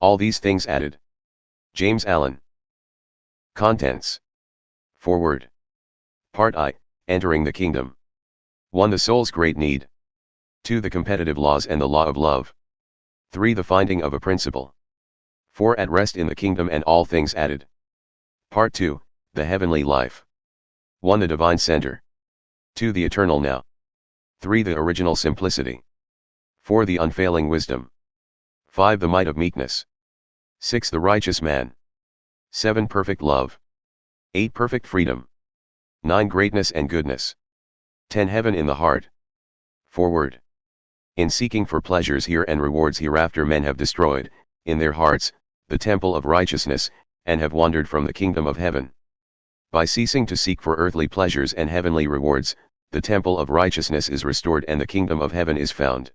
All these things added. James Allen. Contents. Foreword. Part I, Entering the Kingdom. 1. The soul's great need. 2. The competitive laws and the law of love. 3. The finding of a principle. 4. At rest in the kingdom and all things added. Part 2, The heavenly life. 1. The divine center. 2. The eternal now. 3. The original simplicity. 4. The unfailing wisdom. 5. The might of meekness. 6. The righteous man. 7. Perfect love. 8. Perfect freedom. 9. Greatness and goodness. 10. Heaven in the heart. Foreword. In seeking for pleasures here and rewards hereafter, men have destroyed, in their hearts, the temple of righteousness, and have wandered from the kingdom of heaven. By ceasing to seek for earthly pleasures and heavenly rewards, the temple of righteousness is restored and the kingdom of heaven is found.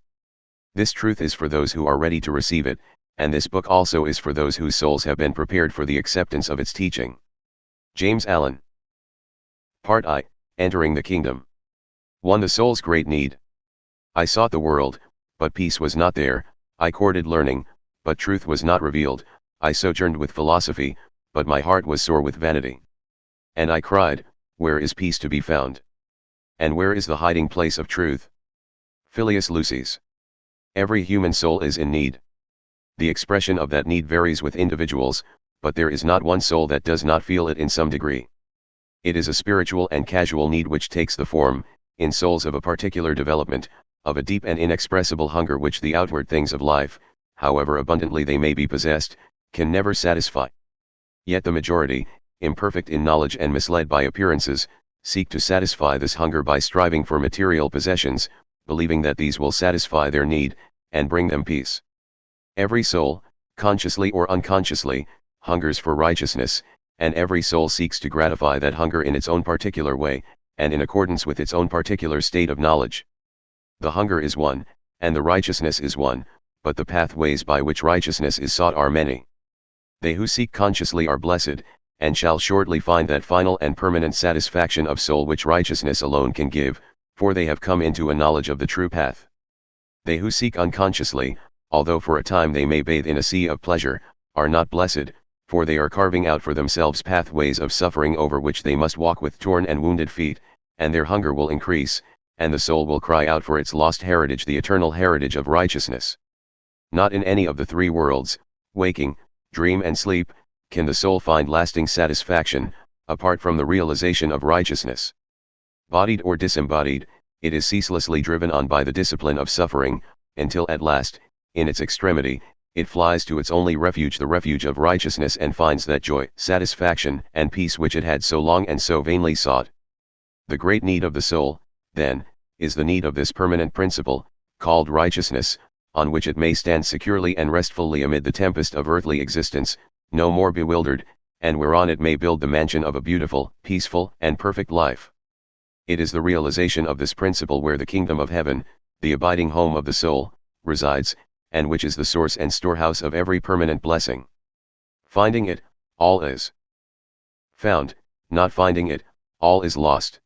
This truth is for those who are ready to receive it, and this book also is for those whose souls have been prepared for the acceptance of its teaching. James Allen. Part I, Entering the Kingdom. 1. The soul's great need. I sought the world, but peace was not there. I courted learning, but truth was not revealed. I sojourned with philosophy, but my heart was sore with vanity. And I cried, where is peace to be found? And where is the hiding place of truth? Filius Lucis. Every human soul is in need. The expression of that need varies with individuals, but there is not one soul that does not feel it in some degree. It is a spiritual and casual need which takes the form, in souls of a particular development, of a deep and inexpressible hunger which the outward things of life, however abundantly they may be possessed, can never satisfy. Yet the majority, imperfect in knowledge and misled by appearances, seek to satisfy this hunger by striving for material possessions, believing that these will satisfy their need, and bring them peace. Every soul, consciously or unconsciously, hungers for righteousness, and every soul seeks to gratify that hunger in its own particular way, and in accordance with its own particular state of knowledge. The hunger is one, and the righteousness is one, but the pathways by which righteousness is sought are many. They who seek consciously are blessed, and shall shortly find that final and permanent satisfaction of soul which righteousness alone can give, for they have come into a knowledge of the true path. They who seek unconsciously, although for a time they may bathe in a sea of pleasure, are not blessed, for they are carving out for themselves pathways of suffering over which they must walk with torn and wounded feet, and their hunger will increase, and the soul will cry out for its lost heritage, the eternal heritage of righteousness. Not in any of the three worlds, waking, dream and sleep, can the soul find lasting satisfaction, apart from the realization of righteousness. Bodied or disembodied, it is ceaselessly driven on by the discipline of suffering, until at last, in its extremity, it flies to its only refuge, the refuge of righteousness, and finds that joy, satisfaction, and peace which it had so long and so vainly sought. The great need of the soul, then, is the need of this permanent principle, called righteousness, on which it may stand securely and restfully amid the tempest of earthly existence, no more bewildered, and whereon it may build the mansion of a beautiful, peaceful, and perfect life. It is the realization of this principle where the kingdom of heaven, the abiding home of the soul, resides, and which is the source and storehouse of every permanent blessing. Finding it, all is found; not finding it, all is lost.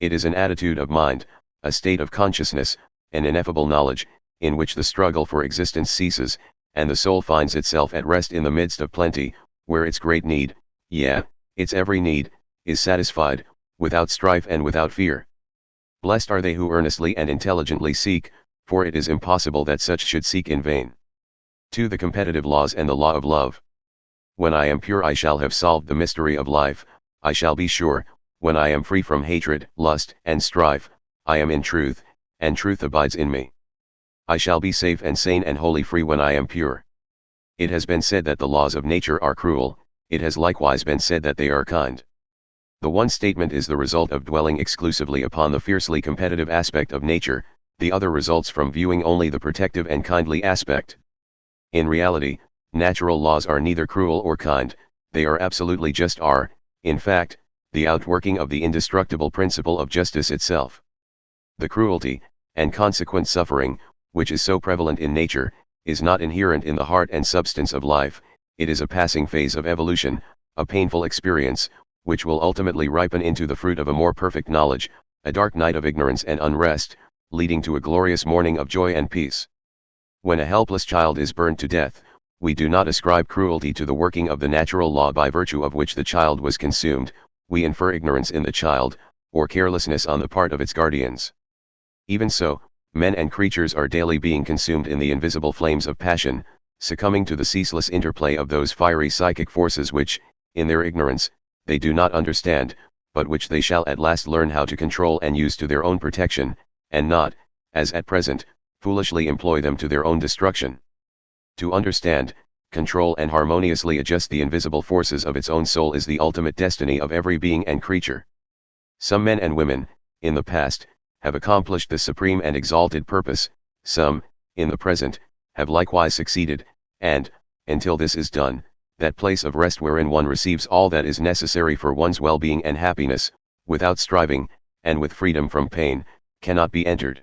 It is an attitude of mind, a state of consciousness, an ineffable knowledge, in which the struggle for existence ceases, and the soul finds itself at rest in the midst of plenty, where its great need, its every need, is satisfied, without strife and without fear. Blessed are they who earnestly and intelligently seek, for it is impossible that such should seek in vain. 2. The competitive laws and the law of love. When I am pure I shall have solved the mystery of life, I shall be sure, when I am free from hatred, lust, and strife, I am in truth, and truth abides in me. I shall be safe and sane and wholly free when I am pure. It has been said that the laws of nature are cruel, it has likewise been said that they are kind. The one statement is the result of dwelling exclusively upon the fiercely competitive aspect of nature, the other results from viewing only the protective and kindly aspect. In reality, natural laws are neither cruel or kind, they are absolutely just are, in fact, the outworking of the indestructible principle of justice itself. The cruelty, and consequent suffering, which is so prevalent in nature, is not inherent in the heart and substance of life, it is a passing phase of evolution, a painful experience, which will ultimately ripen into the fruit of a more perfect knowledge, a dark night of ignorance and unrest, leading to a glorious morning of joy and peace. When a helpless child is burned to death, We do not ascribe cruelty to the working of the natural law by virtue of which the child was consumed, we infer ignorance in the child, or carelessness on the part of its guardians. Even so, men and creatures are daily being consumed in the invisible flames of passion, succumbing to the ceaseless interplay of those fiery psychic forces which, in their ignorance, they do not understand, but which they shall at last learn how to control and use to their own protection, and not, as at present, foolishly employ them to their own destruction. To understand, control and harmoniously adjust the invisible forces of its own soul is the ultimate destiny of every being and creature. Some men and women, in the past, have accomplished this supreme and exalted purpose, some, in the present, have likewise succeeded, and, until this is done, that place of rest wherein one receives all that is necessary for one's well-being and happiness, without striving, and with freedom from pain, cannot be entered.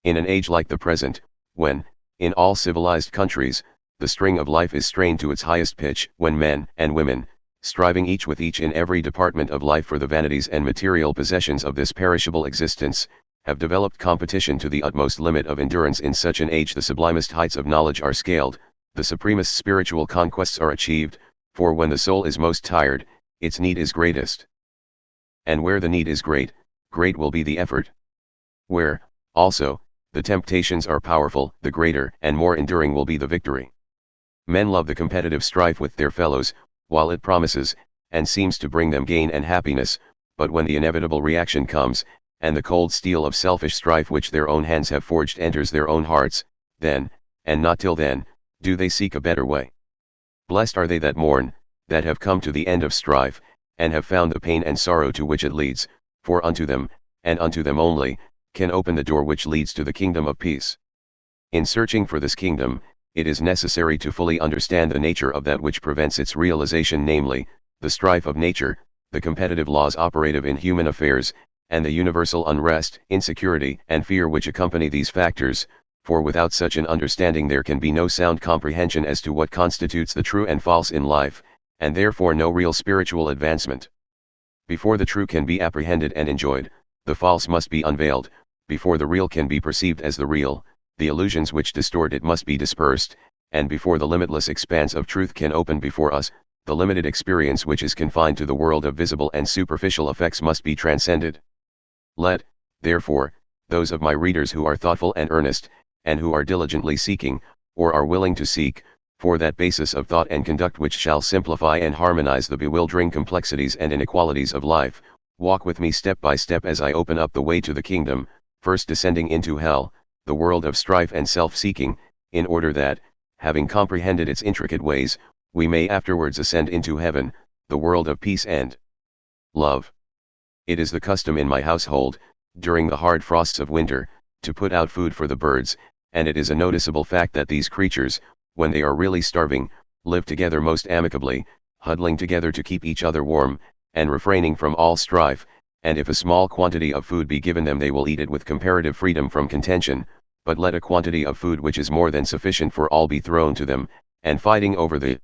In an age like the present, when, in all civilized countries, the string of life is strained to its highest pitch, when men and women, striving each with each in every department of life for the vanities and material possessions of this perishable existence, have developed competition to the utmost limit of endurance, in such an age the sublimest heights of knowledge are scaled, the supremest spiritual conquests are achieved, for when the soul is most tired, its need is greatest. And where the need is great, great will be the effort. Where, also, the temptations are powerful, the greater and more enduring will be the victory. Men love the competitive strife with their fellows, while it promises, and seems to bring them gain and happiness, but when the inevitable reaction comes, and the cold steel of selfish strife which their own hands have forged enters their own hearts, then, and not till then, do they seek a better way. Blessed are they that mourn, that have come to the end of strife, and have found the pain and sorrow to which it leads, for unto them, and unto them only, can open the door which leads to the kingdom of peace. In searching for this kingdom, it is necessary to fully understand the nature of that which prevents its realization, namely, the strife of nature, the competitive laws operative in human affairs, and the universal unrest, insecurity, and fear which accompany these factors, for without such an understanding there can be no sound comprehension as to what constitutes the true and false in life, and therefore no real spiritual advancement. Before the true can be apprehended and enjoyed, the false must be unveiled; before the real can be perceived as the real, the illusions which distort it must be dispersed, and before the limitless expanse of truth can open before us, the limited experience which is confined to the world of visible and superficial effects must be transcended. Let, therefore, those of my readers who are thoughtful and earnest, and who are diligently seeking, or are willing to seek, for that basis of thought and conduct which shall simplify and harmonize the bewildering complexities and inequalities of life, walk with me step by step as I open up the way to the kingdom, first descending into hell, the world of strife and self-seeking, in order that, having comprehended its intricate ways, we may afterwards ascend into heaven, the world of peace and love. It is the custom in my household, during the hard frosts of winter, to put out food for the birds, and it is a noticeable fact that these creatures, when they are really starving, live together most amicably, huddling together to keep each other warm, and refraining from all strife, and if a small quantity of food be given them they will eat it with comparative freedom from contention, but let a quantity of food which is more than sufficient for all be thrown to them, and fighting over the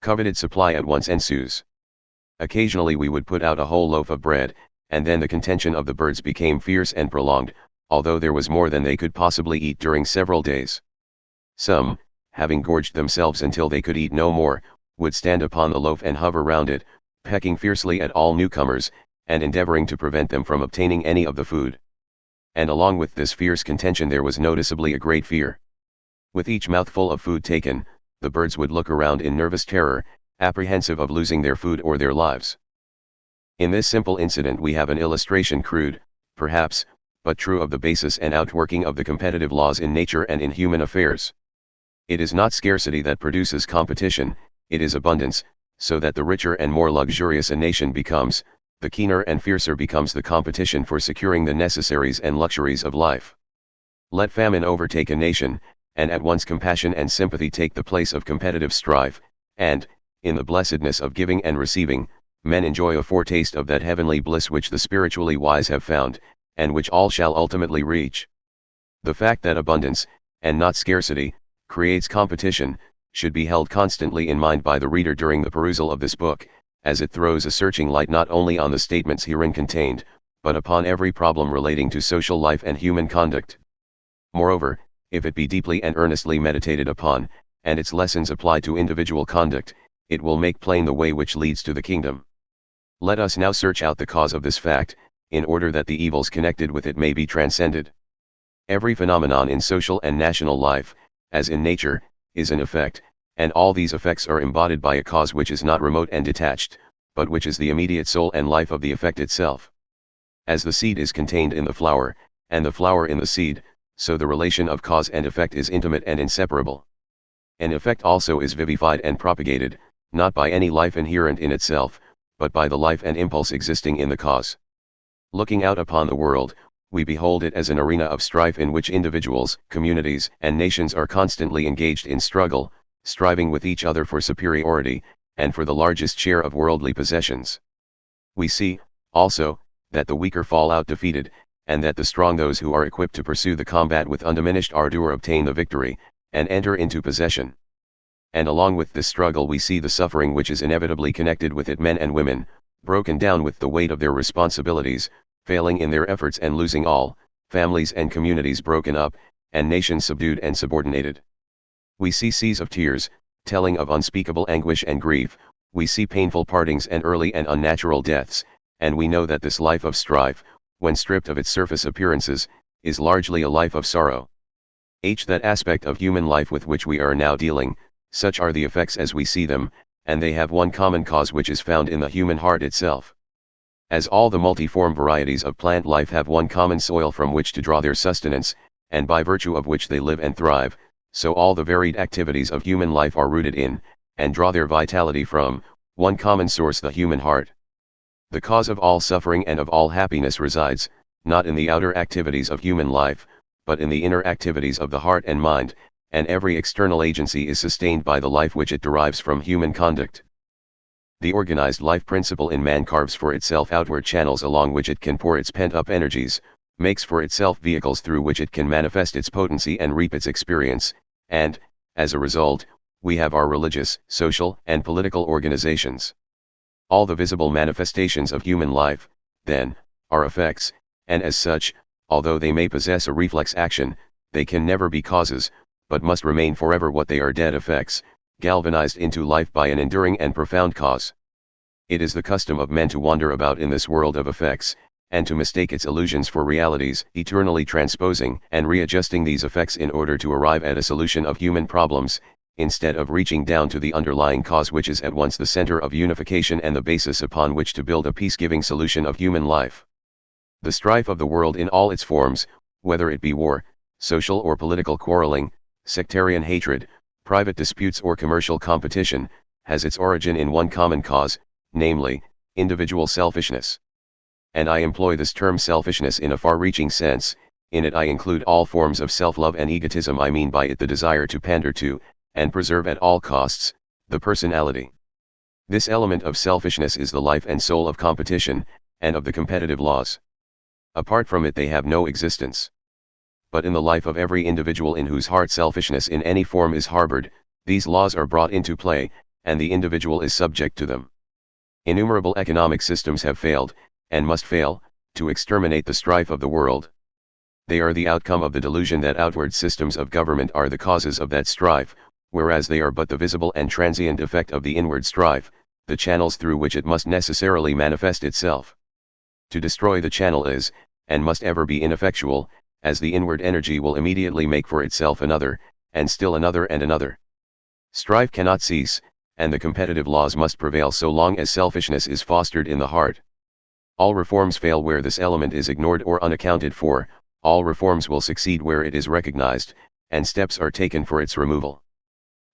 coveted supply at once ensues. Occasionally we would put out a whole loaf of bread, and then the contention of the birds became fierce and prolonged, although there was more than they could possibly eat during several days. Some, having gorged themselves until they could eat no more, would stand upon the loaf and hover round it, pecking fiercely at all newcomers, and endeavoring to prevent them from obtaining any of the food. And along with this fierce contention there was noticeably a great fear. With each mouthful of food taken, the birds would look around in nervous terror, apprehensive of losing their food or their lives. In this simple incident we have an illustration, crude, perhaps, but true, of the basis and outworking of the competitive laws in nature and in human affairs. It is not scarcity that produces competition, it is abundance, so that the richer and more luxurious a nation becomes, the keener and fiercer becomes the competition for securing the necessaries and luxuries of life. Let famine overtake a nation, and at once compassion and sympathy take the place of competitive strife, and, in the blessedness of giving and receiving, men enjoy a foretaste of that heavenly bliss which the spiritually wise have found, and which all shall ultimately reach. The fact that abundance, and not scarcity, creates competition, should be held constantly in mind by the reader during the perusal of this book, as it throws a searching light not only on the statements herein contained, but upon every problem relating to social life and human conduct. Moreover, if it be deeply and earnestly meditated upon, and its lessons applied to individual conduct, it will make plain the way which leads to the kingdom. Let us now search out the cause of this fact, in order that the evils connected with it may be transcended. Every phenomenon in social and national life, as in nature, is an effect, and all these effects are embodied by a cause which is not remote and detached, but which is the immediate soul and life of the effect itself. As the seed is contained in the flower, and the flower in the seed, so the relation of cause and effect is intimate and inseparable. An effect also is vivified and propagated, not by any life inherent in itself, but by the life and impulse existing in the cause. Looking out upon the world, we behold it as an arena of strife in which individuals, communities, and nations are constantly engaged in struggle, striving with each other for superiority, and for the largest share of worldly possessions. We see, also, that the weaker fall out defeated, and that the strong, those who are equipped to pursue the combat with undiminished ardor, obtain the victory, and enter into possession. And along with this struggle we see the suffering which is inevitably connected with it, men and women, broken down with the weight of their responsibilities, failing in their efforts and losing all, families and communities broken up, and nations subdued and subordinated. We see seas of tears, telling of unspeakable anguish and grief, we see painful partings and early and unnatural deaths, and we know that this life of strife, when stripped of its surface appearances, is largely a life of sorrow. That aspect of human life with which we are now dealing, such are the effects as we see them, and they have one common cause which is found in the human heart itself. As all the multiform varieties of plant life have one common soil from which to draw their sustenance, and by virtue of which they live and thrive, so all the varied activities of human life are rooted in, and draw their vitality from, one common source, the human heart. The cause of all suffering and of all happiness resides, not in the outer activities of human life, but in the inner activities of the heart and mind, and every external agency is sustained by the life which it derives from human conduct. The organized life principle in man carves for itself outward channels along which it can pour its pent-up energies, makes for itself vehicles through which it can manifest its potency and reap its experience, and, as a result, we have our religious, social, and political organizations. All the visible manifestations of human life, then, are effects, and as such, although they may possess a reflex action, they can never be causes, but must remain forever what they are, dead effects, galvanized into life by an enduring and profound cause. It is the custom of men to wander about in this world of effects, and to mistake its illusions for realities, eternally transposing and readjusting these effects in order to arrive at a solution of human problems, instead of reaching down to the underlying cause which is at once the center of unification and the basis upon which to build a peace-giving solution of human life. The strife of the world in all its forms, whether it be war, social or political quarreling, sectarian hatred, private disputes or commercial competition, has its origin in one common cause, namely, individual selfishness. And I employ this term selfishness in a far-reaching sense. In it I include all forms of self-love and egotism. I mean by it the desire to pander to, and preserve at all costs, the personality. This element of selfishness is the life and soul of competition, and of the competitive laws. Apart from it they have no existence. But in the life of every individual in whose heart selfishness in any form is harbored, these laws are brought into play, and the individual is subject to them. Innumerable economic systems have failed, and must fail, to exterminate the strife of the world. They are the outcome of the delusion that outward systems of government are the causes of that strife, whereas they are but the visible and transient effect of the inward strife, the channels through which it must necessarily manifest itself. To destroy the channel is, and must ever be ineffectual, as the inward energy will immediately make for itself another, and still another and another. Strife cannot cease, and the competitive laws must prevail so long as selfishness is fostered in the heart. All reforms fail where this element is ignored or unaccounted for, all reforms will succeed where it is recognized, and steps are taken for its removal.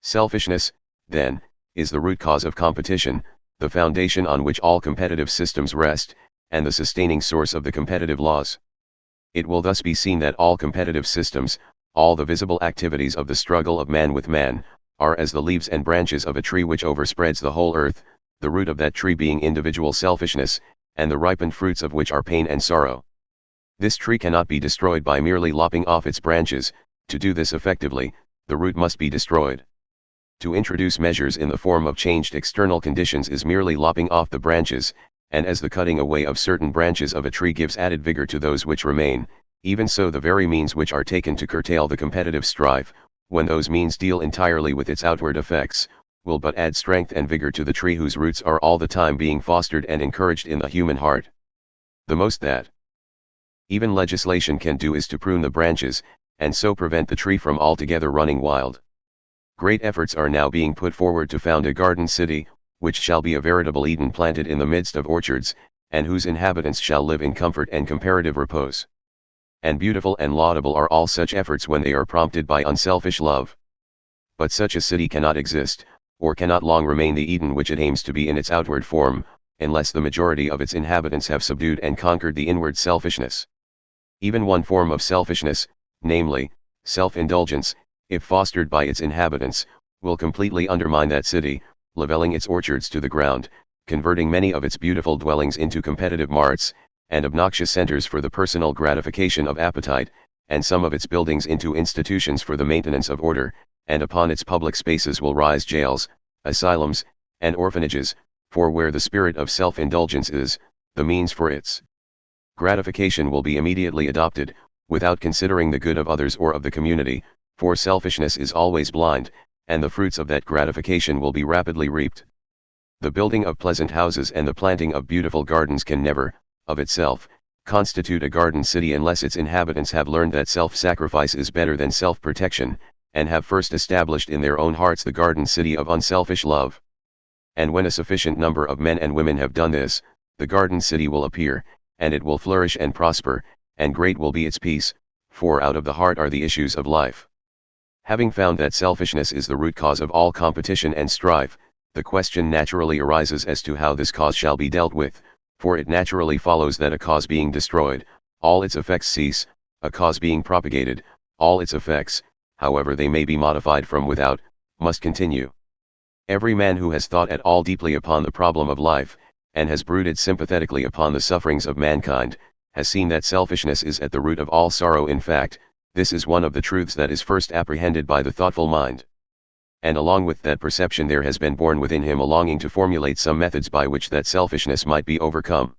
Selfishness, then, is the root cause of competition, the foundation on which all competitive systems rest, and the sustaining source of the competitive laws. It will thus be seen that all competitive systems, all the visible activities of the struggle of man with man, are as the leaves and branches of a tree which overspreads the whole earth, the root of that tree being individual selfishness, and the ripened fruits of which are pain and sorrow. This tree cannot be destroyed by merely lopping off its branches. To do this effectively, the root must be destroyed. To introduce measures in the form of changed external conditions is merely lopping off the branches, and as the cutting away of certain branches of a tree gives added vigor to those which remain, even so the very means which are taken to curtail the competitive strife, when those means deal entirely with its outward effects, will but add strength and vigor to the tree whose roots are all the time being fostered and encouraged in the human heart. The most that even legislation can do is to prune the branches, and so prevent the tree from altogether running wild. Great efforts are now being put forward to found a garden city, which shall be a veritable Eden planted in the midst of orchards, and whose inhabitants shall live in comfort and comparative repose. And beautiful and laudable are all such efforts when they are prompted by unselfish love. But such a city cannot exist, or cannot long remain the Eden which it aims to be in its outward form, unless the majority of its inhabitants have subdued and conquered the inward selfishness. Even one form of selfishness, namely, self-indulgence, if fostered by its inhabitants, will completely undermine that city, levelling its orchards to the ground, converting many of its beautiful dwellings into competitive marts, and obnoxious centers for the personal gratification of appetite, and some of its buildings into institutions for the maintenance of order, and upon its public spaces will rise jails, asylums, and orphanages, for where the spirit of self-indulgence is, the means for its gratification will be immediately adopted, without considering the good of others or of the community, for selfishness is always blind, and the fruits of that gratification will be rapidly reaped. The building of pleasant houses and the planting of beautiful gardens can never, of itself, constitute a garden city unless its inhabitants have learned that self-sacrifice is better than self-protection, and have first established in their own hearts the garden city of unselfish love. And when a sufficient number of men and women have done this, the garden city will appear, and it will flourish and prosper, and great will be its peace, for out of the heart are the issues of life. Having found that selfishness is the root cause of all competition and strife, the question naturally arises as to how this cause shall be dealt with, for it naturally follows that a cause being destroyed, all its effects cease, a cause being propagated, all its effects, however they may be modified from without, must continue. Every man who has thought at all deeply upon the problem of life, and has brooded sympathetically upon the sufferings of mankind, has seen that selfishness is at the root of all sorrow. In fact, this is one of the truths that is first apprehended by the thoughtful mind. And along with that perception there has been born within him a longing to formulate some methods by which that selfishness might be overcome.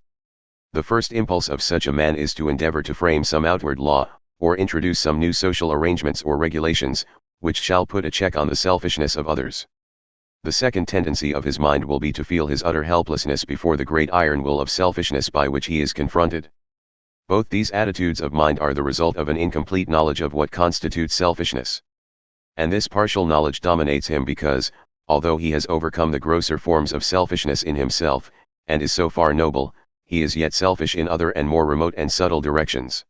The first impulse of such a man is to endeavor to frame some outward law, or introduce some new social arrangements or regulations, which shall put a check on the selfishness of others. The second tendency of his mind will be to feel his utter helplessness before the great iron will of selfishness by which he is confronted. Both these attitudes of mind are the result of an incomplete knowledge of what constitutes selfishness. And this partial knowledge dominates him because, although he has overcome the grosser forms of selfishness in himself, and is so far noble, he is yet selfish in other and more remote and subtle directions.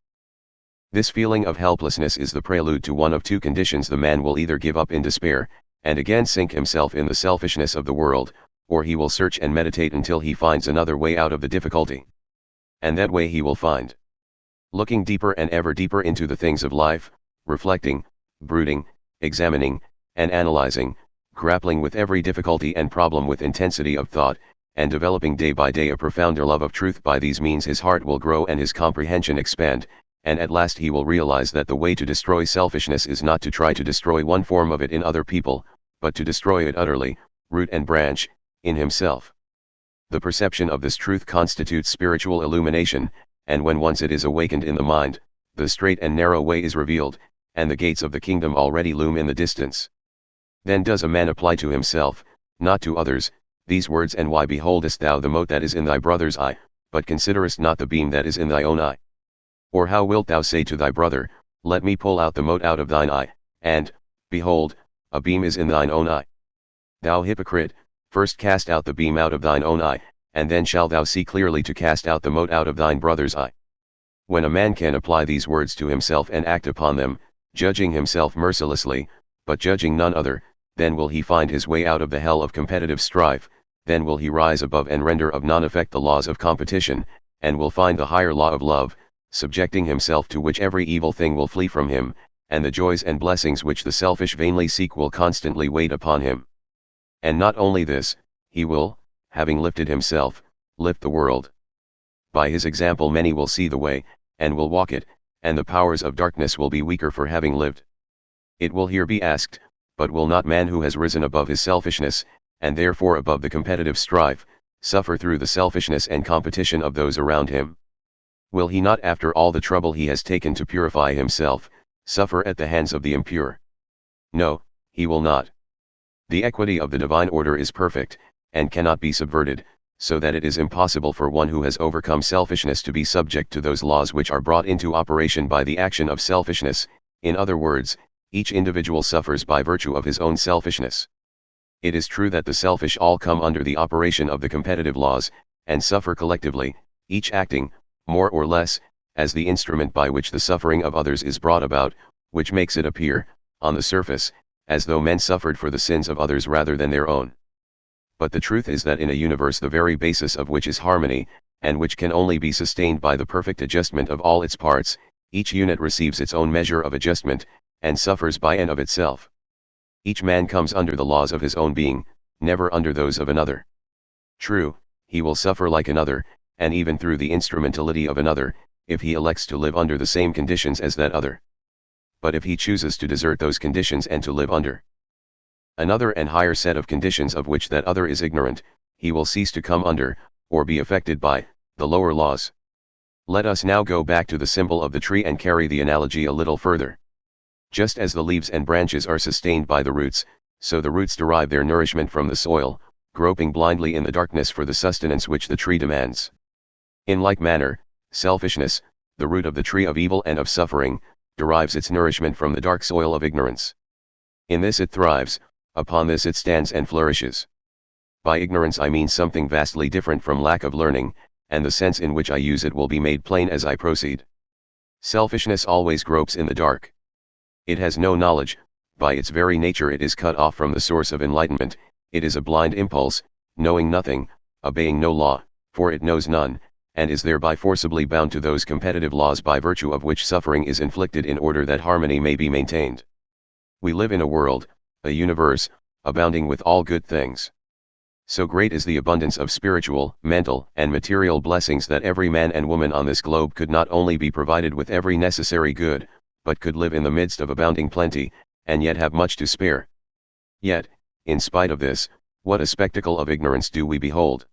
This feeling of helplessness is the prelude to one of two conditions: the man will either give up in despair, and again sink himself in the selfishness of the world, or he will search and meditate until he finds another way out of the difficulty. And that way he will find. Looking deeper and ever deeper into the things of life, reflecting, brooding, examining, and analyzing, grappling with every difficulty and problem with intensity of thought, and developing day by day a profounder love of truth, by these means his heart will grow and his comprehension expand, and at last he will realize that the way to destroy selfishness is not to try to destroy one form of it in other people, but to destroy it utterly, root and branch, in himself. The perception of this truth constitutes spiritual illumination, and when once it is awakened in the mind, the straight and narrow way is revealed, and the gates of the kingdom already loom in the distance. Then does a man apply to himself, not to others, these words: "And why beholdest thou the mote that is in thy brother's eye, but considerest not the beam that is in thy own eye? Or how wilt thou say to thy brother, Let me pull out the mote out of thine eye, and, behold, a beam is in thine own eye? Thou hypocrite, first cast out the beam out of thine own eye, and then shalt thou see clearly to cast out the mote out of thine brother's eye." When a man can apply these words to himself and act upon them, judging himself mercilessly, but judging none other, then will he find his way out of the hell of competitive strife, then will he rise above and render of none effect the laws of competition, and will find the higher law of love, subjecting himself to which every evil thing will flee from him, and the joys and blessings which the selfish vainly seek will constantly wait upon him. And not only this, he will, having lifted himself, lift the world. By his example many will see the way, and will walk it, and the powers of darkness will be weaker for having lived. It will here be asked, but will not man who has risen above his selfishness, and therefore above the competitive strife, suffer through the selfishness and competition of those around him? Will he not, after all the trouble he has taken to purify himself, suffer at the hands of the impure? No, he will not. The equity of the divine order is perfect, and cannot be subverted, so that it is impossible for one who has overcome selfishness to be subject to those laws which are brought into operation by the action of selfishness. In other words, each individual suffers by virtue of his own selfishness. It is true that the selfish all come under the operation of the competitive laws, and suffer collectively, each acting, more or less, as the instrument by which the suffering of others is brought about, which makes it appear, on the surface, as though men suffered for the sins of others rather than their own. But the truth is that in a universe the very basis of which is harmony, and which can only be sustained by the perfect adjustment of all its parts, each unit receives its own measure of adjustment, and suffers by and of itself. Each man comes under the laws of his own being, never under those of another. True, he will suffer like another, and even through the instrumentality of another, if he elects to live under the same conditions as that other. But if he chooses to desert those conditions and to live under another and higher set of conditions of which that other is ignorant, he will cease to come under, or be affected by, the lower laws. Let us now go back to the symbol of the tree and carry the analogy a little further. Just as the leaves and branches are sustained by the roots, so the roots derive their nourishment from the soil, groping blindly in the darkness for the sustenance which the tree demands. In like manner, selfishness, the root of the tree of evil and of suffering, derives its nourishment from the dark soil of ignorance. In this it thrives, upon this it stands and flourishes. By ignorance I mean something vastly different from lack of learning, and the sense in which I use it will be made plain as I proceed. Selfishness always gropes in the dark. It has no knowledge, by its very nature it is cut off from the source of enlightenment, it is a blind impulse, knowing nothing, obeying no law, for it knows none, and is thereby forcibly bound to those competitive laws by virtue of which suffering is inflicted in order that harmony may be maintained. We live in a world, a universe, abounding with all good things. So great is the abundance of spiritual, mental, and material blessings that every man and woman on this globe could not only be provided with every necessary good, but could live in the midst of abounding plenty, and yet have much to spare. Yet, in spite of this, what a spectacle of ignorance do we behold!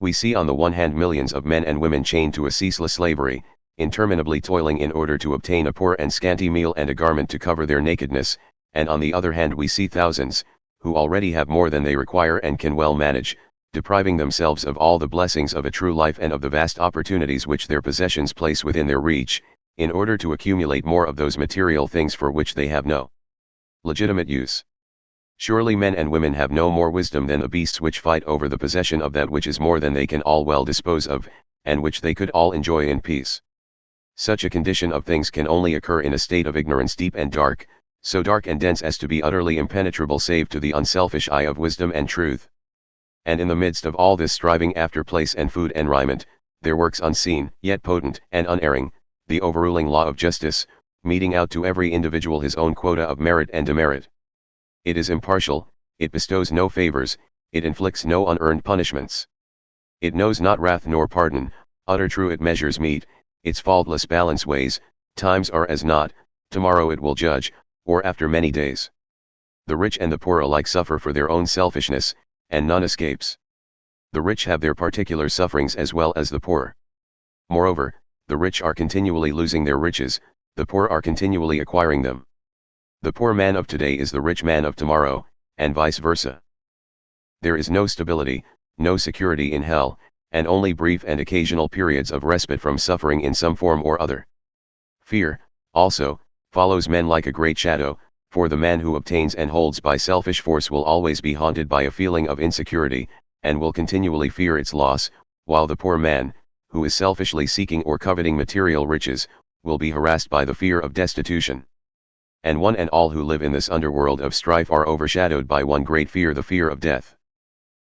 We see on the one hand millions of men and women chained to a ceaseless slavery, interminably toiling in order to obtain a poor and scanty meal and a garment to cover their nakedness, and on the other hand we see thousands, who already have more than they require and can well manage, depriving themselves of all the blessings of a true life and of the vast opportunities which their possessions place within their reach, in order to accumulate more of those material things for which they have no legitimate use. Surely men and women have no more wisdom than the beasts which fight over the possession of that which is more than they can all well dispose of, and which they could all enjoy in peace. Such a condition of things can only occur in a state of ignorance deep and dark, so dark and dense as to be utterly impenetrable save to the unselfish eye of wisdom and truth. And in the midst of all this striving after place and food and raiment, there works unseen, yet potent and unerring, the overruling law of justice, meting out to every individual his own quota of merit and demerit. It is impartial, it bestows no favors, it inflicts no unearned punishments. It knows not wrath nor pardon, utter true it measures meet, its faultless balance weighs, times are as naught, tomorrow it will judge, or after many days. The rich and the poor alike suffer for their own selfishness, and none escapes. The rich have their particular sufferings as well as the poor. Moreover, the rich are continually losing their riches, the poor are continually acquiring them. The poor man of today is the rich man of tomorrow, and vice versa. There is no stability, no security in hell, and only brief and occasional periods of respite from suffering in some form or other. Fear, also, follows men like a great shadow, for the man who obtains and holds by selfish force will always be haunted by a feeling of insecurity, and will continually fear its loss, while the poor man, who is selfishly seeking or coveting material riches, will be harassed by the fear of destitution. And one and all who live in this underworld of strife are overshadowed by one great fear, the fear of death.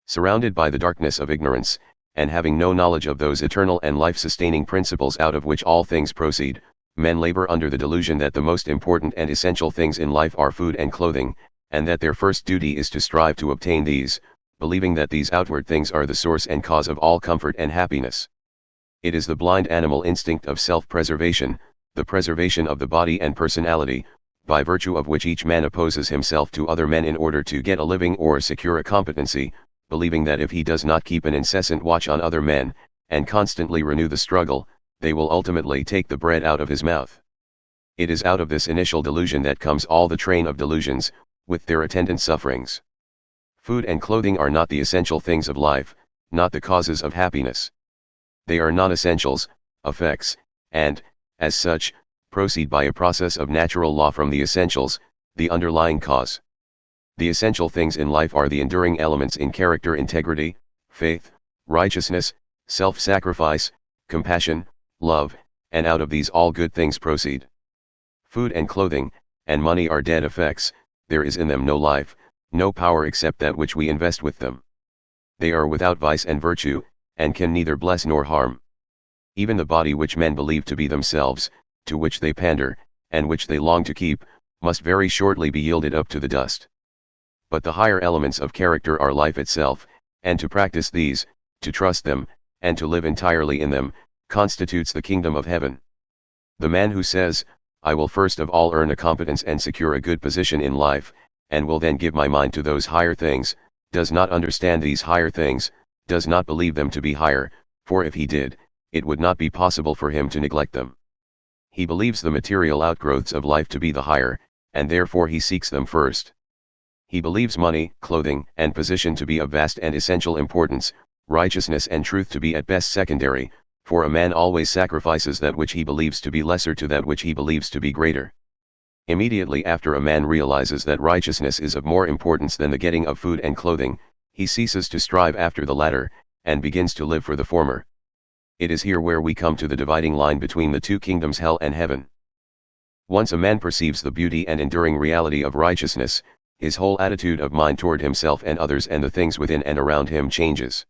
Surrounded by the darkness of ignorance, and having no knowledge of those eternal and life-sustaining principles out of which all things proceed, men labor under the delusion that the most important and essential things in life are food and clothing, and that their first duty is to strive to obtain these, believing that these outward things are the source and cause of all comfort and happiness. It is the blind animal instinct of self-preservation, the preservation of the body and personality, by virtue of which each man opposes himself to other men in order to get a living or secure a competency, believing that if he does not keep an incessant watch on other men, and constantly renew the struggle, they will ultimately take the bread out of his mouth. It is out of this initial delusion that comes all the train of delusions, with their attendant sufferings. Food and clothing are not the essential things of life, not the causes of happiness. They are non-essentials, effects, and, as such, proceed by a process of natural law from the essentials, the underlying cause. The essential things in life are the enduring elements in character: integrity, faith, righteousness, self-sacrifice, compassion, love, and out of these all good things proceed. Food and clothing, and money are dead effects. There is in them no life, no power except that which we invest with them. They are without vice and virtue, and can neither bless nor harm. Even the body which men believe to be themselves, to which they pander, and which they long to keep, must very shortly be yielded up to the dust. But the higher elements of character are life itself, and to practice these, to trust them, and to live entirely in them, constitutes the kingdom of heaven. The man who says, "I will first of all earn a competence and secure a good position in life, and will then give my mind to those higher things," does not understand these higher things, does not believe them to be higher, for if he did, it would not be possible for him to neglect them. He believes the material outgrowths of life to be the higher, and therefore he seeks them first. He believes money, clothing, and position to be of vast and essential importance, righteousness and truth to be at best secondary, for a man always sacrifices that which he believes to be lesser to that which he believes to be greater. Immediately after a man realizes that righteousness is of more importance than the getting of food and clothing, he ceases to strive after the latter, and begins to live for the former. It is here where we come to the dividing line between the two kingdoms, hell and heaven. Once a man perceives the beauty and enduring reality of righteousness, his whole attitude of mind toward himself and others and the things within and around him changes.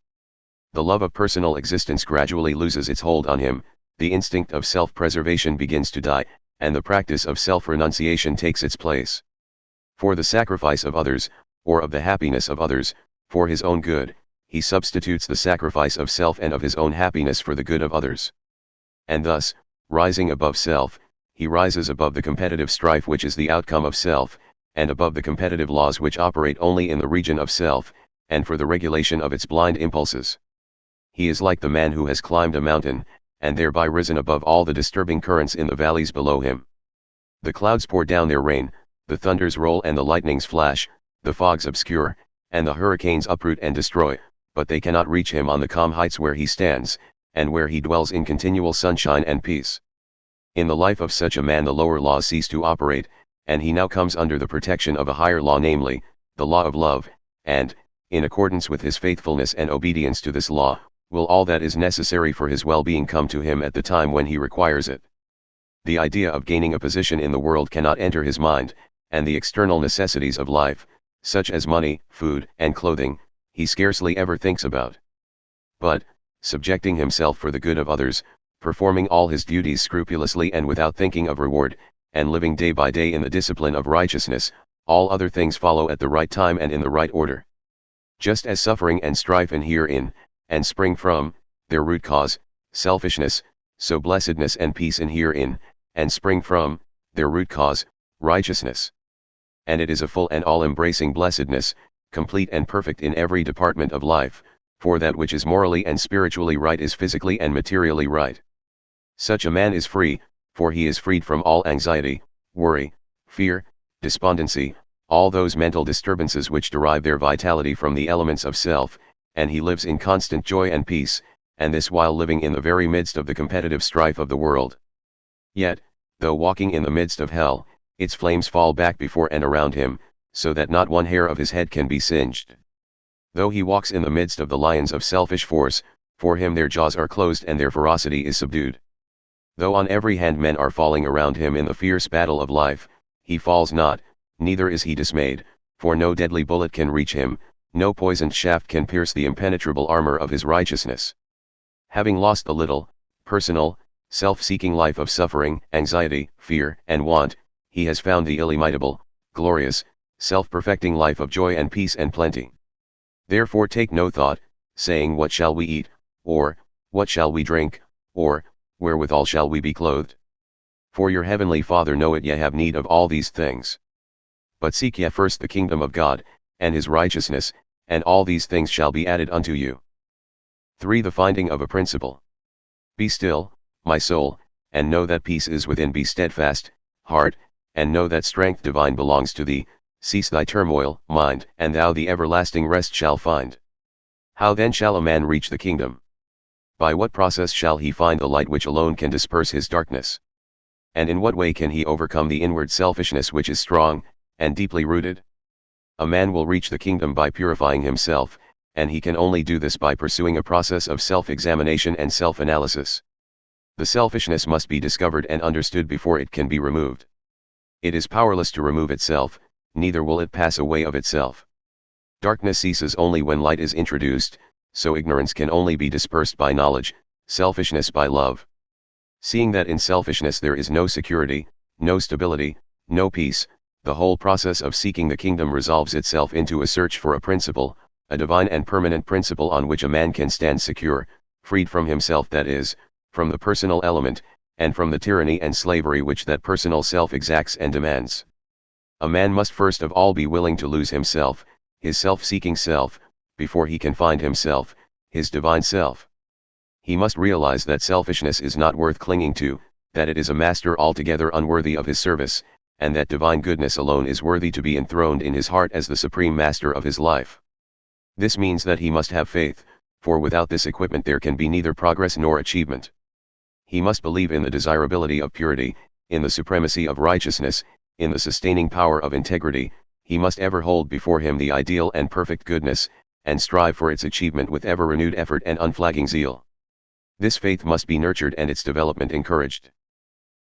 The love of personal existence gradually loses its hold on him, the instinct of self-preservation begins to die, and the practice of self-renunciation takes its place. For the sacrifice of others, or of the happiness of others, for his own good, he substitutes the sacrifice of self and of his own happiness for the good of others. And thus, rising above self, he rises above the competitive strife which is the outcome of self, and above the competitive laws which operate only in the region of self, and for the regulation of its blind impulses. He is like the man who has climbed a mountain, and thereby risen above all the disturbing currents in the valleys below him. The clouds pour down their rain, the thunders roll and the lightnings flash, the fogs obscure, and the hurricanes uproot and destroy, but they cannot reach him on the calm heights where he stands, and where he dwells in continual sunshine and peace. In the life of such a man the lower laws cease to operate, and he now comes under the protection of a higher law, namely, the law of love, and, in accordance with his faithfulness and obedience to this law, will all that is necessary for his well-being come to him at the time when he requires it. The idea of gaining a position in the world cannot enter his mind, and the external necessities of life, such as money, food, and clothing, he scarcely ever thinks about. But, subjecting himself for the good of others, performing all his duties scrupulously and without thinking of reward, and living day by day in the discipline of righteousness, all other things follow at the right time and in the right order. Just as suffering and strife inhere in, and spring from, their root cause, selfishness, so blessedness and peace inhere in, and spring from, their root cause, righteousness. And it is a full and all-embracing blessedness, complete and perfect in every department of life, for that which is morally and spiritually right is physically and materially right. Such a man is free, for he is freed from all anxiety, worry, fear, despondency, all those mental disturbances which derive their vitality from the elements of self, and he lives in constant joy and peace, and this while living in the very midst of the competitive strife of the world. Yet, though walking in the midst of hell, its flames fall back before and around him, so that not one hair of his head can be singed. Though he walks in the midst of the lions of selfish force, for him their jaws are closed and their ferocity is subdued. Though on every hand men are falling around him in the fierce battle of life, he falls not, neither is he dismayed, for no deadly bullet can reach him, no poisoned shaft can pierce the impenetrable armor of his righteousness. Having lost the little, personal, self-seeking life of suffering, anxiety, fear, and want, he has found the illimitable, glorious, self-perfecting life of joy and peace and plenty. Therefore take no thought, saying, "What shall we eat?" or, "What shall we drink?" or, "Wherewithal shall we be clothed?" For your heavenly Father knoweth ye have need of all these things. But seek ye first the kingdom of God, and his righteousness, and all these things shall be added unto you. 3. The finding of a principle. Be still, my soul, and know that peace is within. Be steadfast, heart, and know that strength divine belongs to thee. Cease thy turmoil, mind, and thou the everlasting rest shall find. How then shall a man reach the kingdom? By what process shall he find the light which alone can disperse his darkness? And in what way can he overcome the inward selfishness which is strong, and deeply rooted? A man will reach the kingdom by purifying himself, and he can only do this by pursuing a process of self-examination and self-analysis. The selfishness must be discovered and understood before it can be removed. It is powerless to remove itself, neither will it pass away of itself. Darkness ceases only when light is introduced, so ignorance can only be dispersed by knowledge, selfishness by love. Seeing that in selfishness there is no security, no stability, no peace, the whole process of seeking the kingdom resolves itself into a search for a principle, a divine and permanent principle on which a man can stand secure, freed from himself, that is, from the personal element, and from the tyranny and slavery which that personal self exacts and demands. A man must first of all be willing to lose himself, his self-seeking self, before he can find himself, his divine self. He must realize that selfishness is not worth clinging to, that it is a master altogether unworthy of his service, and that divine goodness alone is worthy to be enthroned in his heart as the supreme master of his life. This means that he must have faith, for without this equipment there can be neither progress nor achievement. He must believe in the desirability of purity, in the supremacy of righteousness, in the sustaining power of integrity. He must ever hold before him the ideal and perfect goodness, and strive for its achievement with ever-renewed effort and unflagging zeal. This faith must be nurtured and its development encouraged.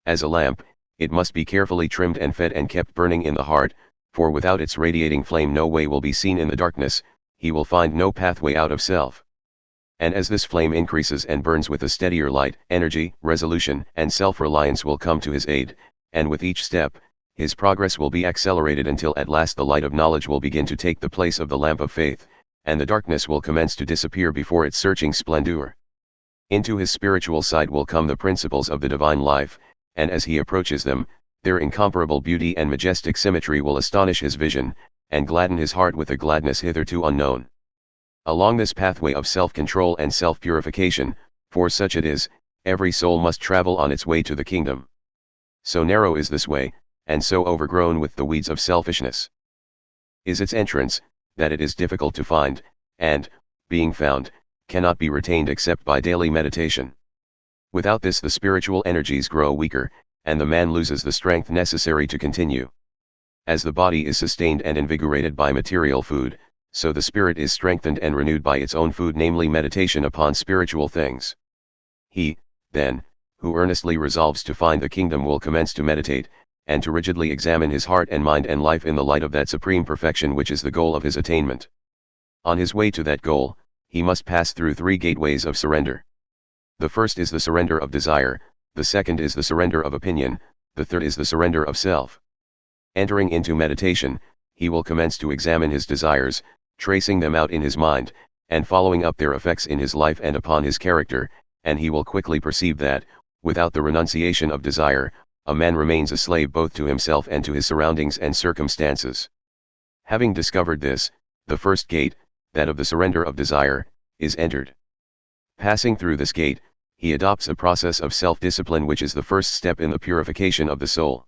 As a lamp, it must be carefully trimmed and fed and kept burning in the heart, for without its radiating flame no way will be seen in the darkness, he will find no pathway out of self. And as this flame increases and burns with a steadier light, energy, resolution, and self-reliance will come to his aid, and with each step, his progress will be accelerated until at last the light of knowledge will begin to take the place of the lamp of faith, and the darkness will commence to disappear before its searching splendor. Into his spiritual sight will come the principles of the divine life, and as he approaches them, their incomparable beauty and majestic symmetry will astonish his vision, and gladden his heart with a gladness hitherto unknown. Along this pathway of self-control and self-purification, for such it is, every soul must travel on its way to the kingdom. So narrow is this way, and so overgrown with the weeds of selfishness is its entrance, that it is difficult to find, and, being found, cannot be retained except by daily meditation. Without this the spiritual energies grow weaker, and the man loses the strength necessary to continue. As the body is sustained and invigorated by material food, so the spirit is strengthened and renewed by its own food, namely meditation upon spiritual things. He, then, who earnestly resolves to find the kingdom will commence to meditate, and to rigidly examine his heart and mind and life in the light of that supreme perfection which is the goal of his attainment. On his way to that goal, he must pass through three gateways of surrender. The first is the surrender of desire, the second is the surrender of opinion, the third is the surrender of self. Entering into meditation, he will commence to examine his desires, tracing them out in his mind, and following up their effects in his life and upon his character, and he will quickly perceive that, without the renunciation of desire, a man remains a slave both to himself and to his surroundings and circumstances. Having discovered this, the first gate, that of the surrender of desire, is entered. Passing through this gate, he adopts a process of self-discipline which is the first step in the purification of the soul.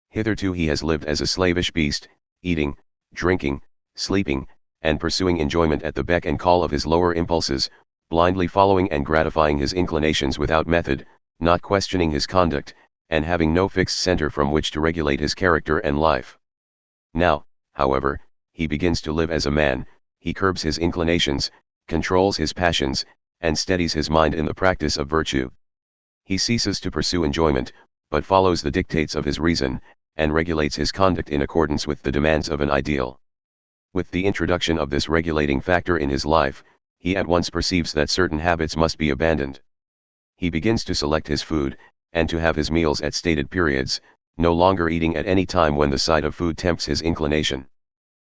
Hitherto he has lived as a slavish beast, eating, drinking, sleeping, and pursuing enjoyment at the beck and call of his lower impulses, blindly following and gratifying his inclinations without method, not questioning his conduct, and having no fixed center from which to regulate his character and life. Now, however, he begins to live as a man, he curbs his inclinations, controls his passions, and steadies his mind in the practice of virtue. He ceases to pursue enjoyment, but follows the dictates of his reason, and regulates his conduct in accordance with the demands of an ideal. With the introduction of this regulating factor in his life, he at once perceives that certain habits must be abandoned. He begins to select his food, and to have his meals at stated periods, no longer eating at any time when the sight of food tempts his inclination.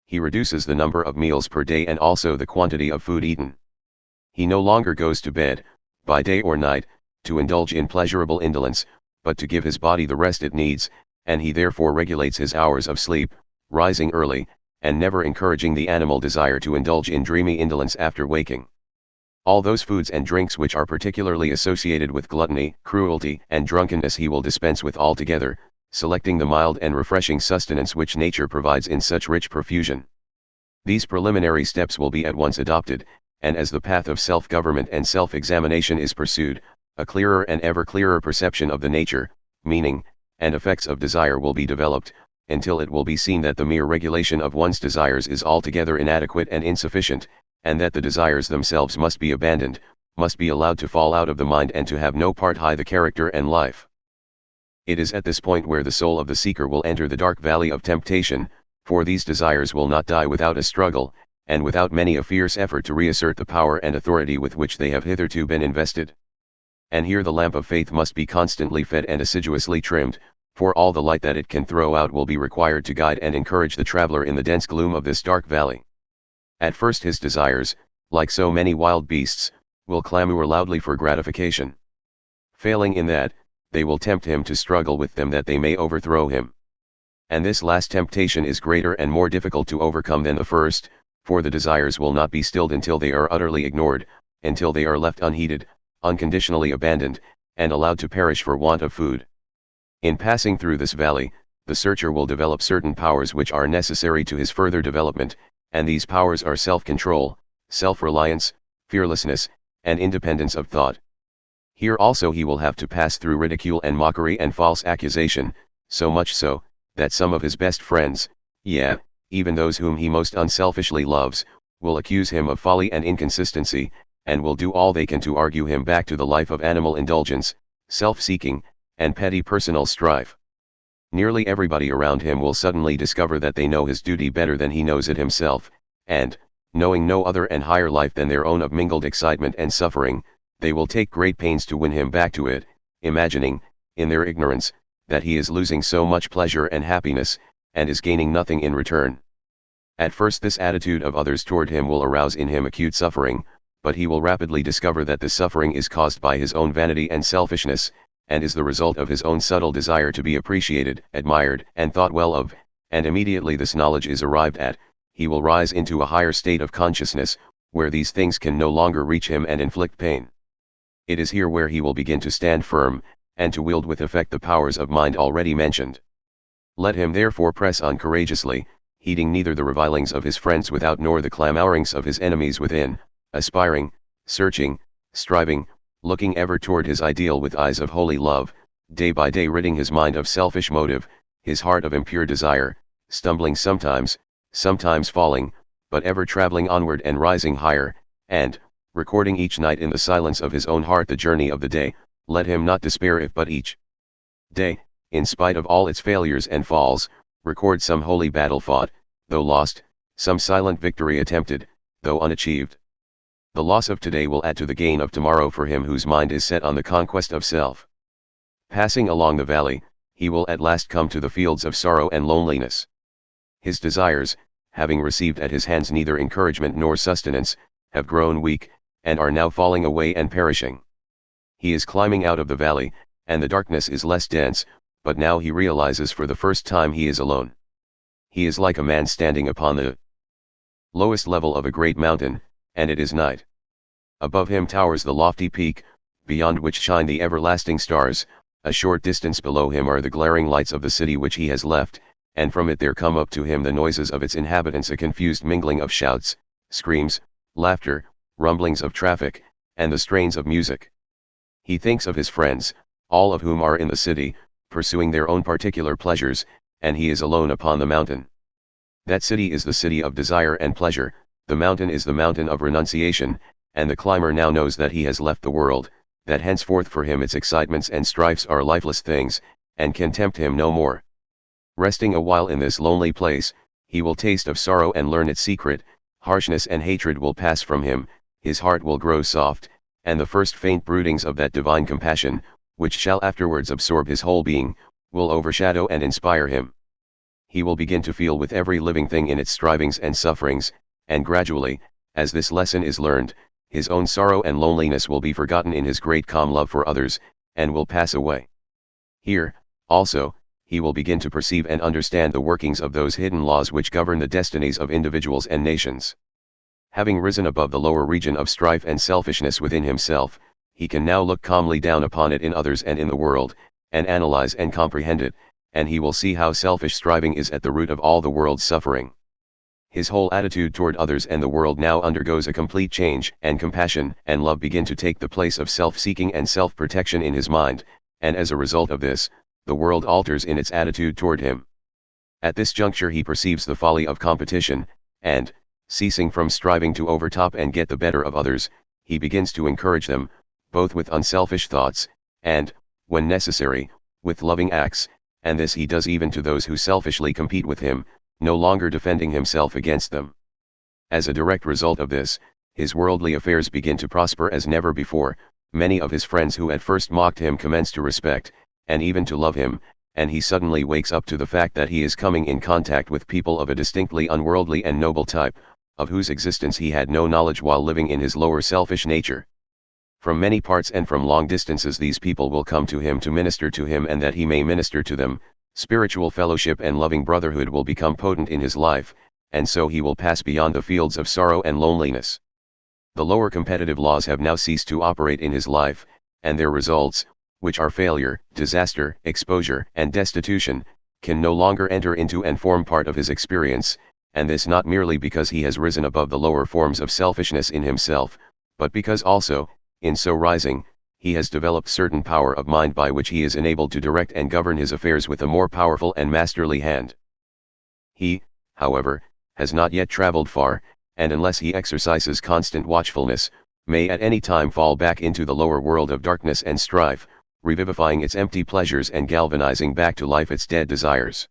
He reduces the number of meals per day and also the quantity of food eaten. He no longer goes to bed, by day or night, to indulge in pleasurable indolence, but to give his body the rest it needs, and he therefore regulates his hours of sleep, rising early, and never encouraging the animal desire to indulge in dreamy indolence after waking. All those foods and drinks which are particularly associated with gluttony, cruelty, and drunkenness he will dispense with altogether, selecting the mild and refreshing sustenance which nature provides in such rich profusion. These preliminary steps will be at once adopted, and as the path of self-government and self-examination is pursued, a clearer and ever clearer perception of the nature, meaning, and effects of desire will be developed, until it will be seen that the mere regulation of one's desires is altogether inadequate and insufficient, and that the desires themselves must be abandoned, must be allowed to fall out of the mind and to have no part in the character and life. It is at this point where the soul of the seeker will enter the dark valley of temptation, for these desires will not die without a struggle, and without many a fierce effort to reassert the power and authority with which they have hitherto been invested. And here the lamp of faith must be constantly fed and assiduously trimmed, for all the light that it can throw out will be required to guide and encourage the traveler in the dense gloom of this dark valley. At first his desires, like so many wild beasts, will clamor loudly for gratification. Failing in that, they will tempt him to struggle with them that they may overthrow him. And this last temptation is greater and more difficult to overcome than the first, for the desires will not be stilled until they are utterly ignored, until they are left unheeded, unconditionally abandoned, and allowed to perish for want of food. In passing through this valley, the searcher will develop certain powers which are necessary to his further development, and these powers are self-control, self-reliance, fearlessness, and independence of thought. Here also he will have to pass through ridicule and mockery and false accusation, so much so, that some of his best friends, even those whom he most unselfishly loves, will accuse him of folly and inconsistency, and will do all they can to argue him back to the life of animal indulgence, self-seeking, and petty personal strife. Nearly everybody around him will suddenly discover that they know his duty better than he knows it himself, and, knowing no other and higher life than their own of mingled excitement and suffering, they will take great pains to win him back to it, imagining, in their ignorance, that he is losing so much pleasure and happiness, and is gaining nothing in return. At first this attitude of others toward him will arouse in him acute suffering, but he will rapidly discover that this suffering is caused by his own vanity and selfishness, and is the result of his own subtle desire to be appreciated, admired, and thought well of, and immediately this knowledge is arrived at, he will rise into a higher state of consciousness, where these things can no longer reach him and inflict pain. It is here where he will begin to stand firm, and to wield with effect the powers of mind already mentioned. Let him therefore press on courageously, heeding neither the revilings of his friends without nor the clamorings of his enemies within, aspiring, searching, striving, looking ever toward his ideal with eyes of holy love, day by day ridding his mind of selfish motive, his heart of impure desire, stumbling sometimes falling, but ever traveling onward and rising higher, and, recording each night in the silence of his own heart the journey of the day. Let him not despair if but each day, in spite of all its failures and falls, record some holy battle fought, though lost, some silent victory attempted, though unachieved. The loss of today will add to the gain of tomorrow for him whose mind is set on the conquest of self. Passing along the valley, he will at last come to the fields of sorrow and loneliness. His desires, having received at his hands neither encouragement nor sustenance, have grown weak, and are now falling away and perishing. He is climbing out of the valley, and the darkness is less dense, but now he realizes for the first time he is alone. He is like a man standing upon the lowest level of a great mountain, and it is night. Above him towers the lofty peak, beyond which shine the everlasting stars. A short distance below him are the glaring lights of the city which he has left, and from it there come up to him the noises of its inhabitants, a confused mingling of shouts, screams, laughter, rumblings of traffic, and the strains of music. He thinks of his friends, all of whom are in the city, pursuing their own particular pleasures, and he is alone upon the mountain. That city is the city of desire and pleasure, the mountain is the mountain of renunciation, and the climber now knows that he has left the world, that henceforth for him its excitements and strifes are lifeless things, and can tempt him no more. Resting a while in this lonely place, he will taste of sorrow and learn its secret. Harshness and hatred will pass from him, his heart will grow soft, and the first faint broodings of that divine compassion, which shall afterwards absorb his whole being, will overshadow and inspire him. He will begin to feel with every living thing in its strivings and sufferings, and gradually, as this lesson is learned, his own sorrow and loneliness will be forgotten in his great calm love for others, and will pass away. Here, also, he will begin to perceive and understand the workings of those hidden laws which govern the destinies of individuals and nations. Having risen above the lower region of strife and selfishness within himself, he can now look calmly down upon it in others and in the world, and analyze and comprehend it, and he will see how selfish striving is at the root of all the world's suffering. His whole attitude toward others and the world now undergoes a complete change, and compassion and love begin to take the place of self-seeking and self-protection in his mind, and as a result of this, the world alters in its attitude toward him. At this juncture he perceives the folly of competition, and, ceasing from striving to overtop and get the better of others, he begins to encourage them, both with unselfish thoughts, and, when necessary, with loving acts, and this he does even to those who selfishly compete with him, no longer defending himself against them. As a direct result of this, his worldly affairs begin to prosper as never before. Many of his friends who at first mocked him commence to respect, and even to love him, and he suddenly wakes up to the fact that he is coming in contact with people of a distinctly unworldly and noble type, of whose existence he had no knowledge while living in his lower selfish nature. From many parts and from long distances these people will come to him to minister to him, and that he may minister to them, spiritual fellowship and loving brotherhood will become potent in his life, and so he will pass beyond the fields of sorrow and loneliness. The lower competitive laws have now ceased to operate in his life, and their results, which are failure, disaster, exposure, and destitution, can no longer enter into and form part of his experience, and this not merely because he has risen above the lower forms of selfishness in himself, but because also, in so rising, he has developed certain power of mind by which he is enabled to direct and govern his affairs with a more powerful and masterly hand. He, however, has not yet traveled far, and unless he exercises constant watchfulness, may at any time fall back into the lower world of darkness and strife, revivifying its empty pleasures and galvanizing back to life its dead desires.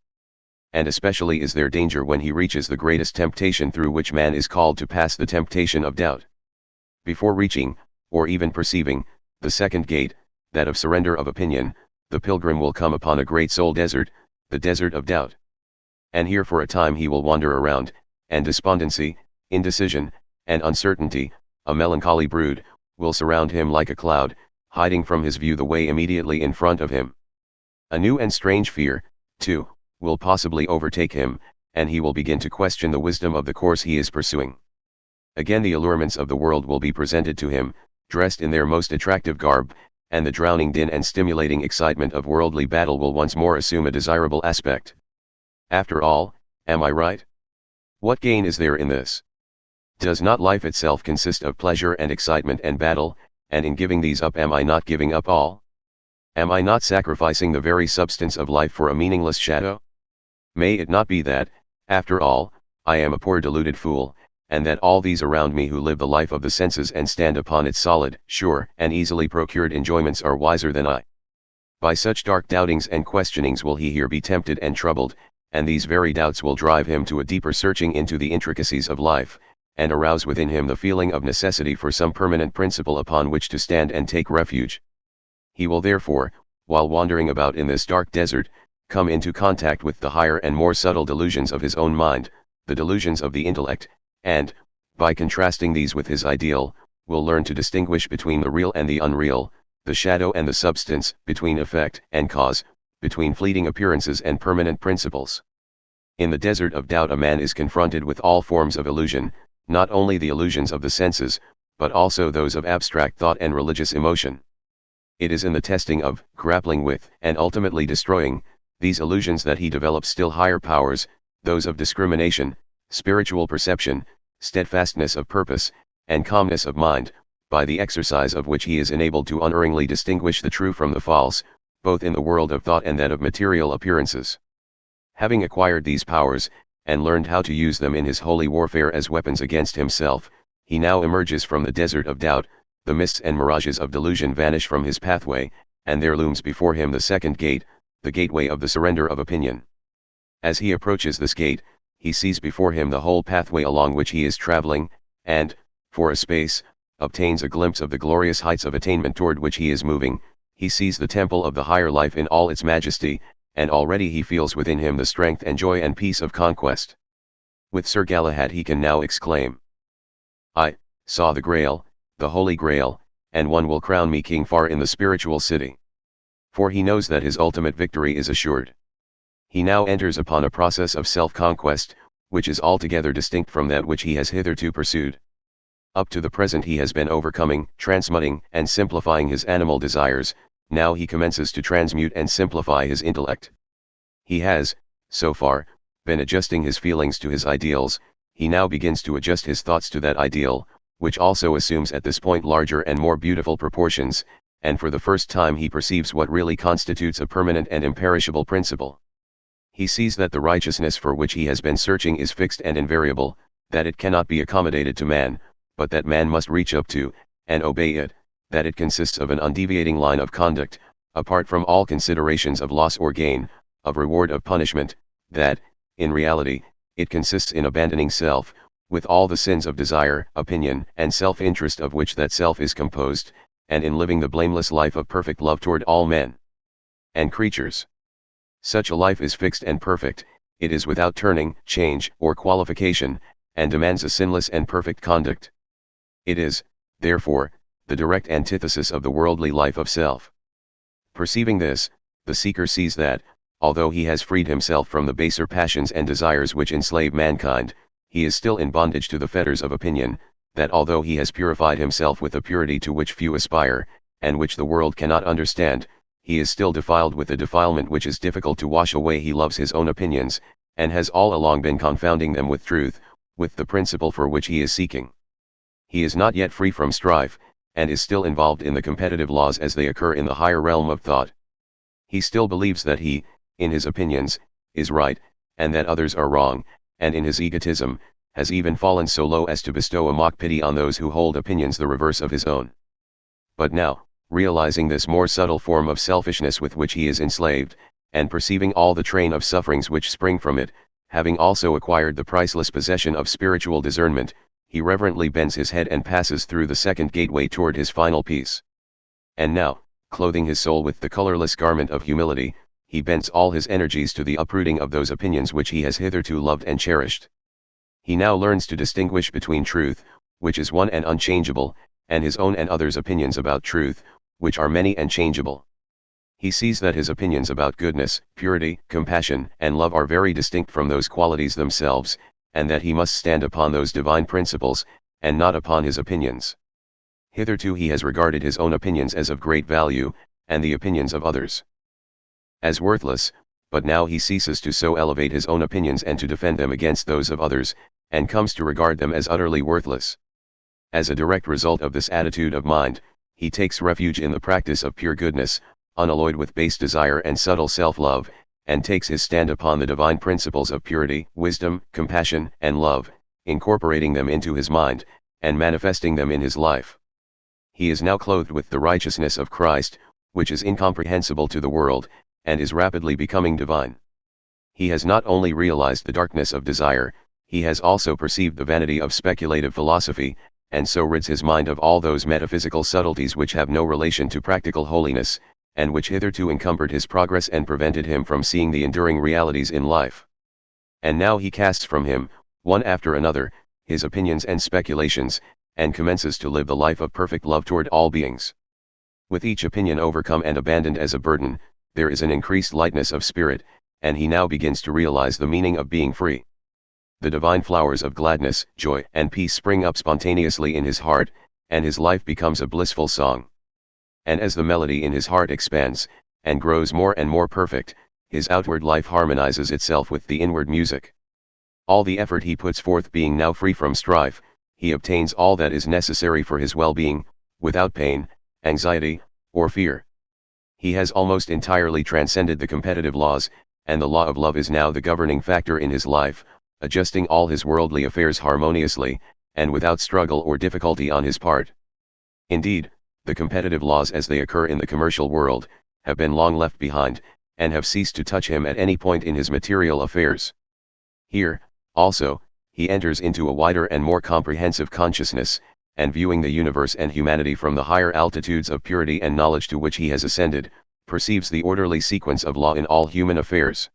And especially is there danger when he reaches the greatest temptation through which man is called to pass, the temptation of doubt. Before reaching, or even perceiving, the second gate, that of surrender of opinion, the pilgrim will come upon a great soul desert, the desert of doubt. And here for a time he will wander around, and despondency, indecision, and uncertainty, a melancholy brood, will surround him like a cloud, hiding from his view the way immediately in front of him. A new and strange fear, too, will possibly overtake him, and he will begin to question the wisdom of the course he is pursuing. Again the allurements of the world will be presented to him, dressed in their most attractive garb, and the drowning din and stimulating excitement of worldly battle will once more assume a desirable aspect. After all, am I right? What gain is there in this? Does not life itself consist of pleasure and excitement and battle, and in giving these up am I not giving up all? Am I not sacrificing the very substance of life for a meaningless shadow? May it not be that, after all, I am a poor deluded fool, and that all these around me who live the life of the senses and stand upon its solid, sure, and easily procured enjoyments are wiser than I? By such dark doubtings and questionings will he here be tempted and troubled, and these very doubts will drive him to a deeper searching into the intricacies of life, and arouse within him the feeling of necessity for some permanent principle upon which to stand and take refuge. He will therefore, while wandering about in this dark desert, come into contact with the higher and more subtle delusions of his own mind, the delusions of the intellect, and, by contrasting these with his ideal, will learn to distinguish between the real and the unreal, the shadow and the substance, between effect and cause, between fleeting appearances and permanent principles. In the desert of doubt a man is confronted with all forms of illusion, not only the illusions of the senses, but also those of abstract thought and religious emotion. It is in the testing of, grappling with, and ultimately destroying, these illusions that he develops still higher powers, those of discrimination, spiritual perception, steadfastness of purpose, and calmness of mind, by the exercise of which he is enabled to unerringly distinguish the true from the false, both in the world of thought and that of material appearances. Having acquired these powers, and learned how to use them in his holy warfare as weapons against himself, he now emerges from the desert of doubt, the mists and mirages of delusion vanish from his pathway, and there looms before him the second gate, the gateway of the surrender of opinion. As he approaches this gate, he sees before him the whole pathway along which he is traveling, and, for a space, obtains a glimpse of the glorious heights of attainment toward which he is moving. He sees the temple of the higher life in all its majesty, and already he feels within him the strength and joy and peace of conquest. With Sir Galahad he can now exclaim, "I saw the Grail, the Holy Grail, and one will crown me king far in the spiritual city." For he knows that his ultimate victory is assured. He now enters upon a process of self-conquest, which is altogether distinct from that which he has hitherto pursued. Up to the present he has been overcoming, transmuting, and simplifying his animal desires. Now he commences to transmute and simplify his intellect. He has, so far, been adjusting his feelings to his ideals. He now begins to adjust his thoughts to that ideal, which also assumes at this point larger and more beautiful proportions, and for the first time he perceives what really constitutes a permanent and imperishable principle. He sees that the righteousness for which he has been searching is fixed and invariable, that it cannot be accommodated to man, but that man must reach up to, and obey it, that it consists of an undeviating line of conduct, apart from all considerations of loss or gain, of reward or punishment, that, in reality, it consists in abandoning self, with all the sins of desire, opinion, and self-interest of which that self is composed, and in living the blameless life of perfect love toward all men and creatures. Such a life is fixed and perfect, it is without turning, change, or qualification, and demands a sinless and perfect conduct. It is, therefore, the direct antithesis of the worldly life of self. Perceiving this, the seeker sees that, although he has freed himself from the baser passions and desires which enslave mankind, he is still in bondage to the fetters of opinion, that although he has purified himself with a purity to which few aspire, and which the world cannot understand, he is still defiled with a defilement which is difficult to wash away. He loves his own opinions, and has all along been confounding them with truth, with the principle for which he is seeking. He is not yet free from strife, and is still involved in the competitive laws as they occur in the higher realm of thought. He still believes that he, in his opinions, is right, and that others are wrong, and in his egotism, has even fallen so low as to bestow a mock pity on those who hold opinions the reverse of his own. But now, realizing this more subtle form of selfishness with which he is enslaved, and perceiving all the train of sufferings which spring from it, having also acquired the priceless possession of spiritual discernment, he reverently bends his head and passes through the second gateway toward his final peace. And now, clothing his soul with the colorless garment of humility, he bends all his energies to the uprooting of those opinions which he has hitherto loved and cherished. He now learns to distinguish between truth, which is one and unchangeable, and his own and others' opinions about truth, which are many and changeable. He sees that his opinions about goodness, purity, compassion, and love are very distinct from those qualities themselves, and that he must stand upon those divine principles, and not upon his opinions. Hitherto he has regarded his own opinions as of great value, and the opinions of others as worthless, but now he ceases to so elevate his own opinions and to defend them against those of others, and comes to regard them as utterly worthless. As a direct result of this attitude of mind, he takes refuge in the practice of pure goodness, unalloyed with base desire and subtle self-love, and takes his stand upon the divine principles of purity, wisdom, compassion, and love, incorporating them into his mind, and manifesting them in his life. He is now clothed with the righteousness of Christ, which is incomprehensible to the world, and is rapidly becoming divine. He has not only realized the darkness of desire, he has also perceived the vanity of speculative philosophy, and so rids his mind of all those metaphysical subtleties which have no relation to practical holiness, and which hitherto encumbered his progress and prevented him from seeing the enduring realities in life. And now he casts from him, one after another, his opinions and speculations, and commences to live the life of perfect love toward all beings. With each opinion overcome and abandoned as a burden, there is an increased lightness of spirit, and he now begins to realize the meaning of being free. The divine flowers of gladness, joy, and peace spring up spontaneously in his heart, and his life becomes a blissful song. And as the melody in his heart expands, and grows more and more perfect, his outward life harmonizes itself with the inward music. All the effort he puts forth being now free from strife, he obtains all that is necessary for his well-being, without pain, anxiety, or fear. He has almost entirely transcended the competitive laws, and the law of love is now the governing factor in his life, adjusting all his worldly affairs harmoniously, and without struggle or difficulty on his part. Indeed, the competitive laws as they occur in the commercial world, have been long left behind, and have ceased to touch him at any point in his material affairs. Here, also, he enters into a wider and more comprehensive consciousness, and viewing the universe and humanity from the higher altitudes of purity and knowledge to which he has ascended, perceives the orderly sequence of law in all human affairs.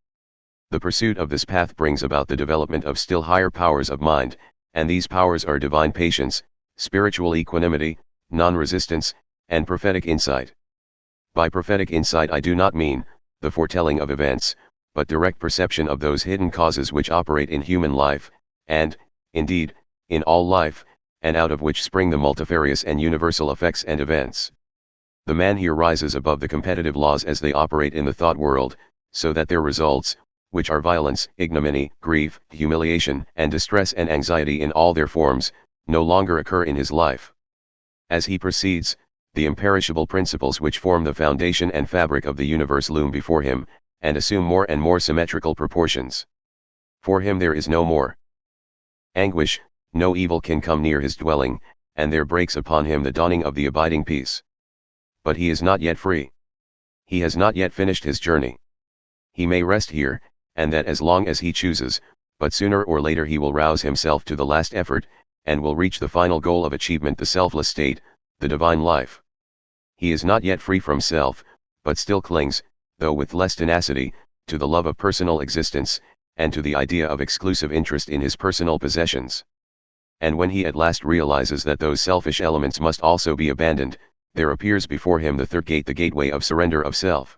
The pursuit of this path brings about the development of still higher powers of mind, and these powers are divine patience, spiritual equanimity, non-resistance, and prophetic insight. By prophetic insight I do not mean the foretelling of events, but direct perception of those hidden causes which operate in human life, and, indeed, in all life, and out of which spring the multifarious and universal effects and events. The man here rises above the competitive laws as they operate in the thought world, so that their results, which are violence, ignominy, grief, humiliation, and distress and anxiety in all their forms, no longer occur in his life. As he proceeds, the imperishable principles which form the foundation and fabric of the universe loom before him, and assume more and more symmetrical proportions. For him there is no more anguish, no evil can come near his dwelling, and there breaks upon him the dawning of the abiding peace. But he is not yet free. He has not yet finished his journey. He may rest here, and that as long as he chooses, but sooner or later he will rouse himself to the last effort, and will reach the final goal of achievement, the selfless state, the divine life. He is not yet free from self, but still clings, though with less tenacity, to the love of personal existence, and to the idea of exclusive interest in his personal possessions. And when he at last realizes that those selfish elements must also be abandoned, there appears before him the third gate, the gateway of surrender of self.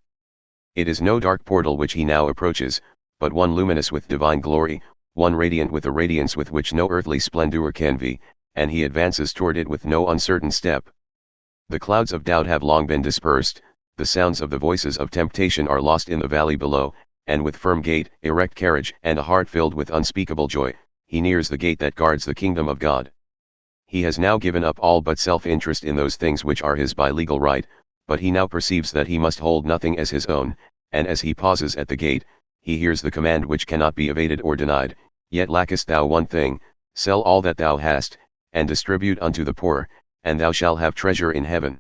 It is no dark portal which he now approaches, but one luminous with divine glory, one radiant with a radiance with which no earthly splendor can vie, and he advances toward it with no uncertain step. The clouds of doubt have long been dispersed, the sounds of the voices of temptation are lost in the valley below, and with firm gait, erect carriage, and a heart filled with unspeakable joy, he nears the gate that guards the kingdom of God. He has now given up all but self-interest in those things which are his by legal right, but he now perceives that he must hold nothing as his own, and as he pauses at the gate, he hears the command which cannot be evaded or denied, "Yet lackest thou one thing, sell all that thou hast, and distribute unto the poor, and thou shalt have treasure in heaven."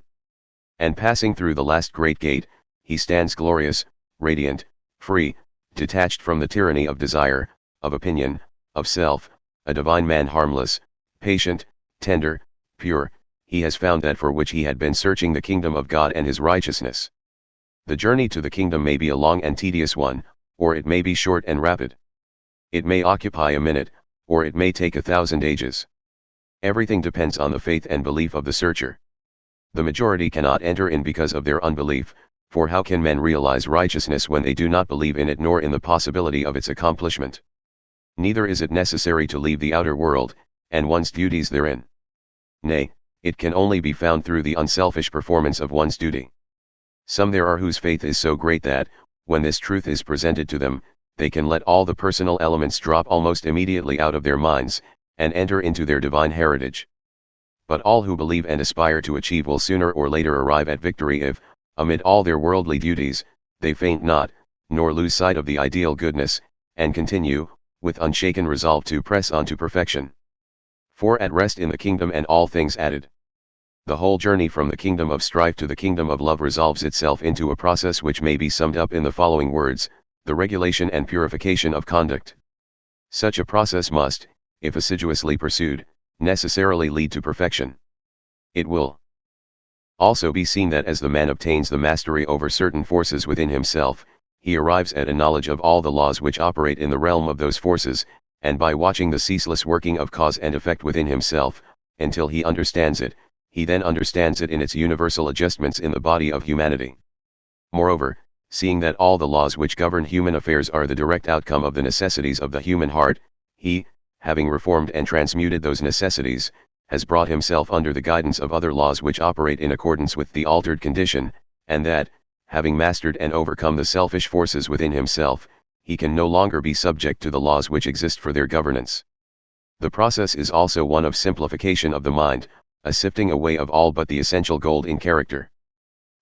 And passing through the last great gate, he stands glorious, radiant, free, detached from the tyranny of desire, of opinion, of self, a divine man, harmless, patient, tender, pure. He has found that for which he had been searching, the kingdom of God and his righteousness. The journey to the kingdom may be a long and tedious one, or it may be short and rapid. It may occupy a minute, or it may take 1,000 ages. Everything depends on the faith and belief of the searcher. The majority cannot enter in because of their unbelief, for how can men realize righteousness when they do not believe in it nor in the possibility of its accomplishment? Neither is it necessary to leave the outer world, and one's duties therein. Nay, it can only be found through the unselfish performance of one's duty. Some there are whose faith is so great that, when this truth is presented to them, they can let all the personal elements drop almost immediately out of their minds, and enter into their divine heritage. But all who believe and aspire to achieve will sooner or later arrive at victory if, amid all their worldly duties, they faint not, nor lose sight of the ideal goodness, and continue, with unshaken resolve, to press on to perfection. For at rest in the kingdom and all things added. The whole journey from the kingdom of strife to the kingdom of love resolves itself into a process which may be summed up in the following words: the regulation and purification of conduct. Such a process must, if assiduously pursued, necessarily lead to perfection. It will also be seen that as the man obtains the mastery over certain forces within himself, he arrives at a knowledge of all the laws which operate in the realm of those forces, and by watching the ceaseless working of cause and effect within himself, until he understands it, he then understands it in its universal adjustments in the body of humanity. Moreover, seeing that all the laws which govern human affairs are the direct outcome of the necessities of the human heart, he, having reformed and transmuted those necessities, has brought himself under the guidance of other laws which operate in accordance with the altered condition, and that, having mastered and overcome the selfish forces within himself, he can no longer be subject to the laws which exist for their governance. The process is also one of simplification of the mind, a sifting away of all but the essential gold in character.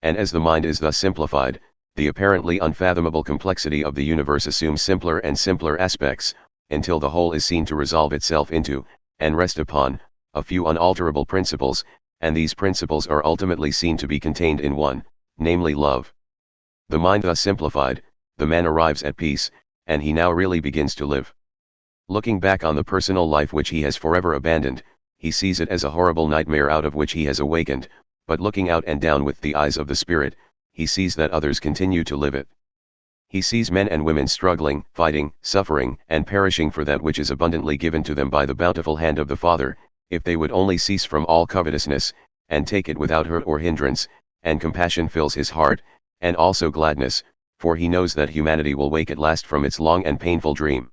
And as the mind is thus simplified, the apparently unfathomable complexity of the universe assumes simpler and simpler aspects, until the whole is seen to resolve itself into, and rest upon, a few unalterable principles, and these principles are ultimately seen to be contained in one, namely love. The mind thus simplified, the man arrives at peace, and he now really begins to live. Looking back on the personal life which he has forever abandoned, he sees it as a horrible nightmare out of which he has awakened, but looking out and down with the eyes of the Spirit, he sees that others continue to live it. He sees men and women struggling, fighting, suffering, and perishing for that which is abundantly given to them by the bountiful hand of the Father, if they would only cease from all covetousness, and take it without hurt or hindrance, and compassion fills his heart, and also gladness, for he knows that humanity will wake at last from its long and painful dream.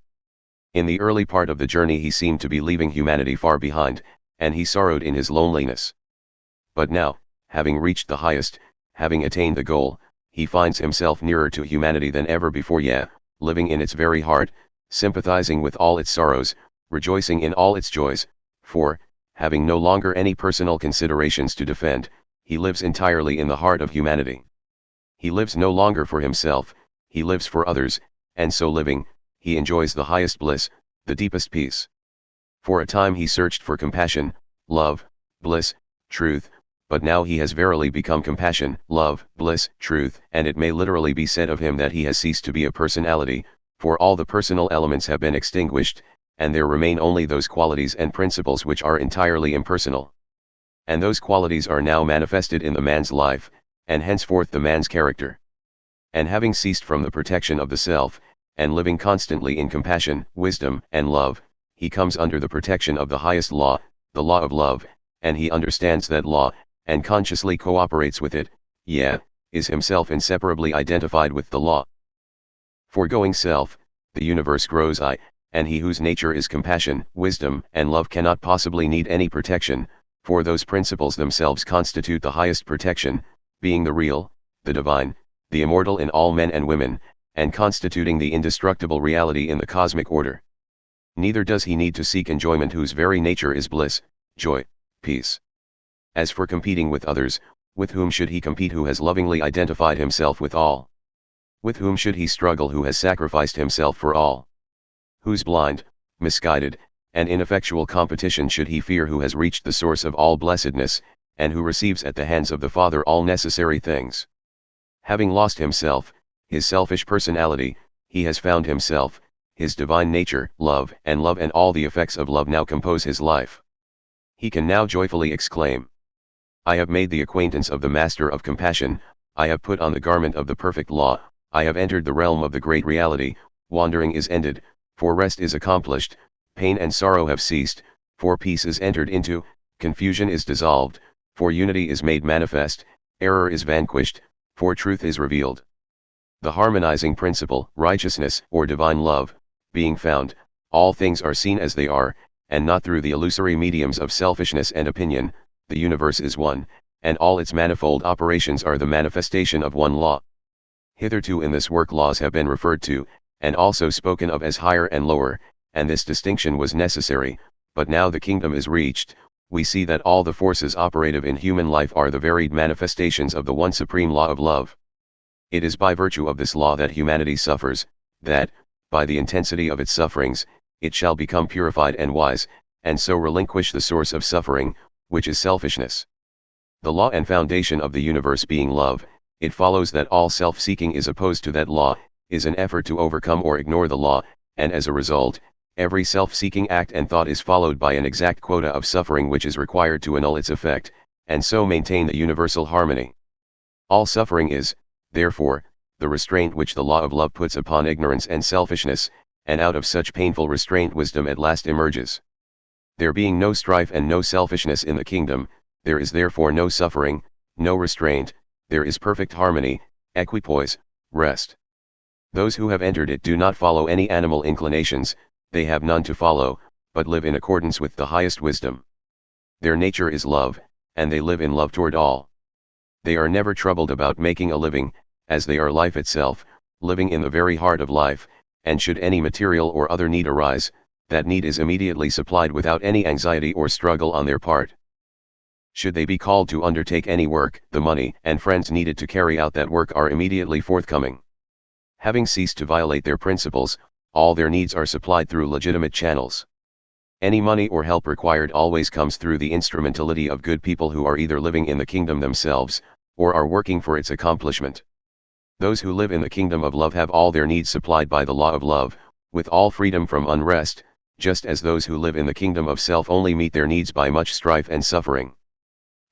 In the early part of the journey he seemed to be leaving humanity far behind, and he sorrowed in his loneliness. But now, having reached the highest, having attained the goal, he finds himself nearer to humanity than ever before, living in its very heart, sympathizing with all its sorrows, rejoicing in all its joys, for, having no longer any personal considerations to defend, he lives entirely in the heart of humanity. He lives no longer for himself, he lives for others, and so living, he enjoys the highest bliss, the deepest peace. For a time he searched for compassion, love, bliss, truth, but now he has verily become compassion, love, bliss, truth, and it may literally be said of him that he has ceased to be a personality, for all the personal elements have been extinguished, and there remain only those qualities and principles which are entirely impersonal. And those qualities are now manifested in the man's life, and henceforth the man's character. And having ceased from the protection of the self, and living constantly in compassion, wisdom, and love, he comes under the protection of the highest law, the law of love, and he understands that law, and consciously cooperates with it, is himself inseparably identified with the law. Foregoing self, the universe grows and he whose nature is compassion, wisdom, and love cannot possibly need any protection, for those principles themselves constitute the highest protection, being the real, the divine, the immortal in all men and women, and constituting the indestructible reality in the cosmic order. Neither does he need to seek enjoyment whose very nature is bliss, joy, peace. As for competing with others, with whom should he compete who has lovingly identified himself with all? With whom should he struggle who has sacrificed himself for all? Whose blind, misguided, and ineffectual competition should he fear who has reached the source of all blessedness, and who receives at the hands of the Father all necessary things? Having lost himself, his selfish personality, he has found himself, his divine nature, love and all the effects of love now compose his life. He can now joyfully exclaim, I have made the acquaintance of the Master of Compassion, I have put on the garment of the perfect law, I have entered the realm of the great reality, wandering is ended, for rest is accomplished, pain and sorrow have ceased, for peace is entered into, confusion is dissolved, for unity is made manifest, error is vanquished, for truth is revealed. The harmonizing principle, righteousness or divine love, being found, all things are seen as they are, and not through the illusory mediums of selfishness and opinion. The universe is one, and all its manifold operations are the manifestation of one law. Hitherto in this work laws have been referred to, and also spoken of as higher and lower, and this distinction was necessary, but now the kingdom is reached, we see that all the forces operative in human life are the varied manifestations of the one supreme law of love. It is by virtue of this law that humanity suffers, that, by the intensity of its sufferings, it shall become purified and wise, and so relinquish the source of suffering, which is selfishness. The law and foundation of the universe being love, it follows that all self-seeking is opposed to that law, is an effort to overcome or ignore the law, and as a result, every self-seeking act and thought is followed by an exact quota of suffering which is required to annul its effect, and so maintain the universal harmony. All suffering is, therefore, the restraint which the law of love puts upon ignorance and selfishness, and out of such painful restraint wisdom at last emerges. There being no strife and no selfishness in the kingdom, there is therefore no suffering, no restraint, there is perfect harmony, equipoise, rest. Those who have entered it do not follow any animal inclinations, they have none to follow, but live in accordance with the highest wisdom. Their nature is love, and they live in love toward all. They are never troubled about making a living, as they are life itself, living in the very heart of life, and should any material or other need arise, that need is immediately supplied without any anxiety or struggle on their part. Should they be called to undertake any work, the money and friends needed to carry out that work are immediately forthcoming. Having ceased to violate their principles, all their needs are supplied through legitimate channels. Any money or help required always comes through the instrumentality of good people who are either living in the kingdom themselves, or are working for its accomplishment. Those who live in the kingdom of love have all their needs supplied by the law of love, with all freedom from unrest, just as those who live in the kingdom of self only meet their needs by much strife and suffering.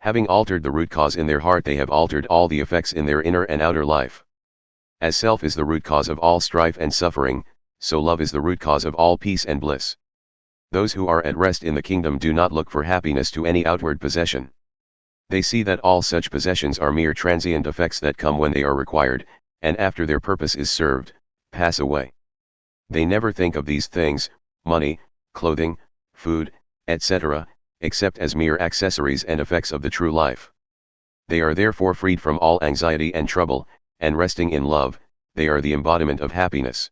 Having altered the root cause in their heart, they have altered all the effects in their inner and outer life. As self is the root cause of all strife and suffering, so love is the root cause of all peace and bliss. Those who are at rest in the kingdom do not look for happiness to any outward possession. They see that all such possessions are mere transient effects that come when they are required, and after their purpose is served, pass away. They never think of these things, money, clothing, food, etc., except as mere accessories and effects of the true life. They are therefore freed from all anxiety and trouble, and resting in love, they are the embodiment of happiness.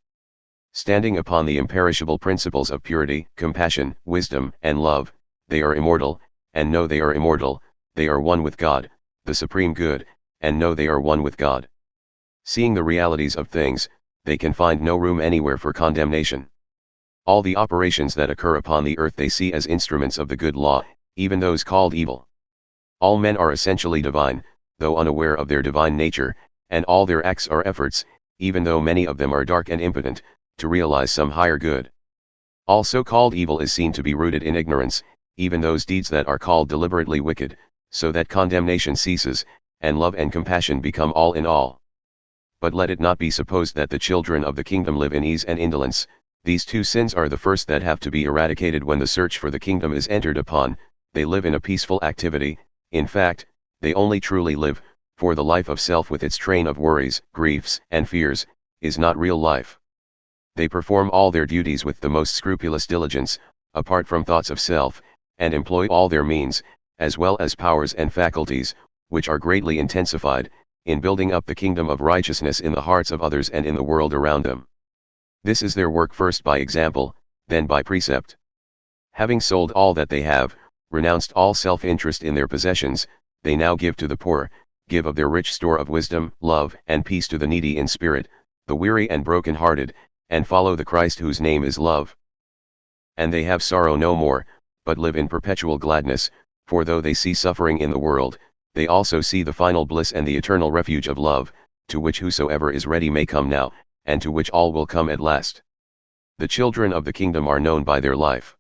Standing upon the imperishable principles of purity, compassion, wisdom, and love, they are immortal, and know they are immortal, they are one with God, the supreme good, and know they are one with God. Seeing the realities of things, they can find no room anywhere for condemnation. All the operations that occur upon the earth they see as instruments of the good law, even those called evil. All men are essentially divine, though unaware of their divine nature, and all their acts are efforts, even though many of them are dark and impotent, to realize some higher good. All so-called evil is seen to be rooted in ignorance, even those deeds that are called deliberately wicked, so that condemnation ceases, and love and compassion become all in all. But let it not be supposed that the children of the kingdom live in ease and indolence. These two sins are the first that have to be eradicated when the search for the kingdom is entered upon. They live in a peaceful activity. In fact, they only truly live, for the life of self with its train of worries, griefs, and fears, is not real life. They perform all their duties with the most scrupulous diligence, apart from thoughts of self, and employ all their means, as well as powers and faculties, which are greatly intensified, in building up the kingdom of righteousness in the hearts of others and in the world around them. This is their work, first by example, then by precept. Having sold all that they have, renounced all self-interest in their possessions, they now give to the poor, give of their rich store of wisdom, love, and peace to the needy in spirit, the weary and broken-hearted, and follow the Christ whose name is love. And they have sorrow no more, but live in perpetual gladness, for though they see suffering in the world, they also see the final bliss and the eternal refuge of love, to which whosoever is ready may come now, and to which all will come at last. The children of the kingdom are known by their life.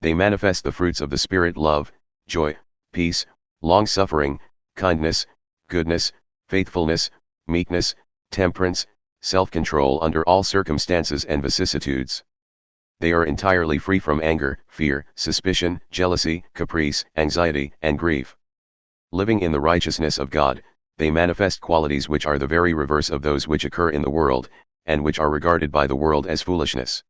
They manifest the fruits of the Spirit: love, joy, peace, long-suffering, kindness, goodness, faithfulness, meekness, temperance, self-control under all circumstances and vicissitudes. They are entirely free from anger, fear, suspicion, jealousy, caprice, anxiety, and grief. Living in the righteousness of God, they manifest qualities which are the very reverse of those which occur in the world, and which are regarded by the world as foolishness.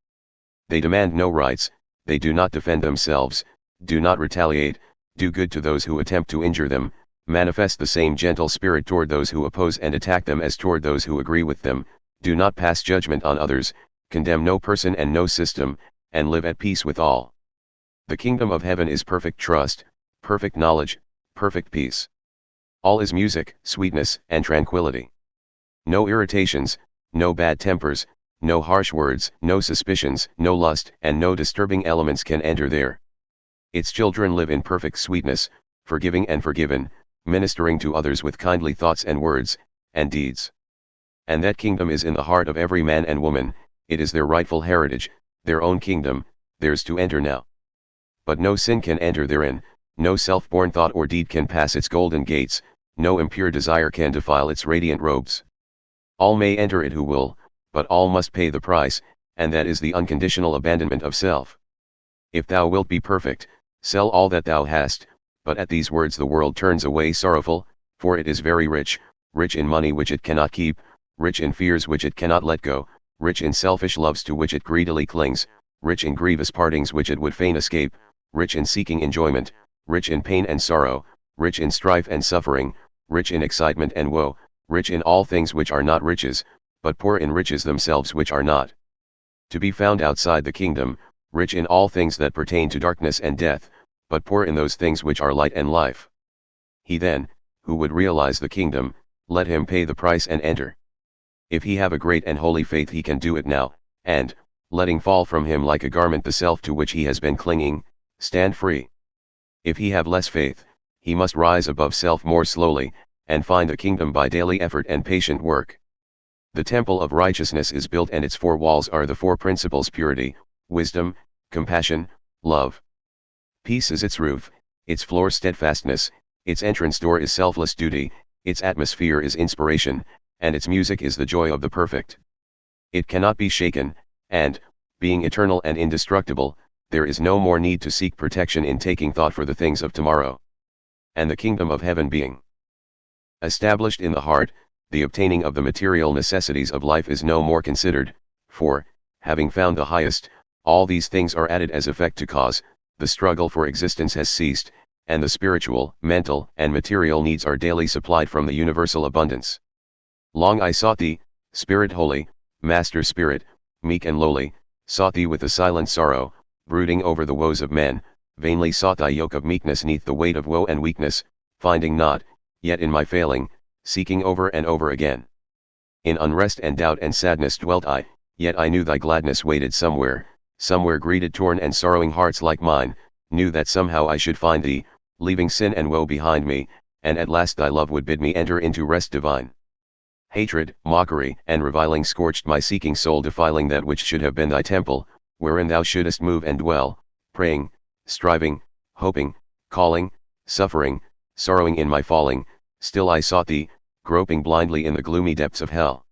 They demand no rights, they do not defend themselves, do not retaliate, do good to those who attempt to injure them, manifest the same gentle spirit toward those who oppose and attack them as toward those who agree with them, do not pass judgment on others, condemn no person and no system, and live at peace with all. The kingdom of heaven is perfect trust, perfect knowledge, perfect peace. All is music, sweetness, and tranquility. No irritations, no bad tempers, no harsh words, no suspicions, no lust, and no disturbing elements can enter there. Its children live in perfect sweetness, forgiving and forgiven, ministering to others with kindly thoughts and words, and deeds. And that kingdom is in the heart of every man and woman. It is their rightful heritage, their own kingdom, theirs to enter now. But no sin can enter therein, no self-born thought or deed can pass its golden gates, no impure desire can defile its radiant robes. All may enter it who will, but all must pay the price, and that is the unconditional abandonment of self. If thou wilt be perfect, sell all that thou hast. But at these words the world turns away sorrowful, for it is very rich, rich in money which it cannot keep, rich in fears which it cannot let go, rich in selfish loves to which it greedily clings, rich in grievous partings which it would fain escape, rich in seeking enjoyment, rich in pain and sorrow, rich in strife and suffering, rich in excitement and woe, rich in all things which are not riches, but poor in riches themselves which are not to be found outside the kingdom, rich in all things that pertain to darkness and death, but poor in those things which are light and life. He then, who would realize the kingdom, let him pay the price and enter. If he have a great and holy faith he can do it now, and, letting fall from him like a garment the self to which he has been clinging, stand free. If he have less faith, he must rise above self more slowly, and find the kingdom by daily effort and patient work. The temple of righteousness is built, and its four walls are the four principles: purity, wisdom, compassion, love. Peace is its roof, its floor steadfastness, its entrance door is selfless duty, its atmosphere is inspiration, and its music is the joy of the perfect. It cannot be shaken, and, being eternal and indestructible, there is no more need to seek protection in taking thought for the things of tomorrow. And the kingdom of heaven being established in the heart, the obtaining of the material necessities of life is no more considered, for, having found the highest, all these things are added as effect to cause. The struggle for existence has ceased, and the spiritual, mental, and material needs are daily supplied from the universal abundance. Long I sought thee, Spirit holy, Master Spirit, meek and lowly, sought thee with a silent sorrow, brooding over the woes of men, vainly sought thy yoke of meekness neath the weight of woe and weakness, finding not, yet in my failing, seeking over and over again. In unrest and doubt and sadness dwelt I, yet I knew thy gladness waited somewhere, somewhere greeted torn and sorrowing hearts like mine, knew that somehow I should find thee, leaving sin and woe behind me, and at last thy love would bid me enter into rest divine. Hatred, mockery, and reviling scorched my seeking soul, defiling that which should have been thy temple, wherein thou shouldest move and dwell, praying, striving, hoping, calling, suffering, sorrowing in my falling, still I sought thee, groping blindly in the gloomy depths of hell.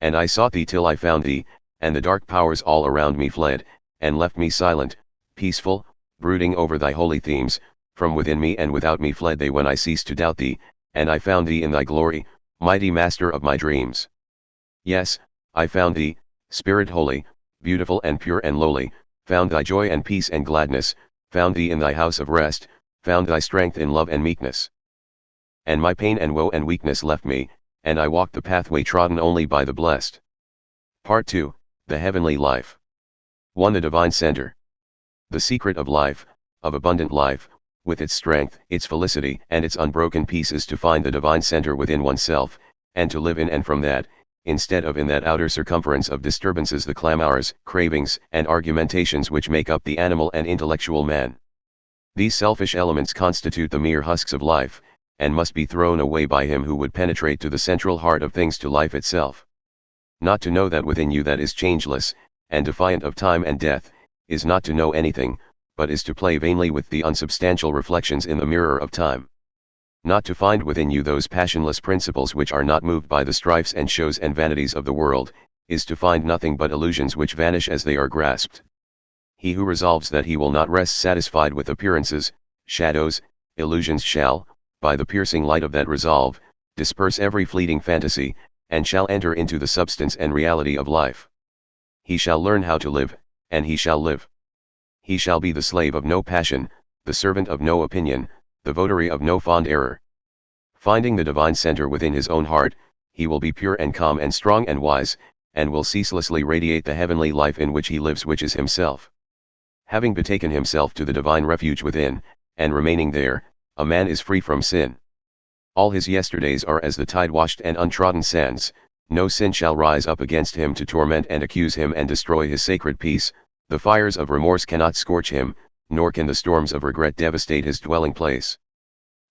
And I sought thee till I found thee, and the dark powers all around me fled, and left me silent, peaceful, brooding over thy holy themes. From within me and without me fled they when I ceased to doubt thee, and I found thee in thy glory, mighty master of my dreams. Yes, I found thee, Spirit holy, beautiful and pure and lowly, found thy joy and peace and gladness, found thee in thy house of rest, found thy strength in love and meekness. And my pain and woe and weakness left me, and I walked the pathway trodden only by the blessed. Part 2, The Heavenly Life. 1. The Divine Center. The secret of life, of abundant life, with its strength, its felicity, and its unbroken peace is to find the divine center within oneself, and to live in and from that, instead of in that outer circumference of disturbances, the clamors, cravings, and argumentations which make up the animal and intellectual man. These selfish elements constitute the mere husks of life, and must be thrown away by him who would penetrate to the central heart of things, to life itself. Not to know that within you that is changeless, and defiant of time and death, is not to know anything, but is to play vainly with the unsubstantial reflections in the mirror of time. Not to find within you those passionless principles which are not moved by the strifes and shows and vanities of the world, is to find nothing but illusions which vanish as they are grasped. He who resolves that he will not rest satisfied with appearances, shadows, illusions shall, by the piercing light of that resolve, disperse every fleeting fantasy, and shall enter into the substance and reality of life. He shall learn how to live, and he shall live. He shall be the slave of no passion, the servant of no opinion, the votary of no fond error. Finding the divine center within his own heart, he will be pure and calm and strong and wise, and will ceaselessly radiate the heavenly life in which he lives, which is himself. Having betaken himself to the divine refuge within, and remaining there, a man is free from sin. All his yesterdays are as the tide-washed and untrodden sands, no sin shall rise up against him to torment and accuse him and destroy his sacred peace. The fires of remorse cannot scorch him, nor can the storms of regret devastate his dwelling place.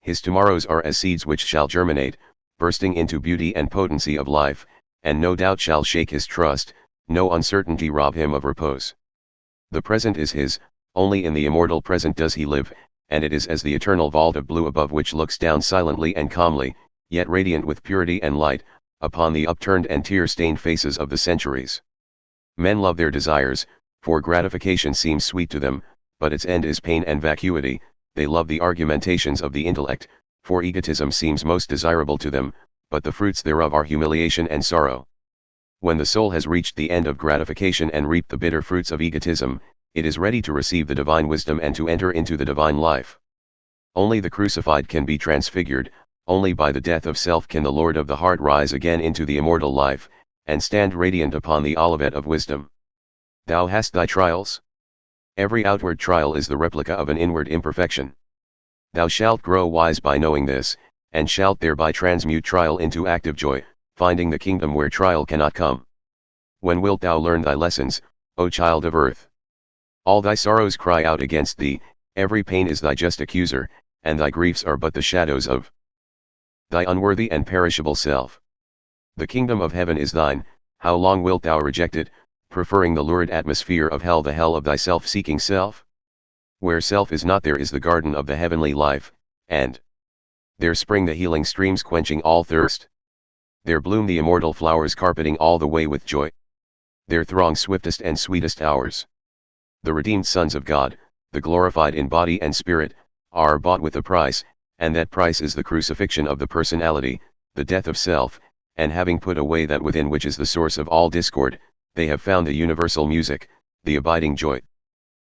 His tomorrows are as seeds which shall germinate, bursting into beauty and potency of life, and no doubt shall shake his trust, no uncertainty rob him of repose. The present is his, only in the immortal present does he live, and it is as the eternal vault of blue above which looks down silently and calmly, yet radiant with purity and light, upon the upturned and tear-stained faces of the centuries. Men love their desires, for gratification seems sweet to them, but its end is pain and vacuity. They love the argumentations of the intellect, for egotism seems most desirable to them, but the fruits thereof are humiliation and sorrow. When the soul has reached the end of gratification and reaped the bitter fruits of egotism, it is ready to receive the divine wisdom and to enter into the divine life. Only the crucified can be transfigured, only by the death of self can the Lord of the heart rise again into the immortal life, and stand radiant upon the olivet of wisdom. Thou hast thy trials? Every outward trial is the replica of an inward imperfection. Thou shalt grow wise by knowing this, and shalt thereby transmute trial into active joy, finding the kingdom where trial cannot come. When wilt thou learn thy lessons, O child of earth? All thy sorrows cry out against thee, every pain is thy just accuser, and thy griefs are but the shadows of thy unworthy and perishable self. The kingdom of heaven is thine, how long wilt thou reject it, preferring the lurid atmosphere of hell, the hell of thy self-seeking self? Where self is not, there is the garden of the heavenly life, and there spring the healing streams quenching all thirst. There bloom the immortal flowers carpeting all the way with joy. There throng swiftest and sweetest hours. The redeemed sons of God, the glorified in body and spirit, are bought with a price, and that price is the crucifixion of the personality, the death of self, and having put away that within which is the source of all discord, they have found the universal music, the abiding joy.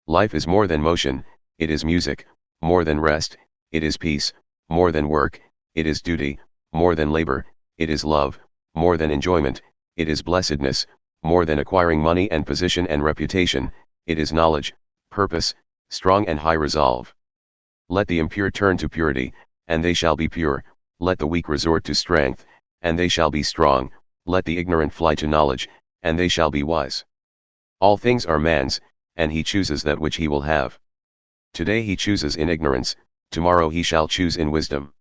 Life is more than motion, it is music; more than rest, it is peace; more than work, it is duty; more than labor, it is love; more than enjoyment, it is blessedness, more than acquiring money and position and reputation, it is knowledge, purpose, strong and high resolve. Let the impure turn to purity, and they shall be pure, let the weak resort to strength, and they shall be strong, let the ignorant fly to knowledge, and they shall be wise. All things are man's, and he chooses that which he will have. Today he chooses in ignorance, tomorrow he shall choose in wisdom.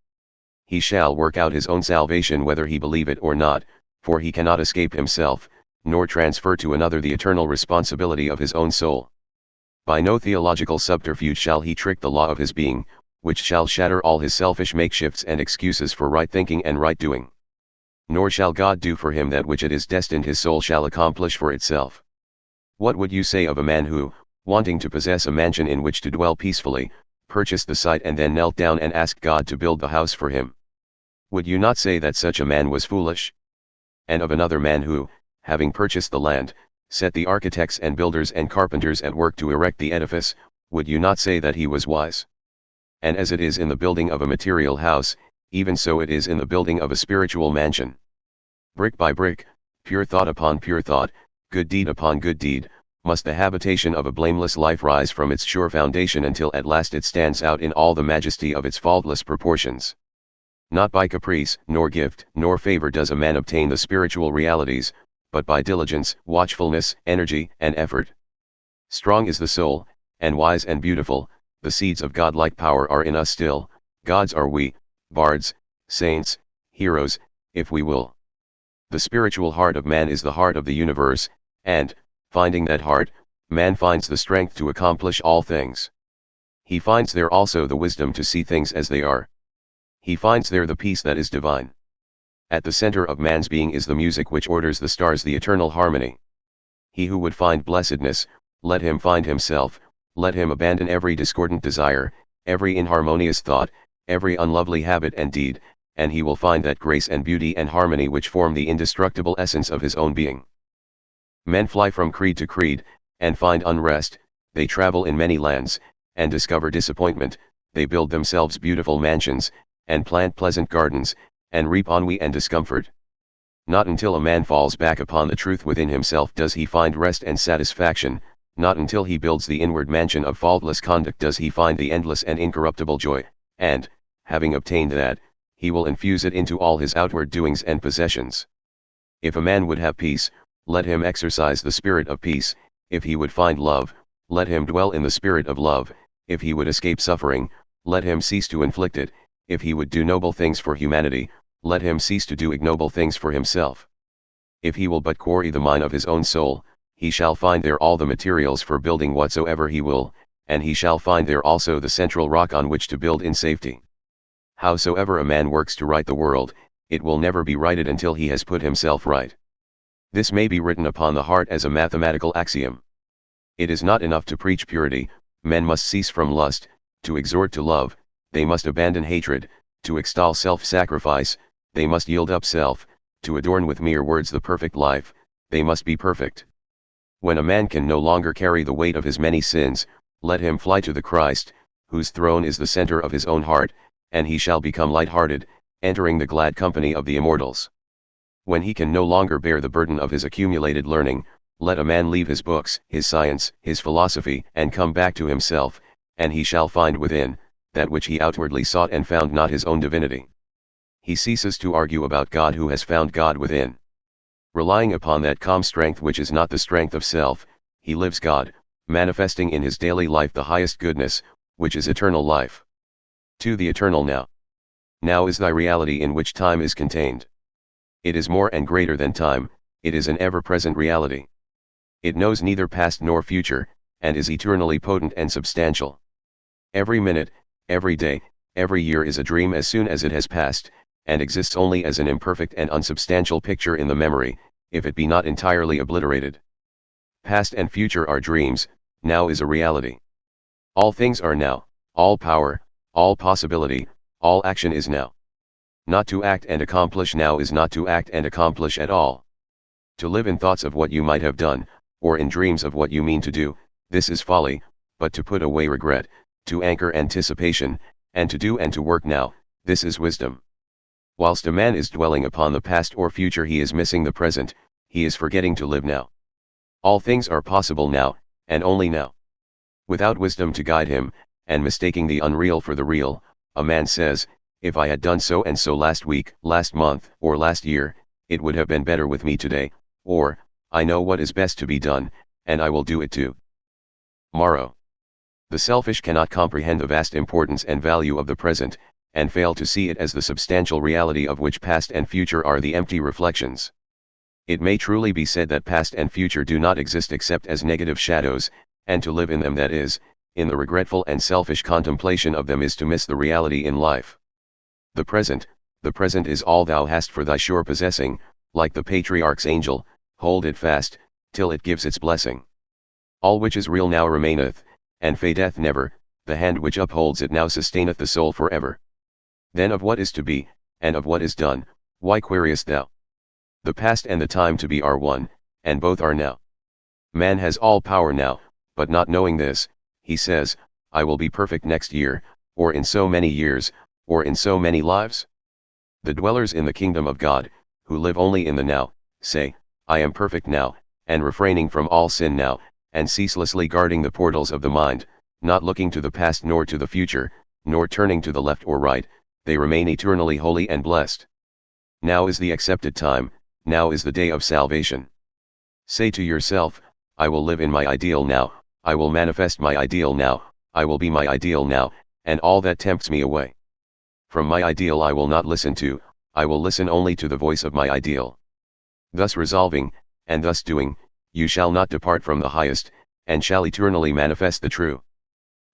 He shall work out his own salvation whether he believe it or not, for he cannot escape himself, nor transfer to another the eternal responsibility of his own soul. By no theological subterfuge shall he trick the law of his being, which shall shatter all his selfish makeshifts and excuses for right thinking and right doing. Nor shall God do for him that which it is destined his soul shall accomplish for itself. What would you say of a man who, wanting to possess a mansion in which to dwell peacefully, purchased the site and then knelt down and asked God to build the house for him? Would you not say that such a man was foolish? And of another man who, having purchased the land, set the architects and builders and carpenters at work to erect the edifice, would you not say that he was wise? And as it is in the building of a material house, even so it is in the building of a spiritual mansion. Brick by brick, pure thought upon pure thought, good deed upon good deed, must the habitation of a blameless life rise from its sure foundation until at last it stands out in all the majesty of its faultless proportions. Not by caprice, nor gift, nor favor does a man obtain the spiritual realities, but by diligence, watchfulness, energy, and effort. Strong is the soul, and wise and beautiful, the seeds of godlike power are in us still, gods are we, bards, saints, heroes, if we will. The spiritual heart of man is the heart of the universe, and, finding that heart, man finds the strength to accomplish all things. He finds there also the wisdom to see things as they are. He finds there the peace that is divine. At the center of man's being is the music which orders the stars, the eternal harmony. He who would find blessedness, let him find himself, let him abandon every discordant desire, every inharmonious thought, every unlovely habit and deed, and he will find that grace and beauty and harmony which form the indestructible essence of his own being. Men fly from creed to creed, and find unrest, they travel in many lands, and discover disappointment, they build themselves beautiful mansions, and plant pleasant gardens, and reap ennui and discomfort. Not until a man falls back upon the truth within himself does he find rest and satisfaction, not until he builds the inward mansion of faultless conduct does he find the endless and incorruptible joy, and, having obtained that, he will infuse it into all his outward doings and possessions. If a man would have peace, let him exercise the spirit of peace, if he would find love, let him dwell in the spirit of love, if he would escape suffering, let him cease to inflict it, if he would do noble things for humanity, let him cease to do ignoble things for himself. If he will but quarry the mine of his own soul, he shall find there all the materials for building whatsoever he will, and he shall find there also the central rock on which to build in safety. Howsoever a man works to right the world, it will never be righted until he has put himself right. This may be written upon the heart as a mathematical axiom. It is not enough to preach purity, men must cease from lust, to exhort to love, they must abandon hatred, to extol self-sacrifice, they must yield up self, to adorn with mere words the perfect life, they must be perfect. When a man can no longer carry the weight of his many sins, let him fly to the Christ, whose throne is the center of his own heart, and he shall become light-hearted, entering the glad company of the immortals. When he can no longer bear the burden of his accumulated learning, let a man leave his books, his science, his philosophy, and come back to himself, and he shall find within, that which he outwardly sought and found not his own divinity. He ceases to argue about God who has found God within. Relying upon that calm strength which is not the strength of self, he lives God, manifesting in his daily life the highest goodness, which is eternal life. To the eternal now. Now is thy reality in which time is contained. It is more and greater than time, it is an ever-present reality. It knows neither past nor future, and is eternally potent and substantial. Every minute, every day, every year is a dream as soon as it has passed, and exists only as an imperfect and unsubstantial picture in the memory, if it be not entirely obliterated. Past and future are dreams, now is a reality. All things are now, all power, all possibility, all action is now. Not to act and accomplish now is not to act and accomplish at all. To live in thoughts of what you might have done, or in dreams of what you mean to do, this is folly, but to put away regret, to anchor anticipation, and to do and to work now, this is wisdom. Whilst a man is dwelling upon the past or future, he is missing the present, he is forgetting to live now. All things are possible now, and only now. Without wisdom to guide him, and mistaking the unreal for the real, a man says, if I had done so and so last week, last month, or last year, it would have been better with me today, or, I know what is best to be done, and I will do it too. Tomorrow. The selfish cannot comprehend the vast importance and value of the present, and fail to see it as the substantial reality of which past and future are the empty reflections. It may truly be said that past and future do not exist except as negative shadows, and to live in them, that is, in the regretful and selfish contemplation of them, is to miss the reality in life. The present is all thou hast for thy sure possessing, like the patriarch's angel, hold it fast, till it gives its blessing. All which is real now remaineth, and fadeth never, the hand which upholds it now sustaineth the soul for ever. Then of what is to be, and of what is done, why queriest thou? The past and the time to be are one, and both are now. Man has all power now, but not knowing this, he says, I will be perfect next year, or in so many years, or in so many lives. The dwellers in the kingdom of God, who live only in the now, say, I am perfect now, and refraining from all sin now, and ceaselessly guarding the portals of the mind, not looking to the past nor to the future, nor turning to the left or right, they remain eternally holy and blessed. Now is the accepted time, now is the day of salvation. Say to yourself, I will live in my ideal now, I will manifest my ideal now, I will be my ideal now, and all that tempts me away. From my ideal I will not listen to, I will listen only to the voice of my ideal. Thus resolving, and thus doing, you shall not depart from the highest, and shall eternally manifest the true.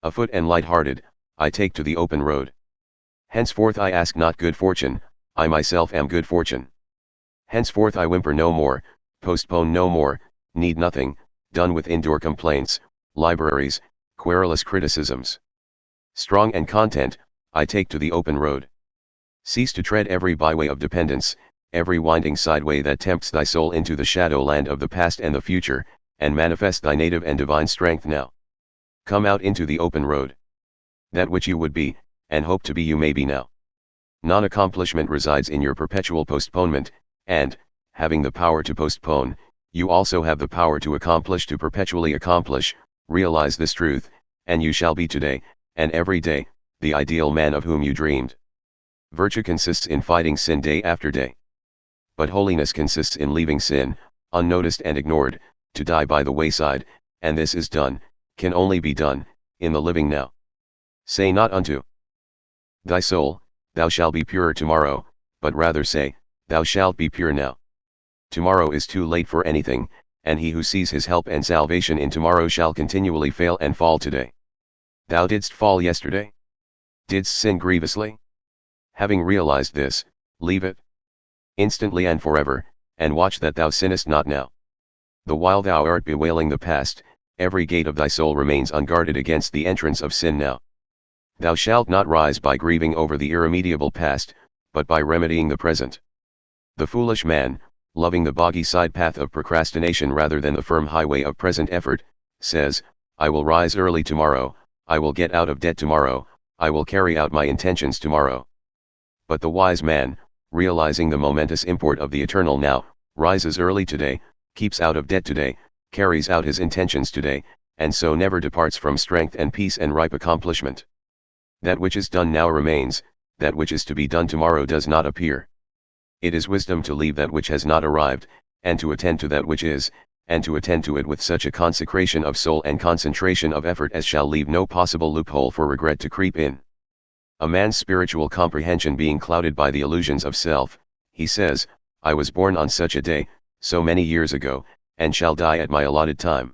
Afoot and light-hearted, I take to the open road. Henceforth I ask not good fortune, I myself am good fortune. Henceforth I whimper no more, postpone no more, need nothing, done with indoor complaints, libraries, querulous criticisms. Strong and content, I take to the open road. Cease to tread every byway of dependence, every winding sideway that tempts thy soul into the shadowland of the past and the future, and manifest thy native and divine strength now. Come out into the open road. That which you would be, and hope to be, you may be now. Non-accomplishment resides in your perpetual postponement, and, having the power to postpone, you also have the power to accomplish, to perpetually accomplish. Realize this truth, and you shall be today, and every day, the ideal man of whom you dreamed. Virtue consists in fighting sin day after day. But holiness consists in leaving sin, unnoticed and ignored, to die by the wayside, and this is done, can only be done, in the living now. Say not unto thy soul, thou shalt be purer tomorrow, but rather say, thou shalt be pure now. Tomorrow is too late for anything, and he who sees his help and salvation in tomorrow shall continually fail and fall today. Thou didst fall yesterday? Didst sin grievously? Having realized this, leave it instantly and forever, and watch that thou sinnest not now. The while thou art bewailing the past, every gate of thy soul remains unguarded against the entrance of sin now. Thou shalt not rise by grieving over the irremediable past, but by remedying the present. The foolish man, loving the boggy side path of procrastination rather than the firm highway of present effort, says, I will rise early tomorrow, I will get out of debt tomorrow, I will carry out my intentions tomorrow. But the wise man, realizing the momentous import of the eternal now, rises early today, keeps out of debt today, carries out his intentions today, and so never departs from strength and peace and ripe accomplishment. That which is done now remains, that which is to be done tomorrow does not appear. It is wisdom to leave that which has not arrived, and to attend to that which is, and to attend to it with such a consecration of soul and concentration of effort as shall leave no possible loophole for regret to creep in. A man's spiritual comprehension being clouded by the illusions of self, he says, I was born on such a day, so many years ago, and shall die at my allotted time.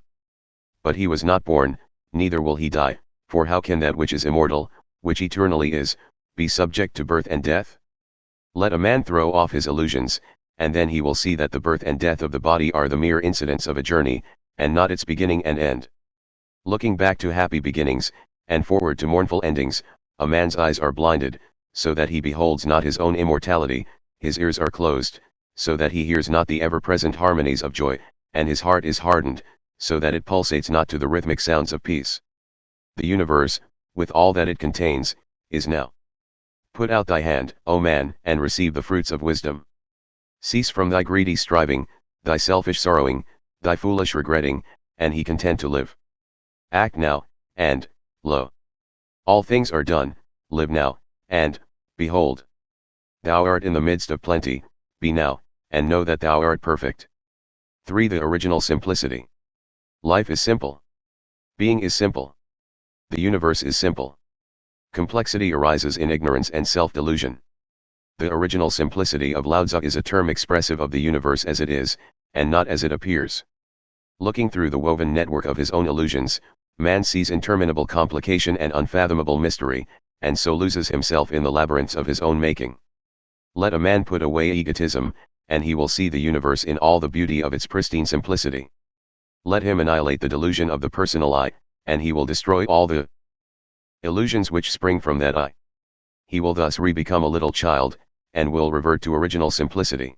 But he was not born, neither will he die, for how can that which is immortal, which eternally is, be subject to birth and death? Let a man throw off his illusions, and then he will see that the birth and death of the body are the mere incidents of a journey, and not its beginning and end. Looking back to happy beginnings, and forward to mournful endings, a man's eyes are blinded, so that he beholds not his own immortality, his ears are closed, so that he hears not the ever-present harmonies of joy, and his heart is hardened, so that it pulsates not to the rhythmic sounds of peace. The universe, with all that it contains, is now. Put out thy hand, O man, and receive the fruits of wisdom. Cease from thy greedy striving, thy selfish sorrowing, thy foolish regretting, and he content to live. Act now, and, lo, all things are done. Live now, and, behold, thou art in the midst of plenty. Be now, and know that thou art perfect. 3. The original simplicity. Life is simple. Being is simple. The universe is simple. Complexity arises in ignorance and self-delusion. The original simplicity of Lao Tzu is a term expressive of the universe as it is, and not as it appears. Looking through the woven network of his own illusions, man sees interminable complication and unfathomable mystery, and so loses himself in the labyrinths of his own making. Let a man put away egotism, and he will see the universe in all the beauty of its pristine simplicity. Let him annihilate the delusion of the personal I, and he will destroy all the illusions which spring from that I. He will thus re-become a little child, and will revert to original simplicity.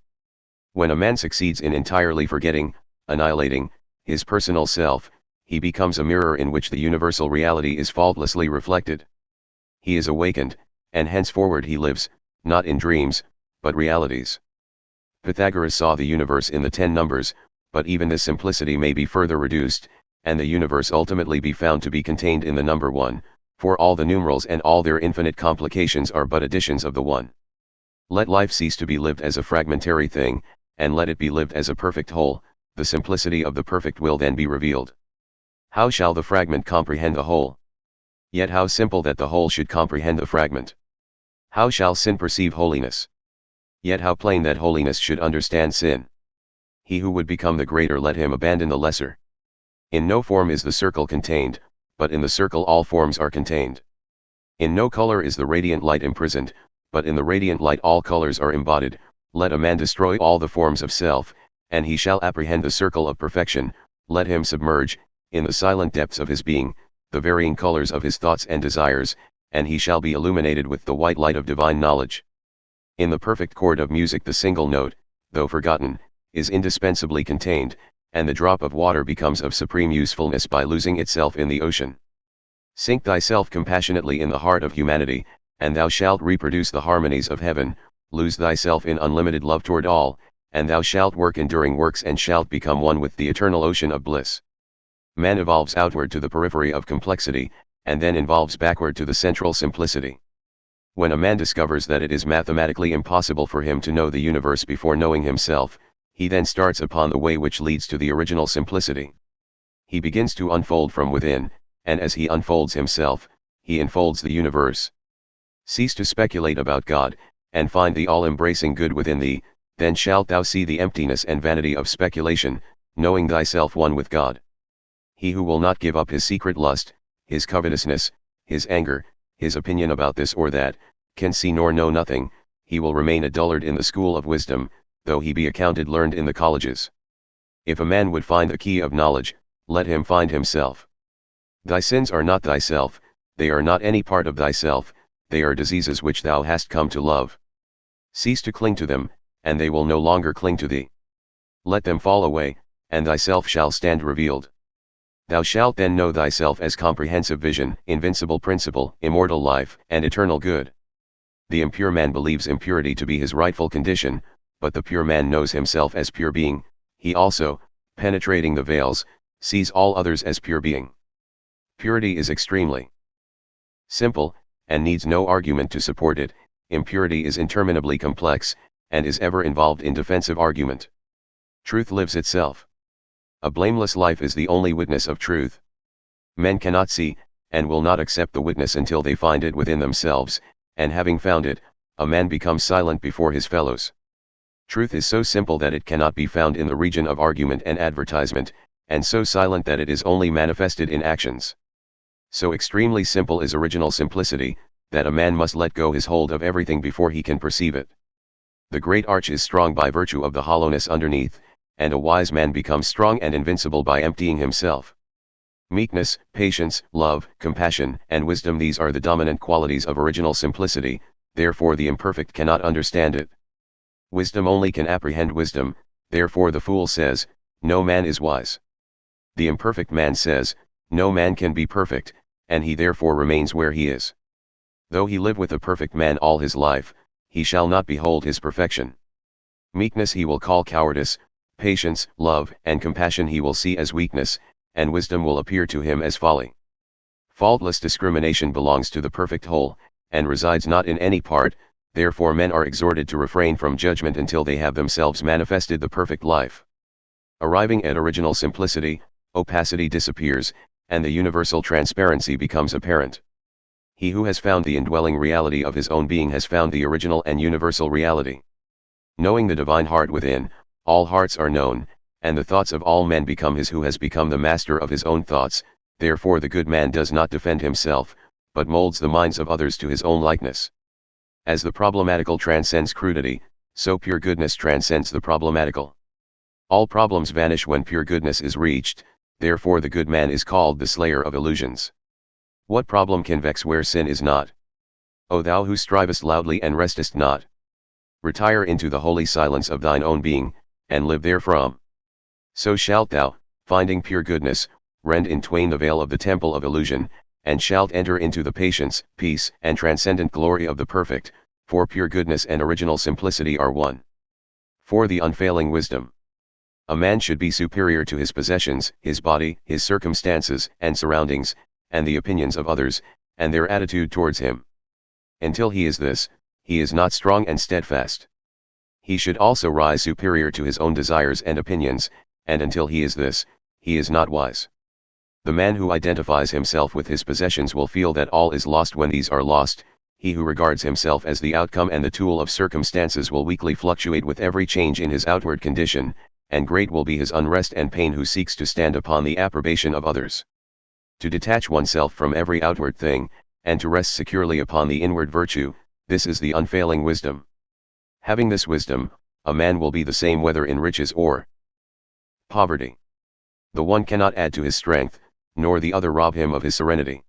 When a man succeeds in entirely forgetting, annihilating, his personal self, he becomes a mirror in which the universal reality is faultlessly reflected. He is awakened, and henceforward he lives, not in dreams, but realities. Pythagoras saw the universe in the 10 numbers, but even this simplicity may be further reduced, and the universe ultimately be found to be contained in the number 1, for all the numerals and all their infinite complications are but additions of the 1. Let life cease to be lived as a fragmentary thing, and let it be lived as a perfect whole. The simplicity of the perfect will then be revealed. How shall the fragment comprehend the whole? Yet how simple that the whole should comprehend the fragment. How shall sin perceive holiness? Yet how plain that holiness should understand sin. He who would become the greater, let him abandon the lesser. In no form is the circle contained, but in the circle all forms are contained. In no color is the radiant light imprisoned, but in the radiant light all colors are embodied. Let a man destroy all the forms of self, and he shall apprehend the circle of perfection. Let him submerge, in the silent depths of his being, the varying colors of his thoughts and desires, and he shall be illuminated with the white light of divine knowledge. In the perfect chord of music the single note, though forgotten, is indispensably contained, and the drop of water becomes of supreme usefulness by losing itself in the ocean. Sink thyself compassionately in the heart of humanity, and thou shalt reproduce the harmonies of heaven. Lose thyself in unlimited love toward all, and thou shalt work enduring works and shalt become one with the eternal ocean of bliss. Man evolves outward to the periphery of complexity, and then evolves backward to the central simplicity. When a man discovers that it is mathematically impossible for him to know the universe before knowing himself, he then starts upon the way which leads to the original simplicity. He begins to unfold from within, and as he unfolds himself, he enfolds the universe. Cease to speculate about God, and find the all-embracing good within thee, then shalt thou see the emptiness and vanity of speculation, knowing thyself one with God. He who will not give up his secret lust, his covetousness, his anger, his opinion about this or that, can see nor know nothing. He will remain a dullard in the school of wisdom, though he be accounted learned in the colleges. If a man would find the key of knowledge, let him find himself. Thy sins are not thyself, they are not any part of thyself, they are diseases which thou hast come to love. Cease to cling to them, and they will no longer cling to thee. Let them fall away, and thyself shall stand revealed. Thou shalt then know thyself as comprehensive vision, invincible principle, immortal life, and eternal good. The impure man believes impurity to be his rightful condition, but the pure man knows himself as pure being. He also, penetrating the veils, sees all others as pure being. Purity is extremely simple, and needs no argument to support it. Impurity is interminably complex, and is ever involved in defensive argument. Truth lives itself. A blameless life is the only witness of truth. Men cannot see, and will not accept the witness until they find it within themselves, and having found it, a man becomes silent before his fellows. Truth is so simple that it cannot be found in the region of argument and advertisement, and so silent that it is only manifested in actions. So extremely simple is original simplicity, that a man must let go his hold of everything before he can perceive it. The great arch is strong by virtue of the hollowness underneath, and a wise man becomes strong and invincible by emptying himself. Meekness, patience, love, compassion, and wisdom, these are the dominant qualities of original simplicity, therefore the imperfect cannot understand it. Wisdom only can apprehend wisdom, therefore the fool says, no man is wise. The imperfect man says, no man can be perfect, and he therefore remains where he is. Though he live with a perfect man all his life, he shall not behold his perfection. Meekness he will call cowardice, patience, love, and compassion he will see as weakness, and wisdom will appear to him as folly. Faultless discrimination belongs to the perfect whole, and resides not in any part, therefore men are exhorted to refrain from judgment until they have themselves manifested the perfect life. Arriving at original simplicity, opacity disappears, and the universal transparency becomes apparent. He who has found the indwelling reality of his own being has found the original and universal reality. Knowing the divine heart within, all hearts are known, and the thoughts of all men become his who has become the master of his own thoughts, therefore the good man does not defend himself, but molds the minds of others to his own likeness. As the problematical transcends crudity, so pure goodness transcends the problematical. All problems vanish when pure goodness is reached, therefore the good man is called the slayer of illusions. What problem can vex where sin is not? O thou who strivest loudly and restest not! Retire into the holy silence of thine own being, and live therefrom. So shalt thou, finding pure goodness, rend in twain the veil of the temple of illusion, and shalt enter into the patience, peace, and transcendent glory of the perfect, for pure goodness and original simplicity are one. For the unfailing wisdom. A man should be superior to his possessions, his body, his circumstances and surroundings, and the opinions of others, and their attitude towards him. Until he is this, he is not strong and steadfast. He should also rise superior to his own desires and opinions, and until he is this, he is not wise. The man who identifies himself with his possessions will feel that all is lost when these are lost. He who regards himself as the outcome and the tool of circumstances will weakly fluctuate with every change in his outward condition, and great will be his unrest and pain who seeks to stand upon the approbation of others. To detach oneself from every outward thing, and to rest securely upon the inward virtue, this is the unfailing wisdom. Having this wisdom, a man will be the same whether in riches or poverty. The one cannot add to his strength, nor the other rob him of his serenity.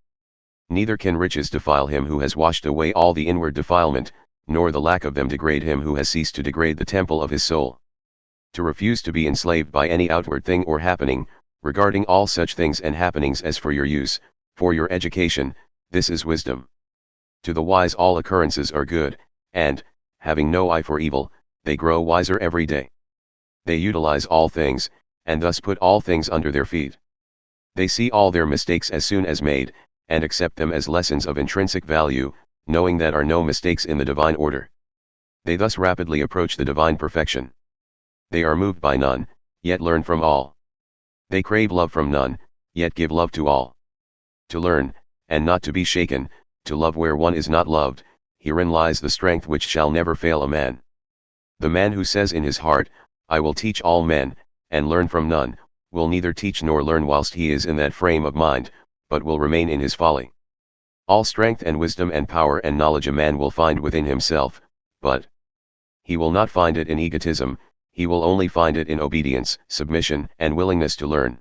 Neither can riches defile him who has washed away all the inward defilement, nor the lack of them degrade him who has ceased to degrade the temple of his soul. To refuse to be enslaved by any outward thing or happening, regarding all such things and happenings as for your use, for your education, this is wisdom. To the wise all occurrences are good, and, having no eye for evil, they grow wiser every day. They utilize all things, and thus put all things under their feet. They see all their mistakes as soon as made, and accept them as lessons of intrinsic value, knowing that are no mistakes in the divine order. They thus rapidly approach the divine perfection. They are moved by none, yet learn from all. They crave love from none, yet give love to all. To learn, and not to be shaken, to love where one is not loved, herein lies the strength which shall never fail a man. The man who says in his heart, I will teach all men, and learn from none, will neither teach nor learn whilst he is in that frame of mind, but will remain in his folly. All strength and wisdom and power and knowledge a man will find within himself, but he will not find it in egotism, he will only find it in obedience, submission, and willingness to learn.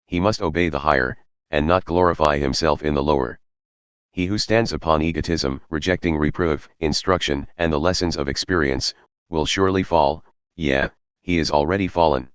He must obey the higher, and not glorify himself in the lower. He who stands upon egotism, rejecting reproof, instruction, and the lessons of experience, will surely fall, yeah, he is already fallen.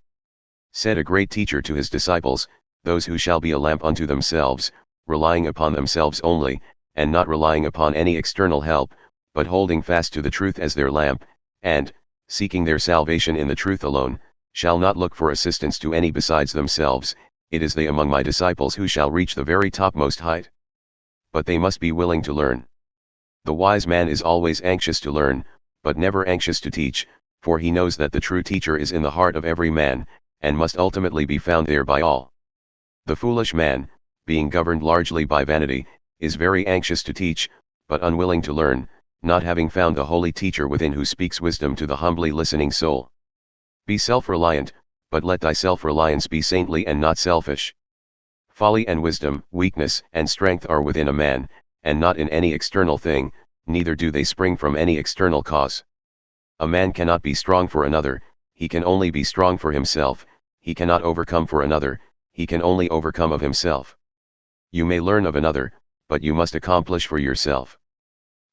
Said a great teacher to his disciples, those who shall be a lamp unto themselves, relying upon themselves only, and not relying upon any external help, but holding fast to the truth as their lamp, and, seeking their salvation in the truth alone, shall not look for assistance to any besides themselves, it is they among my disciples who shall reach the very topmost height. But they must be willing to learn. The wise man is always anxious to learn, but never anxious to teach, for he knows that the true teacher is in the heart of every man, and must ultimately be found there by all. The foolish man, being governed largely by vanity, is very anxious to teach, but unwilling to learn, not having found the holy teacher within who speaks wisdom to the humbly listening soul. Be self-reliant, but let thy self-reliance be saintly and not selfish. Folly and wisdom, weakness and strength are within a man, and not in any external thing, neither do they spring from any external cause. A man cannot be strong for another, he can only be strong for himself, he cannot overcome for another, he can only overcome of himself. You may learn of another, but you must accomplish for yourself.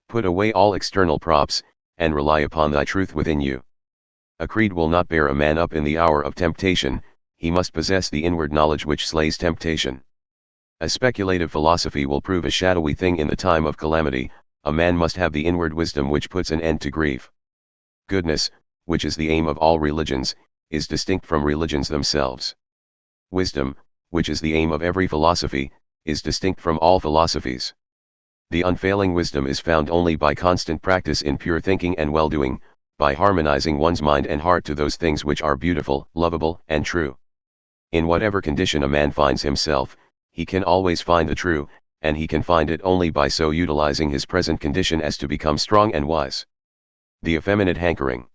Put away all external props, and rely upon thy truth within you. A creed will not bear a man up in the hour of temptation, he must possess the inward knowledge which slays temptation. A speculative philosophy will prove a shadowy thing in the time of calamity, a man must have the inward wisdom which puts an end to grief. Goodness, which is the aim of all religions, is distinct from religions themselves. Wisdom, which is the aim of every philosophy, is distinct from all philosophies. The unfailing wisdom is found only by constant practice in pure thinking and well-doing, by harmonizing one's mind and heart to those things which are beautiful, lovable, and true. In whatever condition a man finds himself, he can always find the true, and he can find it only by so utilizing his present condition as to become strong and wise. The effeminate hankering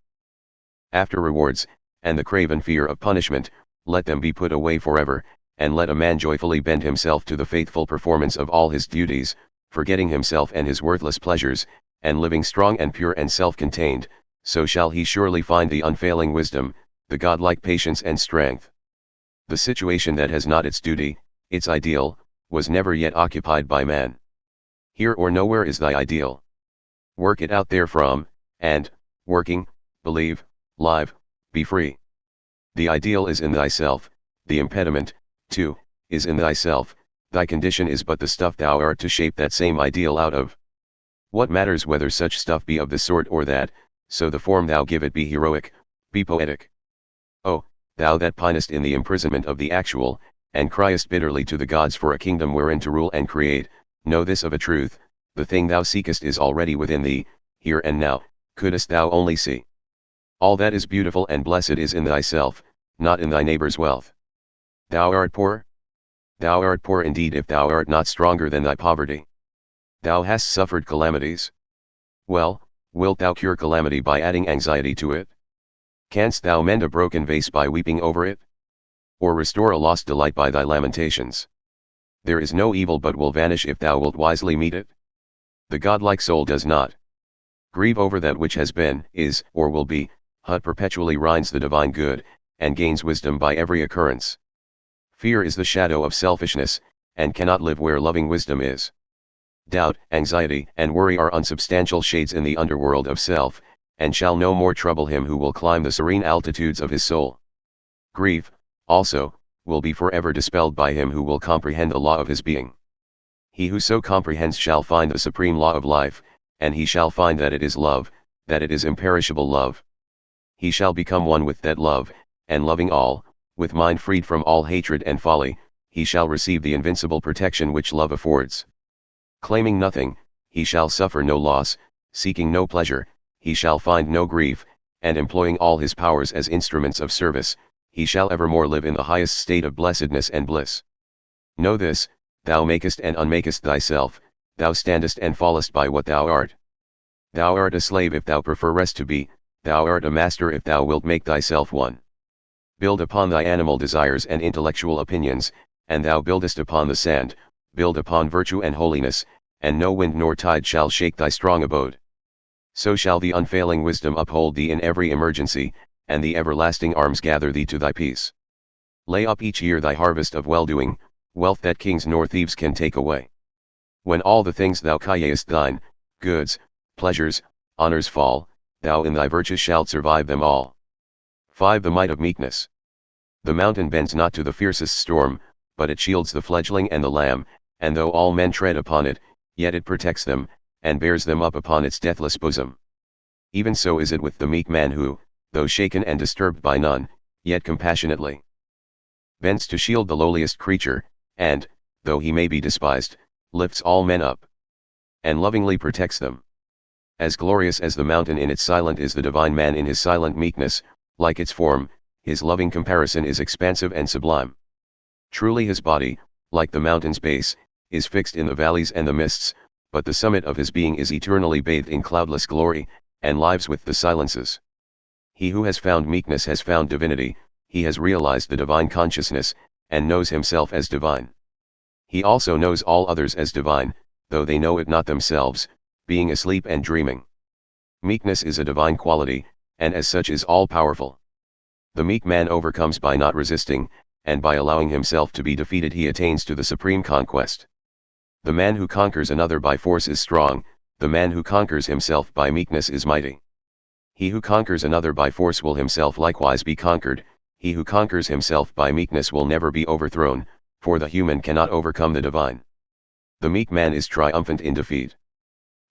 after rewards, and the craven fear of punishment, let them be put away forever, and let a man joyfully bend himself to the faithful performance of all his duties, forgetting himself and his worthless pleasures, and living strong and pure and self-contained, so shall he surely find the unfailing wisdom, the godlike patience and strength. The situation that has not its duty, its ideal, was never yet occupied by man. Here or nowhere is thy ideal. Work it out therefrom, and, working, believe, live, be free. The ideal is in thyself, the impediment, too, is in thyself, thy condition is but the stuff thou art to shape that same ideal out of. What matters whether such stuff be of this sort or that, so the form thou give it be heroic, be poetic. Oh, thou that pinest in the imprisonment of the actual, and criest bitterly to the gods for a kingdom wherein to rule and create, know this of a truth, the thing thou seekest is already within thee, here and now, couldst thou only see. All that is beautiful and blessed is in thyself, not in thy neighbor's wealth. Thou art poor? Thou art poor indeed if thou art not stronger than thy poverty. Thou hast suffered calamities. Well, wilt thou cure calamity by adding anxiety to it? Canst thou mend a broken vase by weeping over it? Or restore a lost delight by thy lamentations? There is no evil but will vanish if thou wilt wisely meet it. The godlike soul does not grieve over that which has been, is, or will be, but perpetually reigns the divine good, and gains wisdom by every occurrence. Fear is the shadow of selfishness, and cannot live where loving wisdom is. Doubt, anxiety, and worry are unsubstantial shades in the underworld of self, and shall no more trouble him who will climb the serene altitudes of his soul. Grief, also, will be forever dispelled by him who will comprehend the law of his being. He who so comprehends shall find the supreme law of life, and he shall find that it is love, that it is imperishable love. He shall become one with that love, and loving all, with mind freed from all hatred and folly, he shall receive the invincible protection which love affords. Claiming nothing, he shall suffer no loss, seeking no pleasure, he shall find no grief, and employing all his powers as instruments of service, he shall evermore live in the highest state of blessedness and bliss. Know this, thou makest and unmakest thyself, thou standest and fallest by what thou art. Thou art a slave if thou prefer rest to be, thou art a master if thou wilt make thyself one. Build upon thy animal desires and intellectual opinions, and thou buildest upon the sand, build upon virtue and holiness, and no wind nor tide shall shake thy strong abode. So shall the unfailing wisdom uphold thee in every emergency, and the everlasting arms gather thee to thy peace. Lay up each year thy harvest of well-doing, wealth that kings nor thieves can take away. When all the things thou callest thine, goods, pleasures, honors fall, thou in thy virtues shalt survive them all. 5. The Might of Meekness. The mountain bends not to the fiercest storm, but it shields the fledgling and the lamb, and though all men tread upon it, yet it protects them, and bears them up upon its deathless bosom. Even so is it with the meek man who, though shaken and disturbed by none, yet compassionately bends to shield the lowliest creature, and, though he may be despised, lifts all men up, and lovingly protects them. As glorious as the mountain in its silent is the divine man in his silent meekness, like its form, his loving comparison is expansive and sublime. Truly his body, like the mountain's base, is fixed in the valleys and the mists, but the summit of his being is eternally bathed in cloudless glory, and lives with the silences. He who has found meekness has found divinity, he has realized the divine consciousness, and knows himself as divine. He also knows all others as divine, though they know it not themselves, being asleep and dreaming. Meekness is a divine quality, and as such is all-powerful. The meek man overcomes by not resisting, and by allowing himself to be defeated he attains to the supreme conquest. The man who conquers another by force is strong, the man who conquers himself by meekness is mighty. He who conquers another by force will himself likewise be conquered, he who conquers himself by meekness will never be overthrown, for the human cannot overcome the divine. The meek man is triumphant in defeat.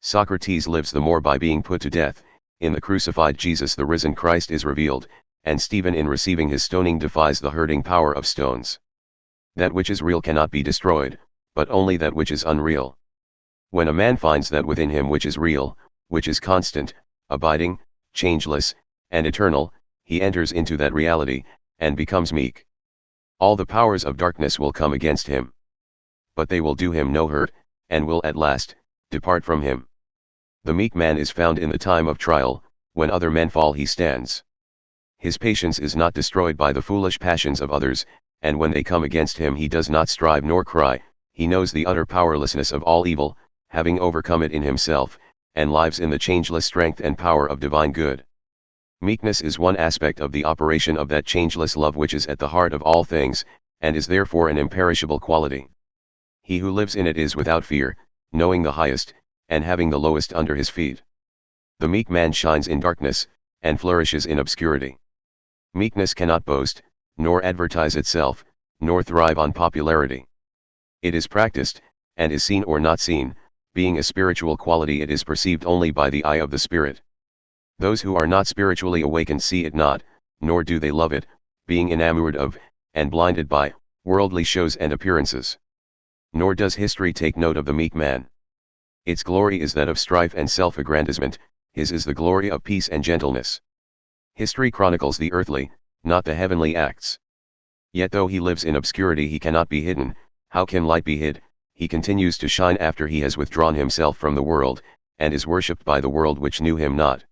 Socrates lives the more by being put to death. In the crucified Jesus the risen Christ is revealed, and Stephen in receiving his stoning defies the hurting power of stones. That which is real cannot be destroyed, but only that which is unreal. When a man finds that within him which is real, which is constant, abiding, changeless, and eternal, he enters into that reality, and becomes meek. All the powers of darkness will come against him, but they will do him no hurt, and will at last depart from him. The meek man is found in the time of trial, when other men fall he stands. His patience is not destroyed by the foolish passions of others, and when they come against him he does not strive nor cry. He knows the utter powerlessness of all evil, having overcome it in himself, and lives in the changeless strength and power of divine good. Meekness is one aspect of the operation of that changeless love which is at the heart of all things, and is therefore an imperishable quality. He who lives in it is without fear, knowing the highest, and having the lowest under his feet. The meek man shines in darkness, and flourishes in obscurity. Meekness cannot boast, nor advertise itself, nor thrive on popularity. It is practiced, and is seen or not seen. Being a spiritual quality, it is perceived only by the eye of the Spirit. Those who are not spiritually awakened see it not, nor do they love it, being enamored of, and blinded by, worldly shows and appearances. Nor does history take note of the meek man. Its glory is that of strife and self-aggrandizement, his is the glory of peace and gentleness. History chronicles the earthly, not the heavenly acts. Yet though he lives in obscurity he cannot be hidden. How can light be hid? He continues to shine after he has withdrawn himself from the world, and is worshipped by the world which knew him not.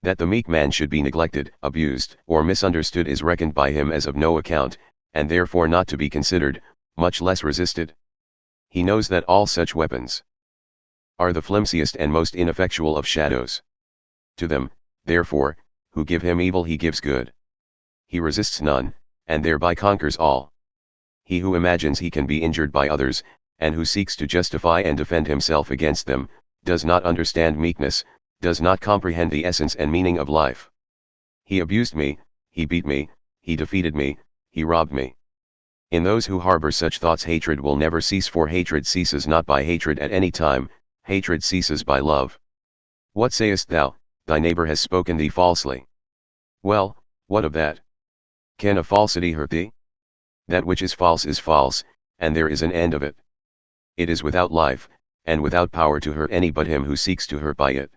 That the meek man should be neglected, abused, or misunderstood is reckoned by him as of no account, and therefore not to be considered, much less resisted. He knows that all such weapons are the flimsiest and most ineffectual of shadows. To them, therefore, who give him evil he gives good. He resists none, and thereby conquers all. He who imagines he can be injured by others, and who seeks to justify and defend himself against them, does not understand meekness, does not comprehend the essence and meaning of life. He abused me, he beat me, he defeated me, he robbed me. In those who harbor such thoughts hatred will never cease, for hatred ceases not by hatred at any time, hatred ceases by love. What sayest thou? Thy neighbor has spoken thee falsely. Well, what of that? Can a falsity hurt thee? That which is false, and there is an end of it. It is without life, and without power to hurt any but him who seeks to hurt by it.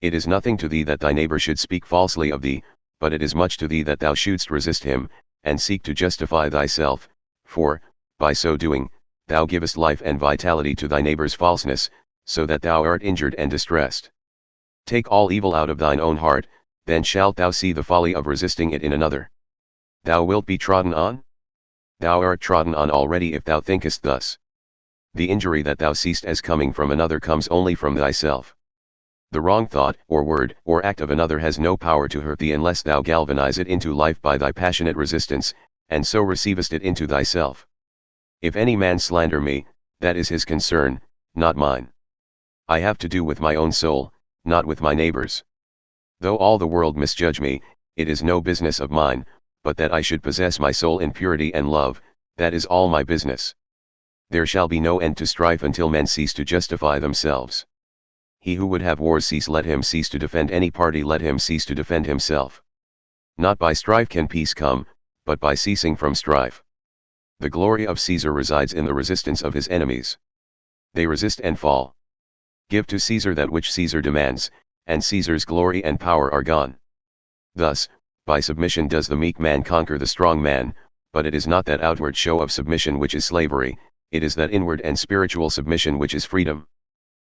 It is nothing to thee that thy neighbor should speak falsely of thee, but it is much to thee that thou shouldst resist him, and seek to justify thyself, for, by so doing, thou givest life and vitality to thy neighbor's falseness, so that thou art injured and distressed. Take all evil out of thine own heart, then shalt thou see the folly of resisting it in another. Thou wilt be trodden on? Thou art trodden on already if thou thinkest thus. The injury that thou seest as coming from another comes only from thyself. The wrong thought, or word, or act of another has no power to hurt thee unless thou galvanize it into life by thy passionate resistance, and so receivest it into thyself. If any man slander me, that is his concern, not mine. I have to do with my own soul, not with my neighbor's. Though all the world misjudge me, it is no business of mine, but that I should possess my soul in purity and love, that is all my business. There shall be no end to strife until men cease to justify themselves. He who would have wars cease, let him cease to defend any party, let him cease to defend himself. Not by strife can peace come, but by ceasing from strife. The glory of Caesar resides in the resistance of his enemies. They resist and fall. Give to Caesar that which Caesar demands, and Caesar's glory and power are gone. Thus, by submission does the meek man conquer the strong man, but it is not that outward show of submission which is slavery, it is that inward and spiritual submission which is freedom.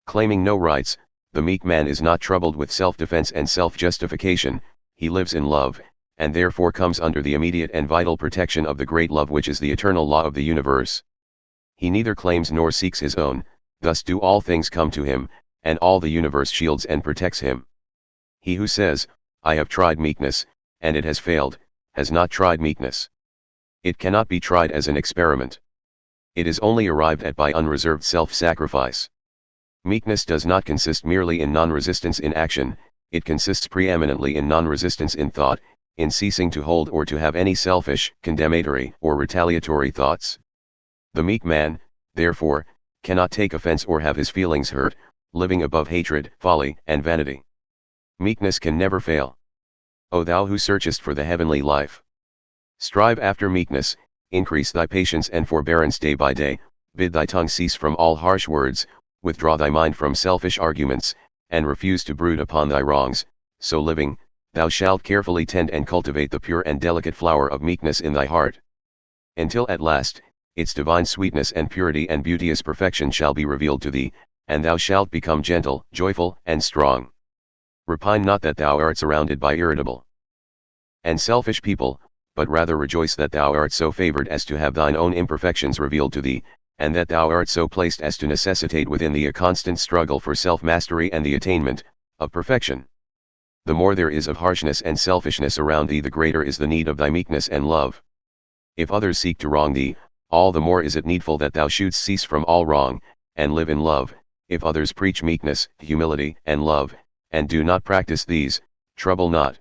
Claiming no rights, the meek man is not troubled with self-defense and self-justification, he lives in love, and therefore comes under the immediate and vital protection of the great love which is the eternal law of the universe. He neither claims nor seeks his own, thus do all things come to him, and all the universe shields and protects him. He who says, I have tried meekness, and it has failed, has not tried meekness. It cannot be tried as an experiment. It is only arrived at by unreserved self-sacrifice. Meekness does not consist merely in non-resistance in action, it consists preeminently in non-resistance in thought, in ceasing to hold or to have any selfish, condemnatory, or retaliatory thoughts. The meek man, therefore, cannot take offense or have his feelings hurt, living above hatred, folly, and vanity. Meekness can never fail. O thou who searchest for the heavenly life, strive after meekness, increase thy patience and forbearance day by day, bid thy tongue cease from all harsh words, withdraw thy mind from selfish arguments, and refuse to brood upon thy wrongs. So living, thou shalt carefully tend and cultivate the pure and delicate flower of meekness in thy heart, until at last, its divine sweetness and purity and beauteous perfection shall be revealed to thee, and thou shalt become gentle, joyful, and strong. Repine not that thou art surrounded by irritable and selfish people, but rather rejoice that thou art so favored as to have thine own imperfections revealed to thee, and that thou art so placed as to necessitate within thee a constant struggle for self-mastery and the attainment of perfection. The more there is of harshness and selfishness around thee, the greater is the need of thy meekness and love. If others seek to wrong thee, all the more is it needful that thou shouldst cease from all wrong, and live in love. If others preach meekness, humility, and love, and do not practice these, trouble not,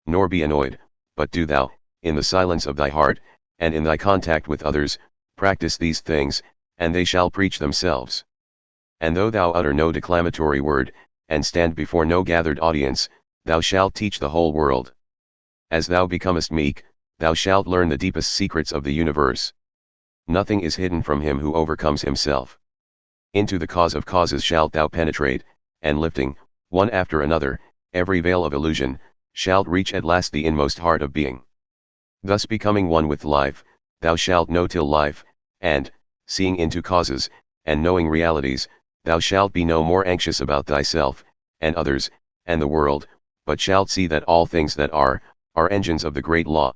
nor be annoyed, but do thou, in the silence of thy heart, and in thy contact with others, practice these things, and they shall preach themselves. And though thou utter no declamatory word, and stand before no gathered audience, thou shalt teach the whole world. As thou becomest meek, thou shalt learn the deepest secrets of the universe. Nothing is hidden from him who overcomes himself. Into the cause of causes shalt thou penetrate, and lifting, one after another, every veil of illusion, shalt reach at last the inmost heart of being. Thus becoming one with life, thou shalt know till life, and, seeing into causes, and knowing realities, thou shalt be no more anxious about thyself, and others, and the world, but shalt see that all things that are engines of the great law.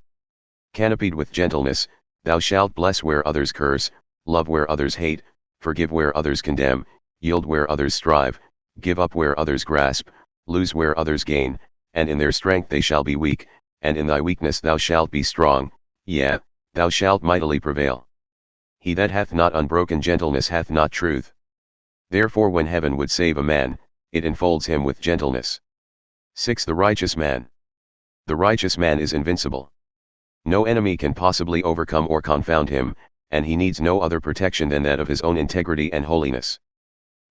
Canopied with gentleness, thou shalt bless where others curse, love where others hate, forgive where others condemn, yield where others strive, give up where others grasp, lose where others gain, and in their strength they shall be weak, and in thy weakness thou shalt be strong, yea, thou shalt mightily prevail. He that hath not unbroken gentleness hath not truth. Therefore when heaven would save a man, it enfolds him with gentleness. 6. The righteous man. The righteous man is invincible. No enemy can possibly overcome or confound him, and he needs no other protection than that of his own integrity and holiness.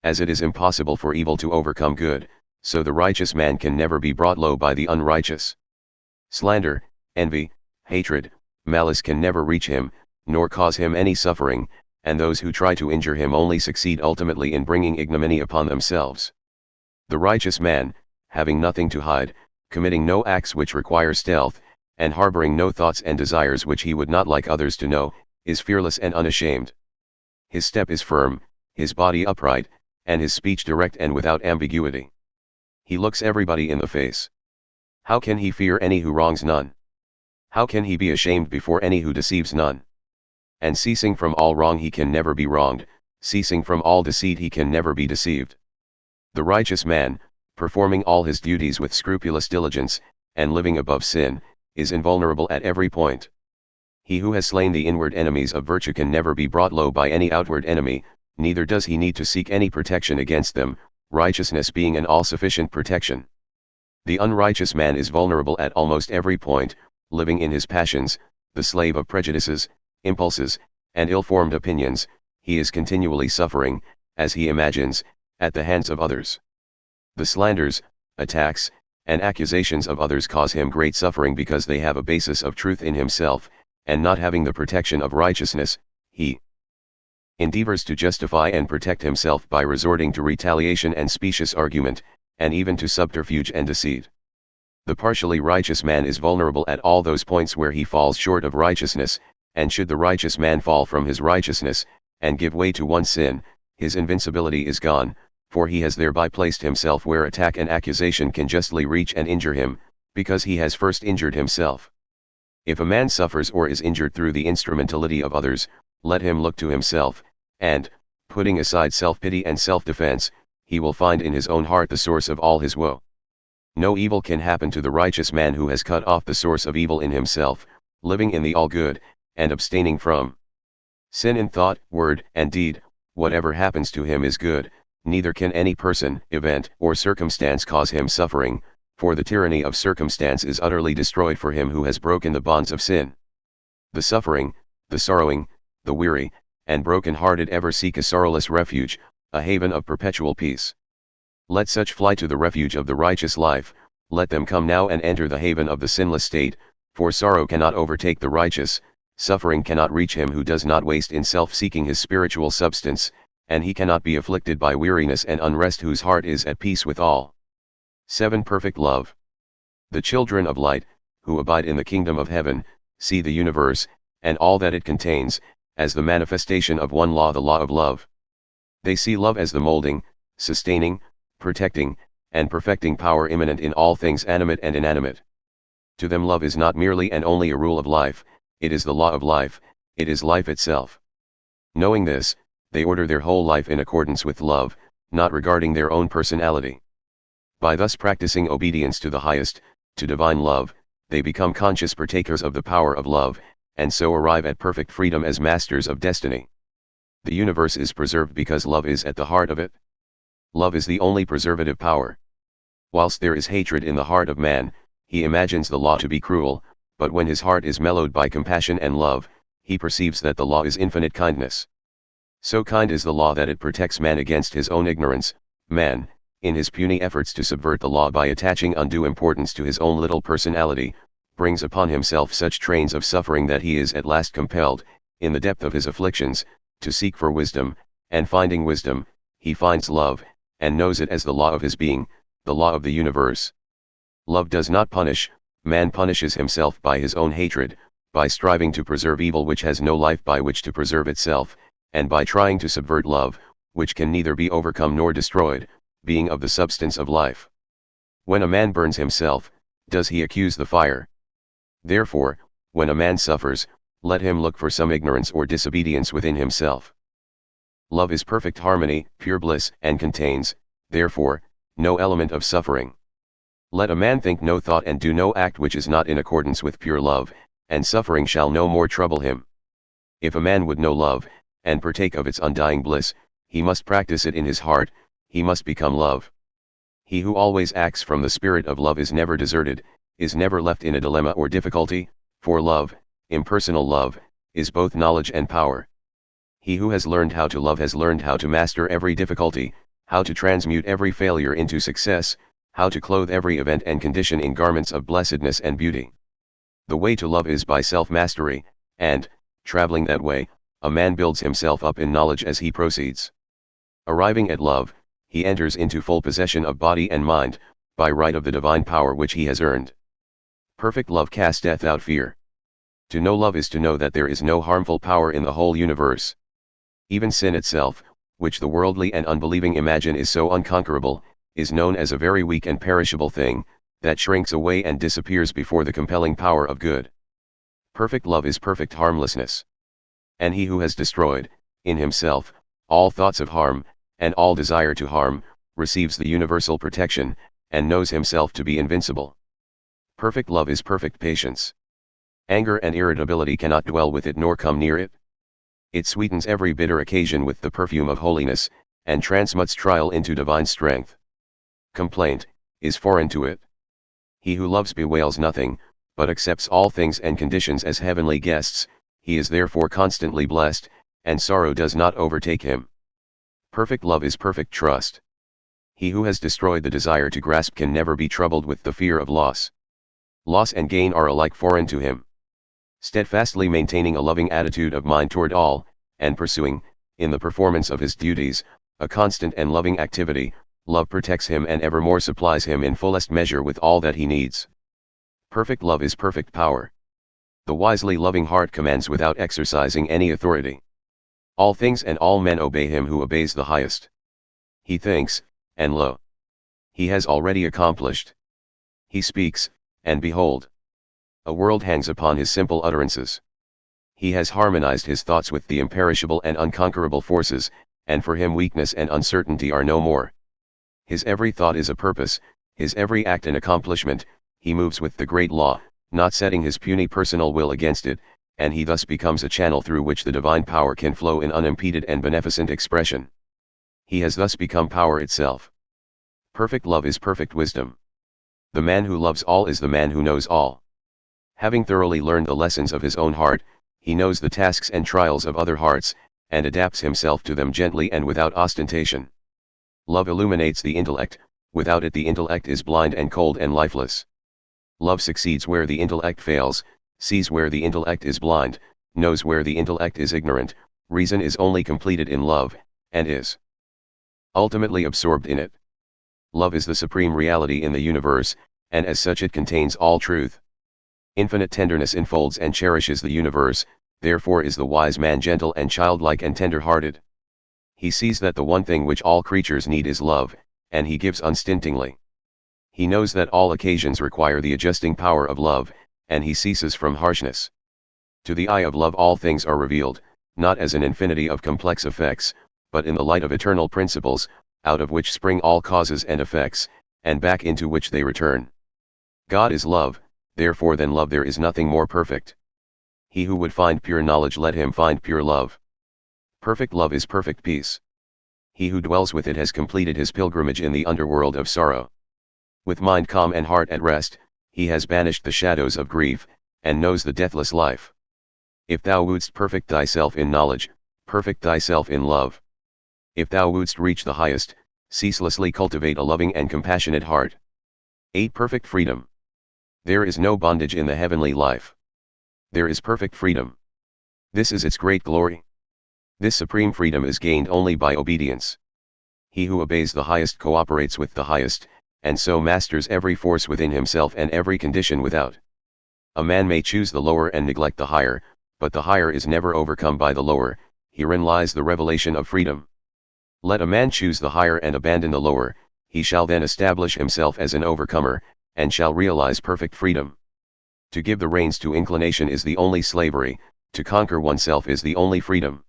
As it is impossible for evil to overcome good, so the righteous man can never be brought low by the unrighteous. Slander, envy, hatred, malice can never reach him, nor cause him any suffering, and those who try to injure him only succeed ultimately in bringing ignominy upon themselves. The righteous man, having nothing to hide, committing no acts which require stealth, and harboring no thoughts and desires which he would not like others to know, is fearless and unashamed. His step is firm, his body upright, and his speech direct and without ambiguity. He looks everybody in the face. How can he fear any who wrongs none? How can he be ashamed before any who deceives none? And ceasing from all wrong he can never be wronged, ceasing from all deceit he can never be deceived. The righteous man, performing all his duties with scrupulous diligence, and living above sin, is invulnerable at every point. He who has slain the inward enemies of virtue can never be brought low by any outward enemy, neither does he need to seek any protection against them, righteousness being an all-sufficient protection. The unrighteous man is vulnerable at almost every point, living in his passions, the slave of prejudices, impulses, and ill-formed opinions. He is continually suffering, as he imagines, at the hands of others. The slanders, attacks, and accusations of others cause him great suffering because they have a basis of truth in himself, and not having the protection of righteousness, he endeavors to justify and protect himself by resorting to retaliation and specious argument, and even to subterfuge and deceit. The partially righteous man is vulnerable at all those points where he falls short of righteousness, and should the righteous man fall from his righteousness, and give way to one sin, his invincibility is gone, for he has thereby placed himself where attack and accusation can justly reach and injure him, because he has first injured himself. If a man suffers or is injured through the instrumentality of others, let him look to himself, and, putting aside self-pity and self-defense, he will find in his own heart the source of all his woe. No evil can happen to the righteous man who has cut off the source of evil in himself, living in the all-good, and abstaining from sin in thought, word, and deed. Whatever happens to him is good, neither can any person, event, or circumstance cause him suffering, for the tyranny of circumstance is utterly destroyed for him who has broken the bonds of sin. The suffering, the sorrowing, the weary, and broken-hearted ever seek a sorrowless refuge, a haven of perpetual peace. Let such fly to the refuge of the righteous life, let them come now and enter the haven of the sinless state, for sorrow cannot overtake the righteous, suffering cannot reach him who does not waste in self-seeking his spiritual substance, and he cannot be afflicted by weariness and unrest whose heart is at peace with all. 7. Perfect love. The children of light, who abide in the kingdom of heaven, see the universe, and all that it contains, as the manifestation of one law, the law of love. They see love as the molding, sustaining, protecting, and perfecting power immanent in all things animate and inanimate. To them love is not merely and only a rule of life, it is the law of life, it is life itself. Knowing this, they order their whole life in accordance with love, not regarding their own personality. By thus practicing obedience to the highest, to divine love, they become conscious partakers of the power of love, and so arrive at perfect freedom as masters of destiny. The universe is preserved because love is at the heart of it. Love is the only preservative power. Whilst there is hatred in the heart of man, he imagines the law to be cruel, but when his heart is mellowed by compassion and love, he perceives that the law is infinite kindness. So kind is the law that it protects man against his own ignorance. Man, in his puny efforts to subvert the law by attaching undue importance to his own little personality, brings upon himself such trains of suffering that he is at last compelled, in the depth of his afflictions, to seek for wisdom, and finding wisdom, he finds love, and knows it as the law of his being, the law of the universe. Love does not punish, man punishes himself by his own hatred, by striving to preserve evil which has no life by which to preserve itself, and by trying to subvert love, which can neither be overcome nor destroyed, being of the substance of life. When a man burns himself, does he accuse the fire? Therefore, when a man suffers, let him look for some ignorance or disobedience within himself. Love is perfect harmony, pure bliss, and contains, therefore, no element of suffering. Let a man think no thought and do no act which is not in accordance with pure love, and suffering shall no more trouble him. If a man would know love, and partake of its undying bliss, he must practice it in his heart, he must become love. He who always acts from the spirit of love is never deserted, is never left in a dilemma or difficulty, for love, impersonal love, is both knowledge and power. He who has learned how to love has learned how to master every difficulty, how to transmute every failure into success, how to clothe every event and condition in garments of blessedness and beauty. The way to love is by self-mastery, and, traveling that way, a man builds himself up in knowledge as he proceeds. Arriving at love, he enters into full possession of body and mind, by right of the divine power which he has earned. Perfect love casteth out fear. To know love is to know that there is no harmful power in the whole universe. Even sin itself, which the worldly and unbelieving imagine is so unconquerable, is known as a very weak and perishable thing, that shrinks away and disappears before the compelling power of good. Perfect love is perfect harmlessness. And he who has destroyed, in himself, all thoughts of harm, and all desire to harm, receives the universal protection, and knows himself to be invincible. Perfect love is perfect patience. Anger and irritability cannot dwell with it nor come near it. It sweetens every bitter occasion with the perfume of holiness, and transmutes trial into divine strength. Complaint is foreign to it. He who loves bewails nothing, but accepts all things and conditions as heavenly guests, he is therefore constantly blessed, and sorrow does not overtake him. Perfect love is perfect trust. He who has destroyed the desire to grasp can never be troubled with the fear of loss. Loss and gain are alike foreign to him. Steadfastly maintaining a loving attitude of mind toward all, and pursuing, in the performance of his duties, a constant and loving activity, love protects him and evermore supplies him in fullest measure with all that he needs. Perfect love is perfect power. The wisely loving heart commands without exercising any authority. All things and all men obey him who obeys the highest. He thinks, and lo, he has already accomplished. He speaks, and behold, a world hangs upon his simple utterances. He has harmonized his thoughts with the imperishable and unconquerable forces, and for him weakness and uncertainty are no more. His every thought is a purpose, his every act an accomplishment, he moves with the great law, not setting his puny personal will against it, and he thus becomes a channel through which the divine power can flow in unimpeded and beneficent expression. He has thus become power itself. Perfect love is perfect wisdom. The man who loves all is the man who knows all. Having thoroughly learned the lessons of his own heart, he knows the tasks and trials of other hearts, and adapts himself to them gently and without ostentation. Love illuminates the intellect, without it the intellect is blind and cold and lifeless. Love succeeds where the intellect fails, sees where the intellect is blind, knows where the intellect is ignorant, reason is only completed in love, and is ultimately absorbed in it. Love is the supreme reality in the universe, and as such it contains all truth. Infinite tenderness enfolds and cherishes the universe, therefore is the wise man gentle and childlike and tender-hearted. He sees that the one thing which all creatures need is love, and he gives unstintingly. He knows that all occasions require the adjusting power of love, and he ceases from harshness. To the eye of love all things are revealed, not as an infinity of complex effects, but in the light of eternal principles, out of which spring all causes and effects, and back into which they return. God is love, therefore than love there is nothing more perfect. He who would find pure knowledge let him find pure love. Perfect love is perfect peace. He who dwells with it has completed his pilgrimage in the underworld of sorrow. With mind calm and heart at rest, he has banished the shadows of grief, and knows the deathless life. If thou wouldst perfect thyself in knowledge, perfect thyself in love. If thou wouldst reach the highest, ceaselessly cultivate a loving and compassionate heart. 8. Perfect freedom. There is no bondage in the heavenly life. There is perfect freedom. This is its great glory. This supreme freedom is gained only by obedience. He who obeys the highest cooperates with the highest, and so masters every force within himself and every condition without. A man may choose the lower and neglect the higher, but the higher is never overcome by the lower. Herein lies the revelation of freedom. Let a man choose the higher and abandon the lower, he shall then establish himself as an overcomer, and shall realize perfect freedom. To give the reins to inclination is the only slavery, to conquer oneself is the only freedom.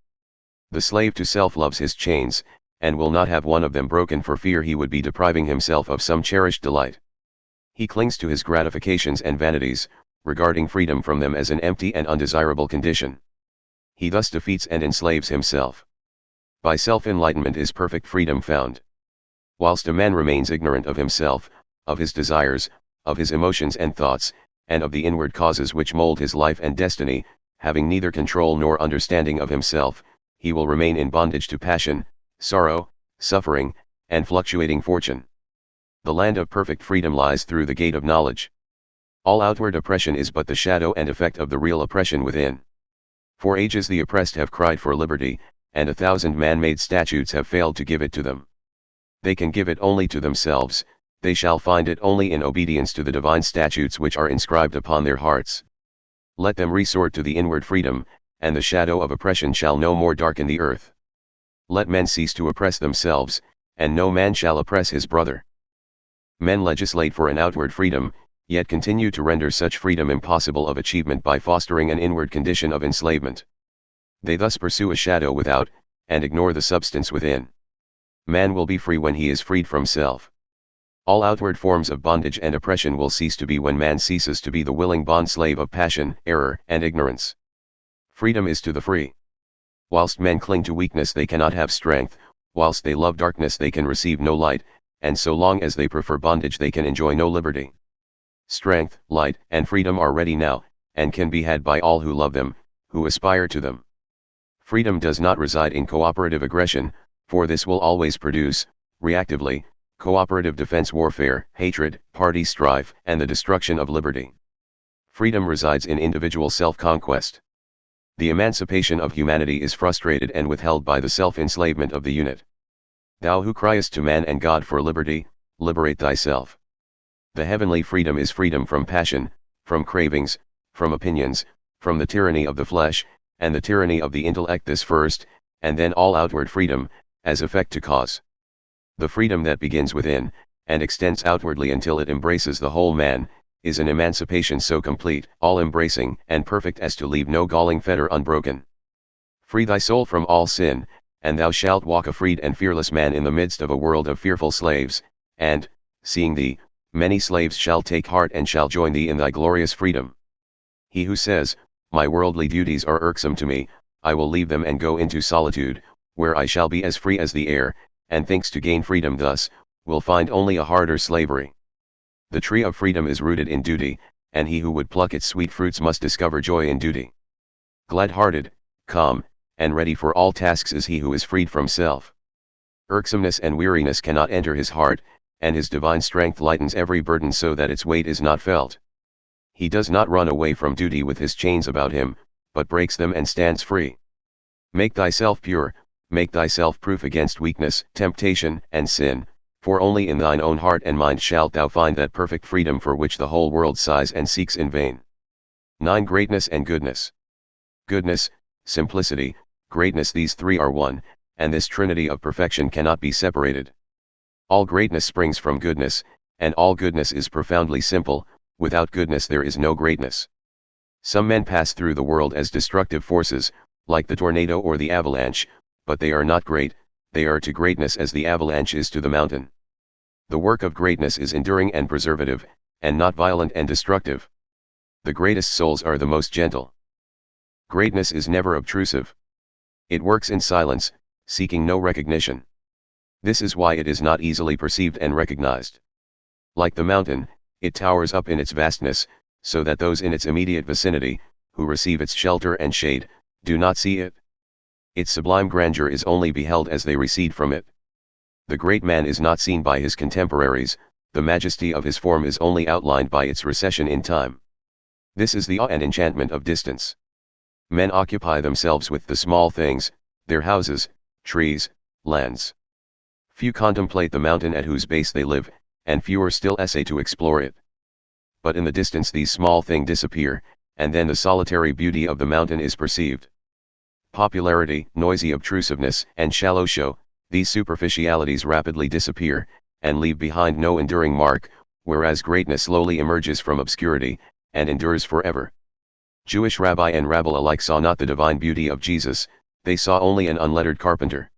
The slave to self loves his chains, and will not have one of them broken for fear he would be depriving himself of some cherished delight. He clings to his gratifications and vanities, regarding freedom from them as an empty and undesirable condition. He thus defeats and enslaves himself. By self-enlightenment is perfect freedom found. Whilst a man remains ignorant of himself, of his desires, of his emotions and thoughts, and of the inward causes which mold his life and destiny, having neither control nor understanding of himself, he will remain in bondage to passion, sorrow, suffering, and fluctuating fortune. The land of perfect freedom lies through the gate of knowledge. All outward oppression is but the shadow and effect of the real oppression within. For ages the oppressed have cried for liberty, and 1,000 man-made statutes have failed to give it to them. They can give it only to themselves, they shall find it only in obedience to the divine statutes which are inscribed upon their hearts. Let them resort to the inward freedom, and the shadow of oppression shall no more darken the earth. Let men cease to oppress themselves, and no man shall oppress his brother. Men legislate for an outward freedom, yet continue to render such freedom impossible of achievement by fostering an inward condition of enslavement. They thus pursue a shadow without, and ignore the substance within. Man will be free when he is freed from self. All outward forms of bondage and oppression will cease to be when man ceases to be the willing bond-slave of passion, error, and ignorance. Freedom is to the free. Whilst men cling to weakness they cannot have strength, whilst they love darkness they can receive no light, and so long as they prefer bondage they can enjoy no liberty. Strength, light, and freedom are ready now, and can be had by all who love them, who aspire to them. Freedom does not reside in cooperative aggression, for this will always produce, reactively, cooperative defense warfare, hatred, party strife, and the destruction of liberty. Freedom resides in individual self-conquest. The emancipation of humanity is frustrated and withheld by the self-enslavement of the unit. Thou who criest to man and God for liberty, liberate thyself. The heavenly freedom is freedom from passion, from cravings, from opinions, from the tyranny of the flesh, and the tyranny of the intellect, this first, and then all outward freedom, as effect to cause. The freedom that begins within, and extends outwardly until it embraces the whole man, is an emancipation so complete, all-embracing, and perfect as to leave no galling fetter unbroken. Free thy soul from all sin, and thou shalt walk a freed and fearless man in the midst of a world of fearful slaves, and, seeing thee, many slaves shall take heart and shall join thee in thy glorious freedom. He who says, my worldly duties are irksome to me, I will leave them and go into solitude, where I shall be as free as the air, and thinks to gain freedom thus, will find only a harder slavery. The tree of freedom is rooted in duty, and he who would pluck its sweet fruits must discover joy in duty. Glad-hearted, calm, and ready for all tasks is he who is freed from self. Irksomeness and weariness cannot enter his heart, and his divine strength lightens every burden so that its weight is not felt. He does not run away from duty with his chains about him, but breaks them and stands free. Make thyself pure, make thyself proof against weakness, temptation, and sin, for only in thine own heart and mind shalt thou find that perfect freedom for which the whole world sighs and seeks in vain. 9. Greatness and goodness. Goodness, simplicity, greatness, these three are one, and this trinity of perfection cannot be separated. All greatness springs from goodness, and all goodness is profoundly simple. Without goodness there is no greatness. Some men pass through the world as destructive forces, like the tornado or the avalanche, but they are not great, they are to greatness as the avalanche is to the mountain. The work of greatness is enduring and preservative, and not violent and destructive. The greatest souls are the most gentle. Greatness is never obtrusive. It works in silence, seeking no recognition. This is why it is not easily perceived and recognized. Like the mountain, it towers up in its vastness, so that those in its immediate vicinity, who receive its shelter and shade, do not see it. Its sublime grandeur is only beheld as they recede from it. The great man is not seen by his contemporaries, the majesty of his form is only outlined by its recession in time. This is the awe and enchantment of distance. Men occupy themselves with the small things, their houses, trees, lands. Few contemplate the mountain at whose base they live, and fewer still essay to explore it. But in the distance these small things disappear, and then the solitary beauty of the mountain is perceived. Popularity, noisy obtrusiveness, and shallow show, these superficialities rapidly disappear, and leave behind no enduring mark, whereas greatness slowly emerges from obscurity, and endures forever. Jewish rabbi and rabble alike saw not the divine beauty of Jesus, they saw only an unlettered carpenter.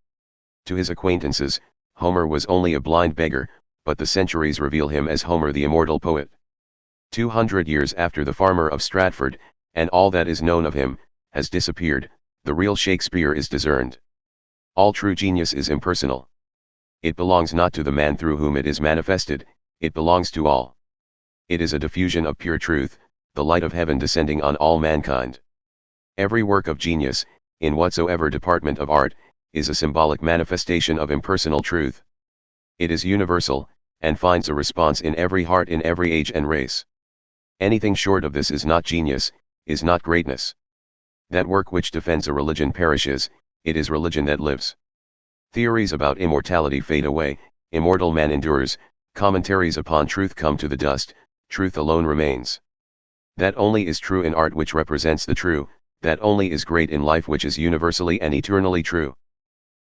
To his acquaintances, Homer was only a blind beggar, but the centuries reveal him as Homer the immortal poet. 200 years after the farmer of Stratford, and all that is known of him, has disappeared, the real Shakespeare is discerned. All true genius is impersonal. It belongs not to the man through whom it is manifested, it belongs to all. It is a diffusion of pure truth, the light of heaven descending on all mankind. Every work of genius, in whatsoever department of art, is a symbolic manifestation of impersonal truth. It is universal, and finds a response in every heart in every age and race. Anything short of this is not genius, is not greatness. That work which defends a religion perishes, it is religion that lives. Theories about immortality fade away, immortal man endures, commentaries upon truth come to the dust, truth alone remains. That only is true in art which represents the true, that only is great in life which is universally and eternally true.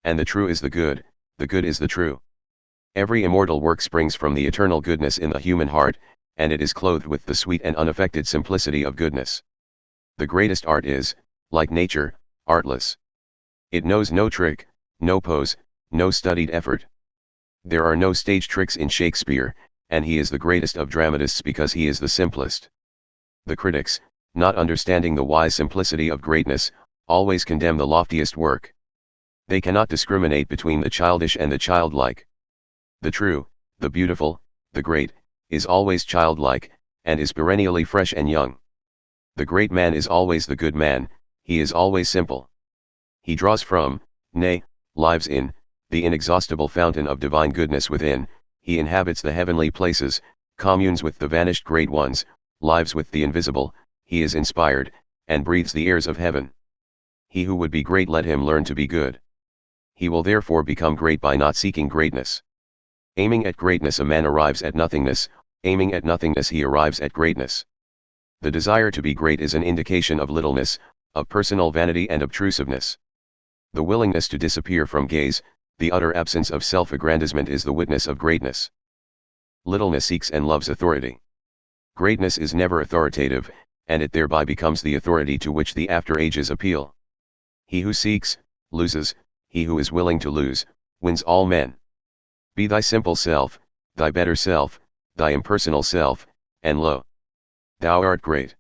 And the true is the good is the true. Every immortal work springs from the eternal goodness in the human heart, and it is clothed with the sweet and unaffected simplicity of goodness. The greatest art is, like nature, artless. It knows no trick, no pose, no studied effort. There are no stage tricks in Shakespeare, and he is the greatest of dramatists because he is the simplest. The critics, not understanding the wise simplicity of greatness, always condemn the loftiest work. They cannot discriminate between the childish and the childlike. The true, the beautiful, the great, is always childlike, and is perennially fresh and young. The great man is always the good man, he is always simple. He draws from, nay, lives in, the inexhaustible fountain of divine goodness within, he inhabits the heavenly places, communes with the vanished great ones, lives with the invisible, he is inspired, and breathes the airs of heaven. He who would be great, let him learn to be good. He will therefore become great by not seeking greatness. Aiming at greatness a man arrives at nothingness, aiming at nothingness he arrives at greatness. The desire to be great is an indication of littleness, of personal vanity and obtrusiveness. The willingness to disappear from gaze, the utter absence of self-aggrandizement is the witness of greatness. Littleness seeks and loves authority. Greatness is never authoritative, and it thereby becomes the authority to which the after ages appeal. He who seeks, loses, he who is willing to lose, wins all men. Be thy simple self, thy better self, thy impersonal self, and lo, thou art great.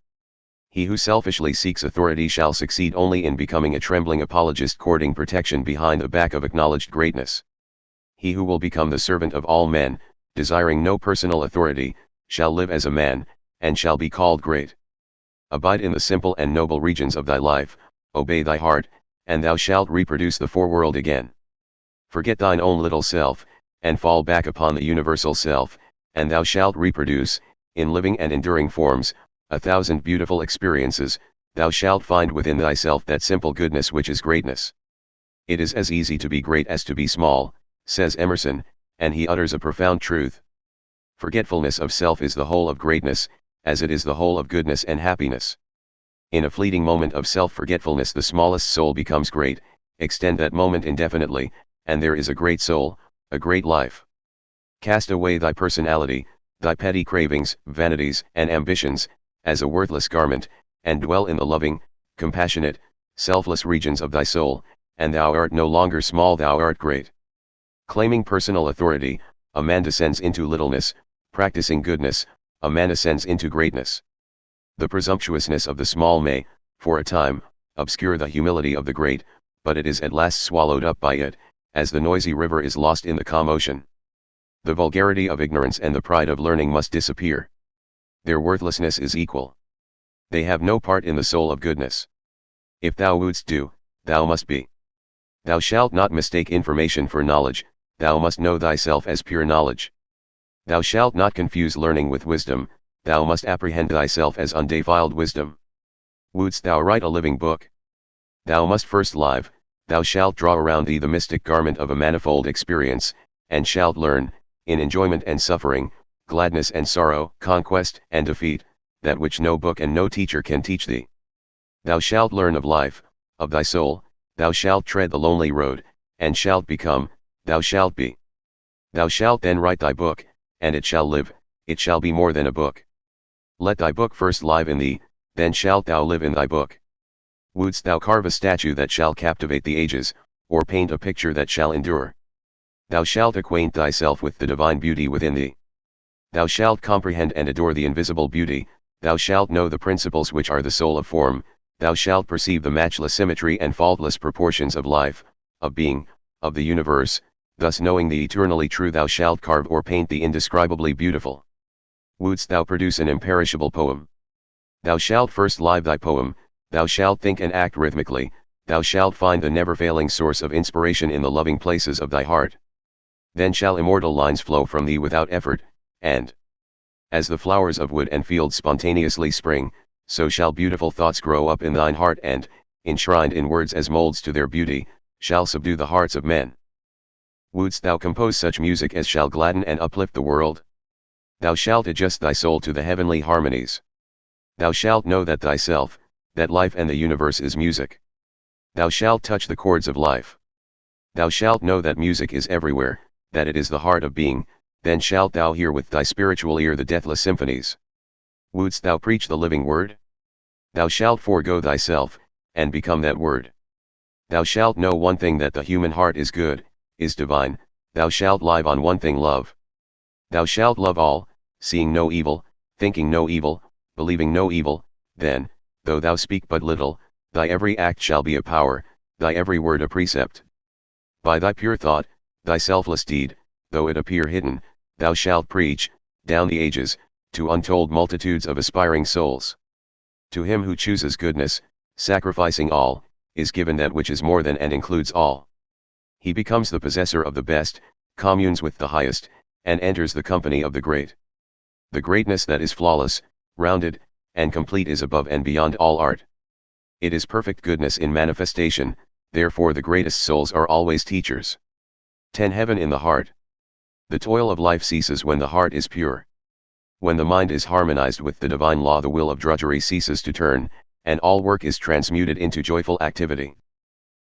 He who selfishly seeks authority shall succeed only in becoming a trembling apologist courting protection behind the back of acknowledged greatness. He who will become the servant of all men, desiring no personal authority, shall live as a man, and shall be called great. Abide in the simple and noble regions of thy life, obey thy heart, and thou shalt reproduce the foreworld again. Forget thine own little self, and fall back upon the universal self, and thou shalt reproduce, in living and enduring forms, 1,000 beautiful experiences. Thou shalt find within thyself that simple goodness which is greatness. It is as easy to be great as to be small, says Emerson, and he utters a profound truth. Forgetfulness of self is the whole of greatness, as it is the whole of goodness and happiness. In a fleeting moment of self-forgetfulness the smallest soul becomes great. Extend that moment indefinitely, and there is a great soul, a great life. Cast away thy personality, thy petty cravings, vanities, and ambitions, as a worthless garment, and dwell in the loving, compassionate, selfless regions of thy soul, and thou art no longer small, thou art great. Claiming personal authority, a man descends into littleness. Practicing goodness, a man ascends into greatness. The presumptuousness of the small may, for a time, obscure the humility of the great, but it is at last swallowed up by it, as the noisy river is lost in the calm ocean. The vulgarity of ignorance and the pride of learning must disappear. Their worthlessness is equal. They have no part in the soul of goodness. If thou wouldst do, thou must be. Thou shalt not mistake information for knowledge, thou must know thyself as pure knowledge. Thou shalt not confuse learning with wisdom, thou must apprehend thyself as undefiled wisdom. Wouldst thou write a living book? Thou must first live. Thou shalt draw around thee the mystic garment of a manifold experience, and shalt learn, in enjoyment and suffering, gladness and sorrow, conquest and defeat, that which no book and no teacher can teach thee. Thou shalt learn of life, of thy soul, thou shalt tread the lonely road, and shalt become, thou shalt be. Thou shalt then write thy book, and it shall live, it shall be more than a book. Let thy book first live in thee, then shalt thou live in thy book. Wouldst thou carve a statue that shall captivate the ages, or paint a picture that shall endure? Thou shalt acquaint thyself with the divine beauty within thee. Thou shalt comprehend and adore the invisible beauty, thou shalt know the principles which are the soul of form, thou shalt perceive the matchless symmetry and faultless proportions of life, of being, of the universe. Thus knowing the eternally true thou shalt carve or paint the indescribably beautiful. Wouldst thou produce an imperishable poem? Thou shalt first live thy poem, thou shalt think and act rhythmically, thou shalt find the never-failing source of inspiration in the loving places of thy heart. Then shall immortal lines flow from thee without effort, and as the flowers of wood and field spontaneously spring, so shall beautiful thoughts grow up in thine heart and, enshrined in words as molds to their beauty, shall subdue the hearts of men. Wouldst thou compose such music as shall gladden and uplift the world? Thou shalt adjust thy soul to the heavenly harmonies. Thou shalt know that thyself, that life and the universe is music. Thou shalt touch the chords of life. Thou shalt know that music is everywhere, that it is the heart of being, then shalt thou hear with thy spiritual ear the deathless symphonies. Wouldst thou preach the living word? Thou shalt forego thyself, and become that word. Thou shalt know one thing, that the human heart is good, is divine. Thou shalt live on one thing, love. Thou shalt love all, seeing no evil, thinking no evil, believing no evil. Then, though thou speak but little, thy every act shall be a power, thy every word a precept. By thy pure thought, thy selfless deed, though it appear hidden, thou shalt preach, down the ages, to untold multitudes of aspiring souls. To him who chooses goodness, sacrificing all, is given that which is more than and includes all. He becomes the possessor of the best, communes with the highest, and enters the company of the great. The greatness that is flawless, rounded, and complete is above and beyond all art. It is perfect goodness in manifestation, therefore the greatest souls are always teachers. 10. Heaven in the heart. The toil of life ceases when the heart is pure. When the mind is harmonized with the divine law, the will of drudgery ceases to turn, and all work is transmuted into joyful activity.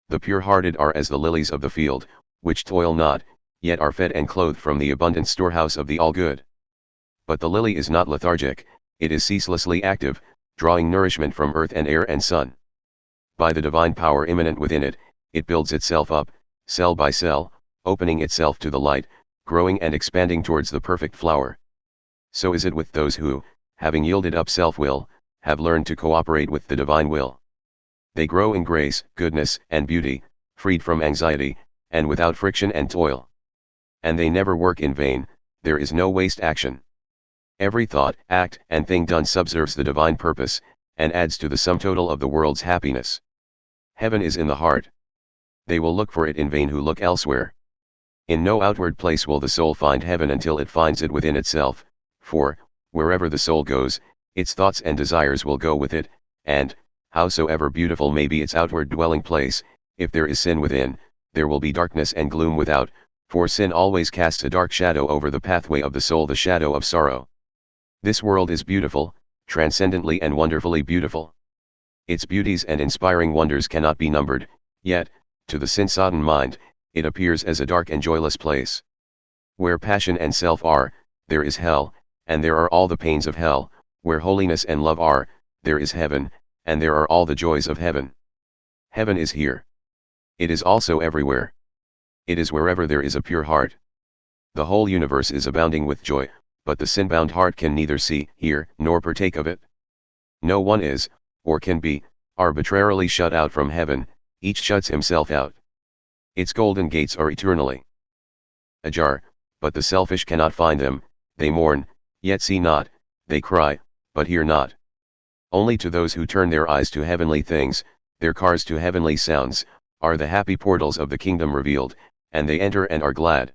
The pure-hearted are as the lilies of the field, which toil not, yet are fed and clothed from the abundant storehouse of the all-good. But the lily is not lethargic, it is ceaselessly active, drawing nourishment from earth and air and sun. By the divine power immanent within it, it builds itself up, cell by cell, opening itself to the light, growing and expanding towards the perfect flower. So is it with those who, having yielded up self-will, have learned to cooperate with the divine will. They grow in grace, goodness, and beauty, freed from anxiety, and without friction and toil. And they never work in vain, there is no waste action. Every thought, act, and thing done subserves the divine purpose, and adds to the sum total of the world's happiness. Heaven is in the heart. They will look for it in vain who look elsewhere. In no outward place will the soul find heaven until it finds it within itself, for, wherever the soul goes, its thoughts and desires will go with it, and, howsoever beautiful may be its outward dwelling place, if there is sin within, there will be darkness and gloom without, for sin always casts a dark shadow over the pathway of the soul, the shadow of sorrow. This world is beautiful, transcendently and wonderfully beautiful. Its beauties and inspiring wonders cannot be numbered, yet, to the sin-sodden mind, it appears as a dark and joyless place. Where passion and self are, there is hell, and there are all the pains of hell. Where holiness and love are, there is heaven, and there are all the joys of heaven. Heaven is here. It is also everywhere. It is wherever there is a pure heart. The whole universe is abounding with joy, but the sin-bound heart can neither see, hear, nor partake of it. No one is, or can be, arbitrarily shut out from heaven, each shuts himself out. Its golden gates are eternally ajar, but the selfish cannot find them. They mourn, yet see not, they cry, but hear not. Only to those who turn their eyes to heavenly things, their cars to heavenly sounds, are the happy portals of the kingdom revealed, and they enter and are glad.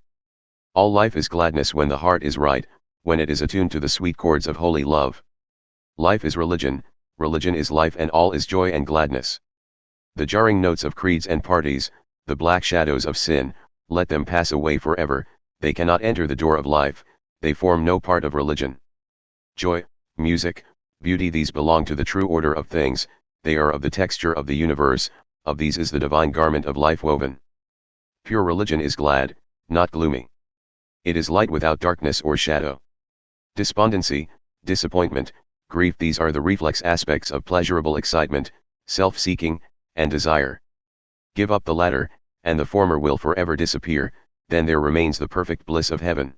All life is gladness when the heart is right, when it is attuned to the sweet chords of holy love. Life is religion, religion is life, and all is joy and gladness. The jarring notes of creeds and parties, the black shadows of sin, let them pass away forever, they cannot enter the door of life, they form no part of religion. Joy, music, beauty, these belong to the true order of things, they are of the texture of the universe, of these is the divine garment of life woven. Pure religion is glad, not gloomy. It is light without darkness or shadow. Despondency, disappointment, grief, these are the reflex aspects of pleasurable excitement, self-seeking, and desire. Give up the latter, and the former will forever disappear, then there remains the perfect bliss of heaven.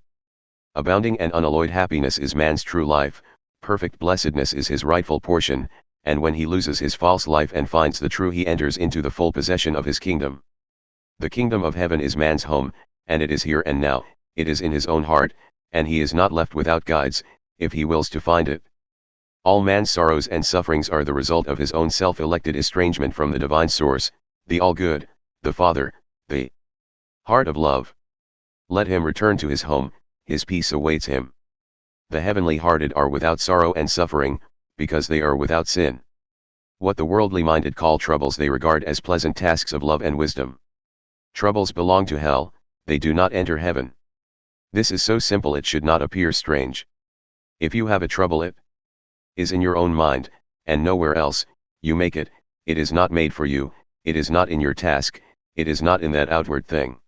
Abounding and unalloyed happiness is man's true life, perfect blessedness is his rightful portion, and when he loses his false life and finds the true, he enters into the full possession of his kingdom. The kingdom of heaven is man's home, and it is here and now, it is in his own heart, and he is not left without guides, if he wills to find it. All man's sorrows and sufferings are the result of his own self-elected estrangement from the divine source, the all-good, the Father, the heart of love. Let him return to his home, his peace awaits him. The heavenly-hearted are without sorrow and suffering, because they are without sin. What the worldly-minded call troubles they regard as pleasant tasks of love and wisdom. Troubles belong to hell, they do not enter heaven. This is so simple it should not appear strange. If you have a trouble, it is in your own mind, and nowhere else. You make it, it is not made for you, it is not in your task, it is not in that outward thing.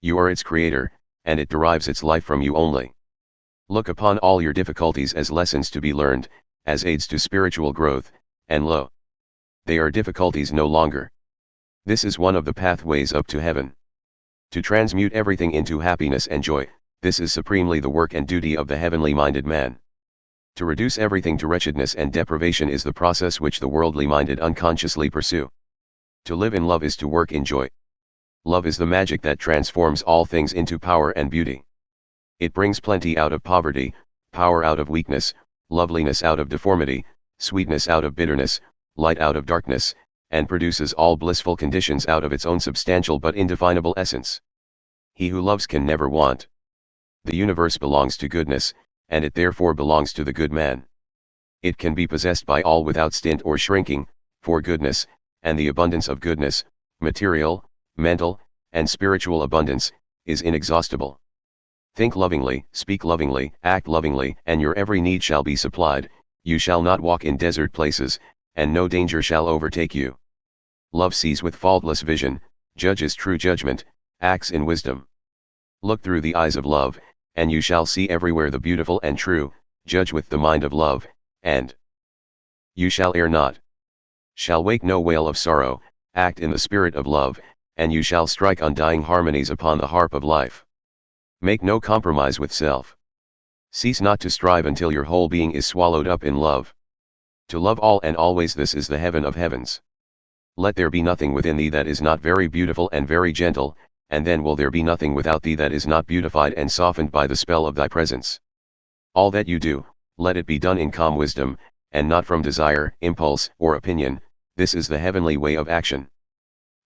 You are its creator, and it derives its life from you only. Look upon all your difficulties as lessons to be learned, as aids to spiritual growth, and lo, they are difficulties no longer. This is one of the pathways up to heaven. To transmute everything into happiness and joy, this is supremely the work and duty of the heavenly-minded man. To reduce everything to wretchedness and deprivation is the process which the worldly-minded unconsciously pursue. To live in love is to work in joy. Love is the magic that transforms all things into power and beauty. It brings plenty out of poverty, power out of weakness, loveliness out of deformity, sweetness out of bitterness, light out of darkness, and produces all blissful conditions out of its own substantial but indefinable essence. He who loves can never want. The universe belongs to goodness, and it therefore belongs to the good man. It can be possessed by all without stint or shrinking, for goodness, and the abundance of goodness, material, mental, and spiritual abundance, is inexhaustible. Think lovingly, speak lovingly, act lovingly, and your every need shall be supplied. You shall not walk in desert places, and no danger shall overtake you. Love sees with faultless vision, judges true judgment, acts in wisdom. Look through the eyes of love, and you shall see everywhere the beautiful and true, judge with the mind of love, and you shall err not. Shall wake no wail of sorrow, act in the spirit of love, and you shall strike undying harmonies upon the harp of life. Make no compromise with self. Cease not to strive until your whole being is swallowed up in love. To love all and always, this is the heaven of heavens. Let there be nothing within thee that is not very beautiful and very gentle, and then will there be nothing without thee that is not beautified and softened by the spell of thy presence. All that you do, let it be done in calm wisdom, and not from desire, impulse, or opinion. This is the heavenly way of action.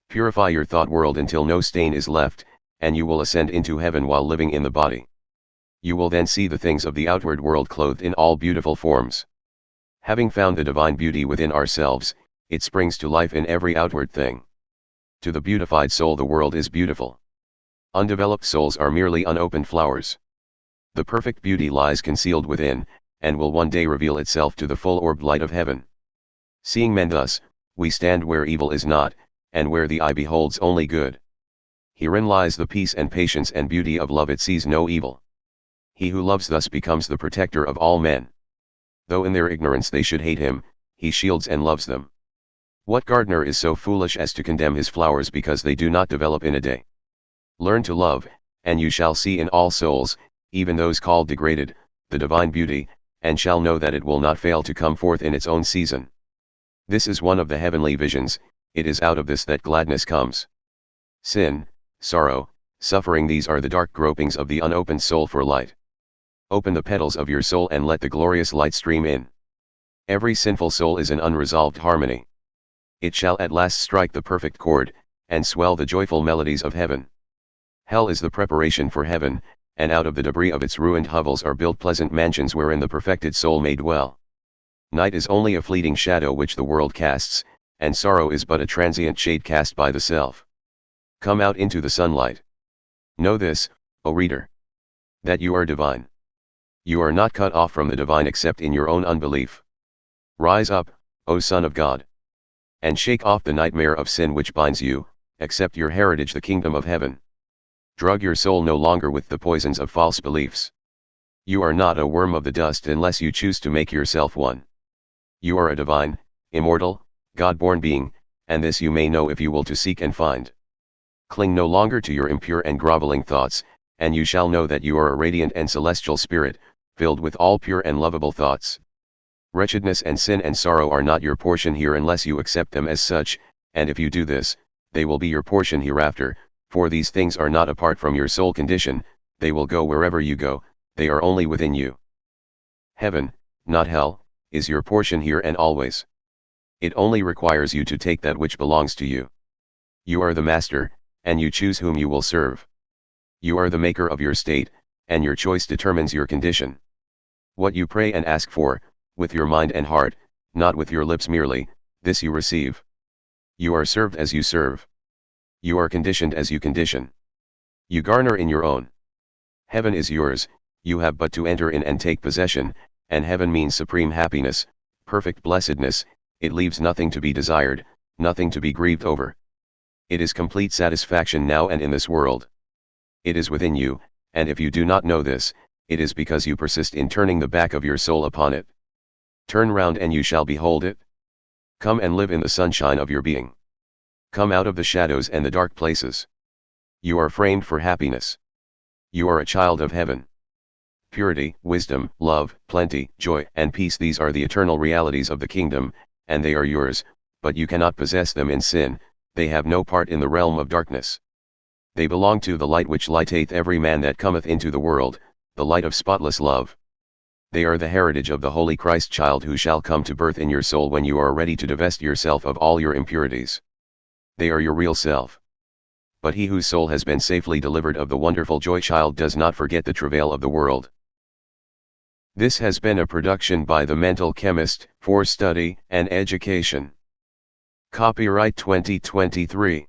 Purify your thought world until no stain is left, and you will ascend into heaven while living in the body. You will then see the things of the outward world clothed in all beautiful forms. Having found the divine beauty within ourselves, it springs to life in every outward thing. To the beautified soul the world is beautiful. Undeveloped souls are merely unopened flowers. The perfect beauty lies concealed within, and will one day reveal itself to the full orbed light of heaven. Seeing men thus, we stand where evil is not, and where the eye beholds only good. Herein lies the peace and patience and beauty of love, it sees no evil. He who loves thus becomes the protector of all men. Though in their ignorance they should hate him, he shields and loves them. What gardener is so foolish as to condemn his flowers because they do not develop in a day? Learn to love, and you shall see in all souls, even those called degraded, the divine beauty, and shall know that it will not fail to come forth in its own season. This is one of the heavenly visions, it is out of this that gladness comes. Sin, sorrow, suffering, these are the dark gropings of the unopened soul for light. Open the petals of your soul and let the glorious light stream in. Every sinful soul is an unresolved harmony. It shall at last strike the perfect chord, and swell the joyful melodies of heaven. Hell is the preparation for heaven, and out of the debris of its ruined hovels are built pleasant mansions wherein the perfected soul may dwell. Night is only a fleeting shadow which the world casts, and sorrow is but a transient shade cast by the self. Come out into the sunlight. Know this, O reader, that you are divine. You are not cut off from the divine except in your own unbelief. Rise up, O Son of God, and shake off the nightmare of sin which binds you, accept your heritage, the kingdom of heaven. Drug your soul no longer with the poisons of false beliefs. You are not a worm of the dust unless you choose to make yourself one. You are a divine, immortal, God-born being, and this you may know if you will to seek and find. Cling no longer to your impure and groveling thoughts, and you shall know that you are a radiant and celestial spirit, filled with all pure and lovable thoughts. Wretchedness and sin and sorrow are not your portion here unless you accept them as such, and if you do this, they will be your portion hereafter, for these things are not apart from your soul condition, they will go wherever you go, they are only within you. Heaven, not hell, is your portion here and always. It only requires you to take that which belongs to you. You are the master, and you choose whom you will serve. You are the maker of your state, and your choice determines your condition. What you pray and ask for, with your mind and heart, not with your lips merely, this you receive. You are served as you serve. You are conditioned as you condition. You garner in your own. Heaven is yours, you have but to enter in and take possession, and heaven means supreme happiness, perfect blessedness, it leaves nothing to be desired, nothing to be grieved over. It is complete satisfaction now and in this world. It is within you, and if you do not know this, it is because you persist in turning the back of your soul upon it. Turn round and you shall behold it. Come and live in the sunshine of your being. Come out of the shadows and the dark places. You are framed for happiness. You are a child of heaven. Purity, wisdom, love, plenty, joy, and peace, these are the eternal realities of the kingdom, and they are yours, but you cannot possess them in sin, they have no part in the realm of darkness. They belong to the light which lighteth every man that cometh into the world, the light of spotless love. They are the heritage of the Holy Christ child who shall come to birth in your soul when you are ready to divest yourself of all your impurities. They are your real self. But he whose soul has been safely delivered of the wonderful joy child does not forget the travail of the world. This has been a production by the Mental Chemist, for study and education. Copyright 2023.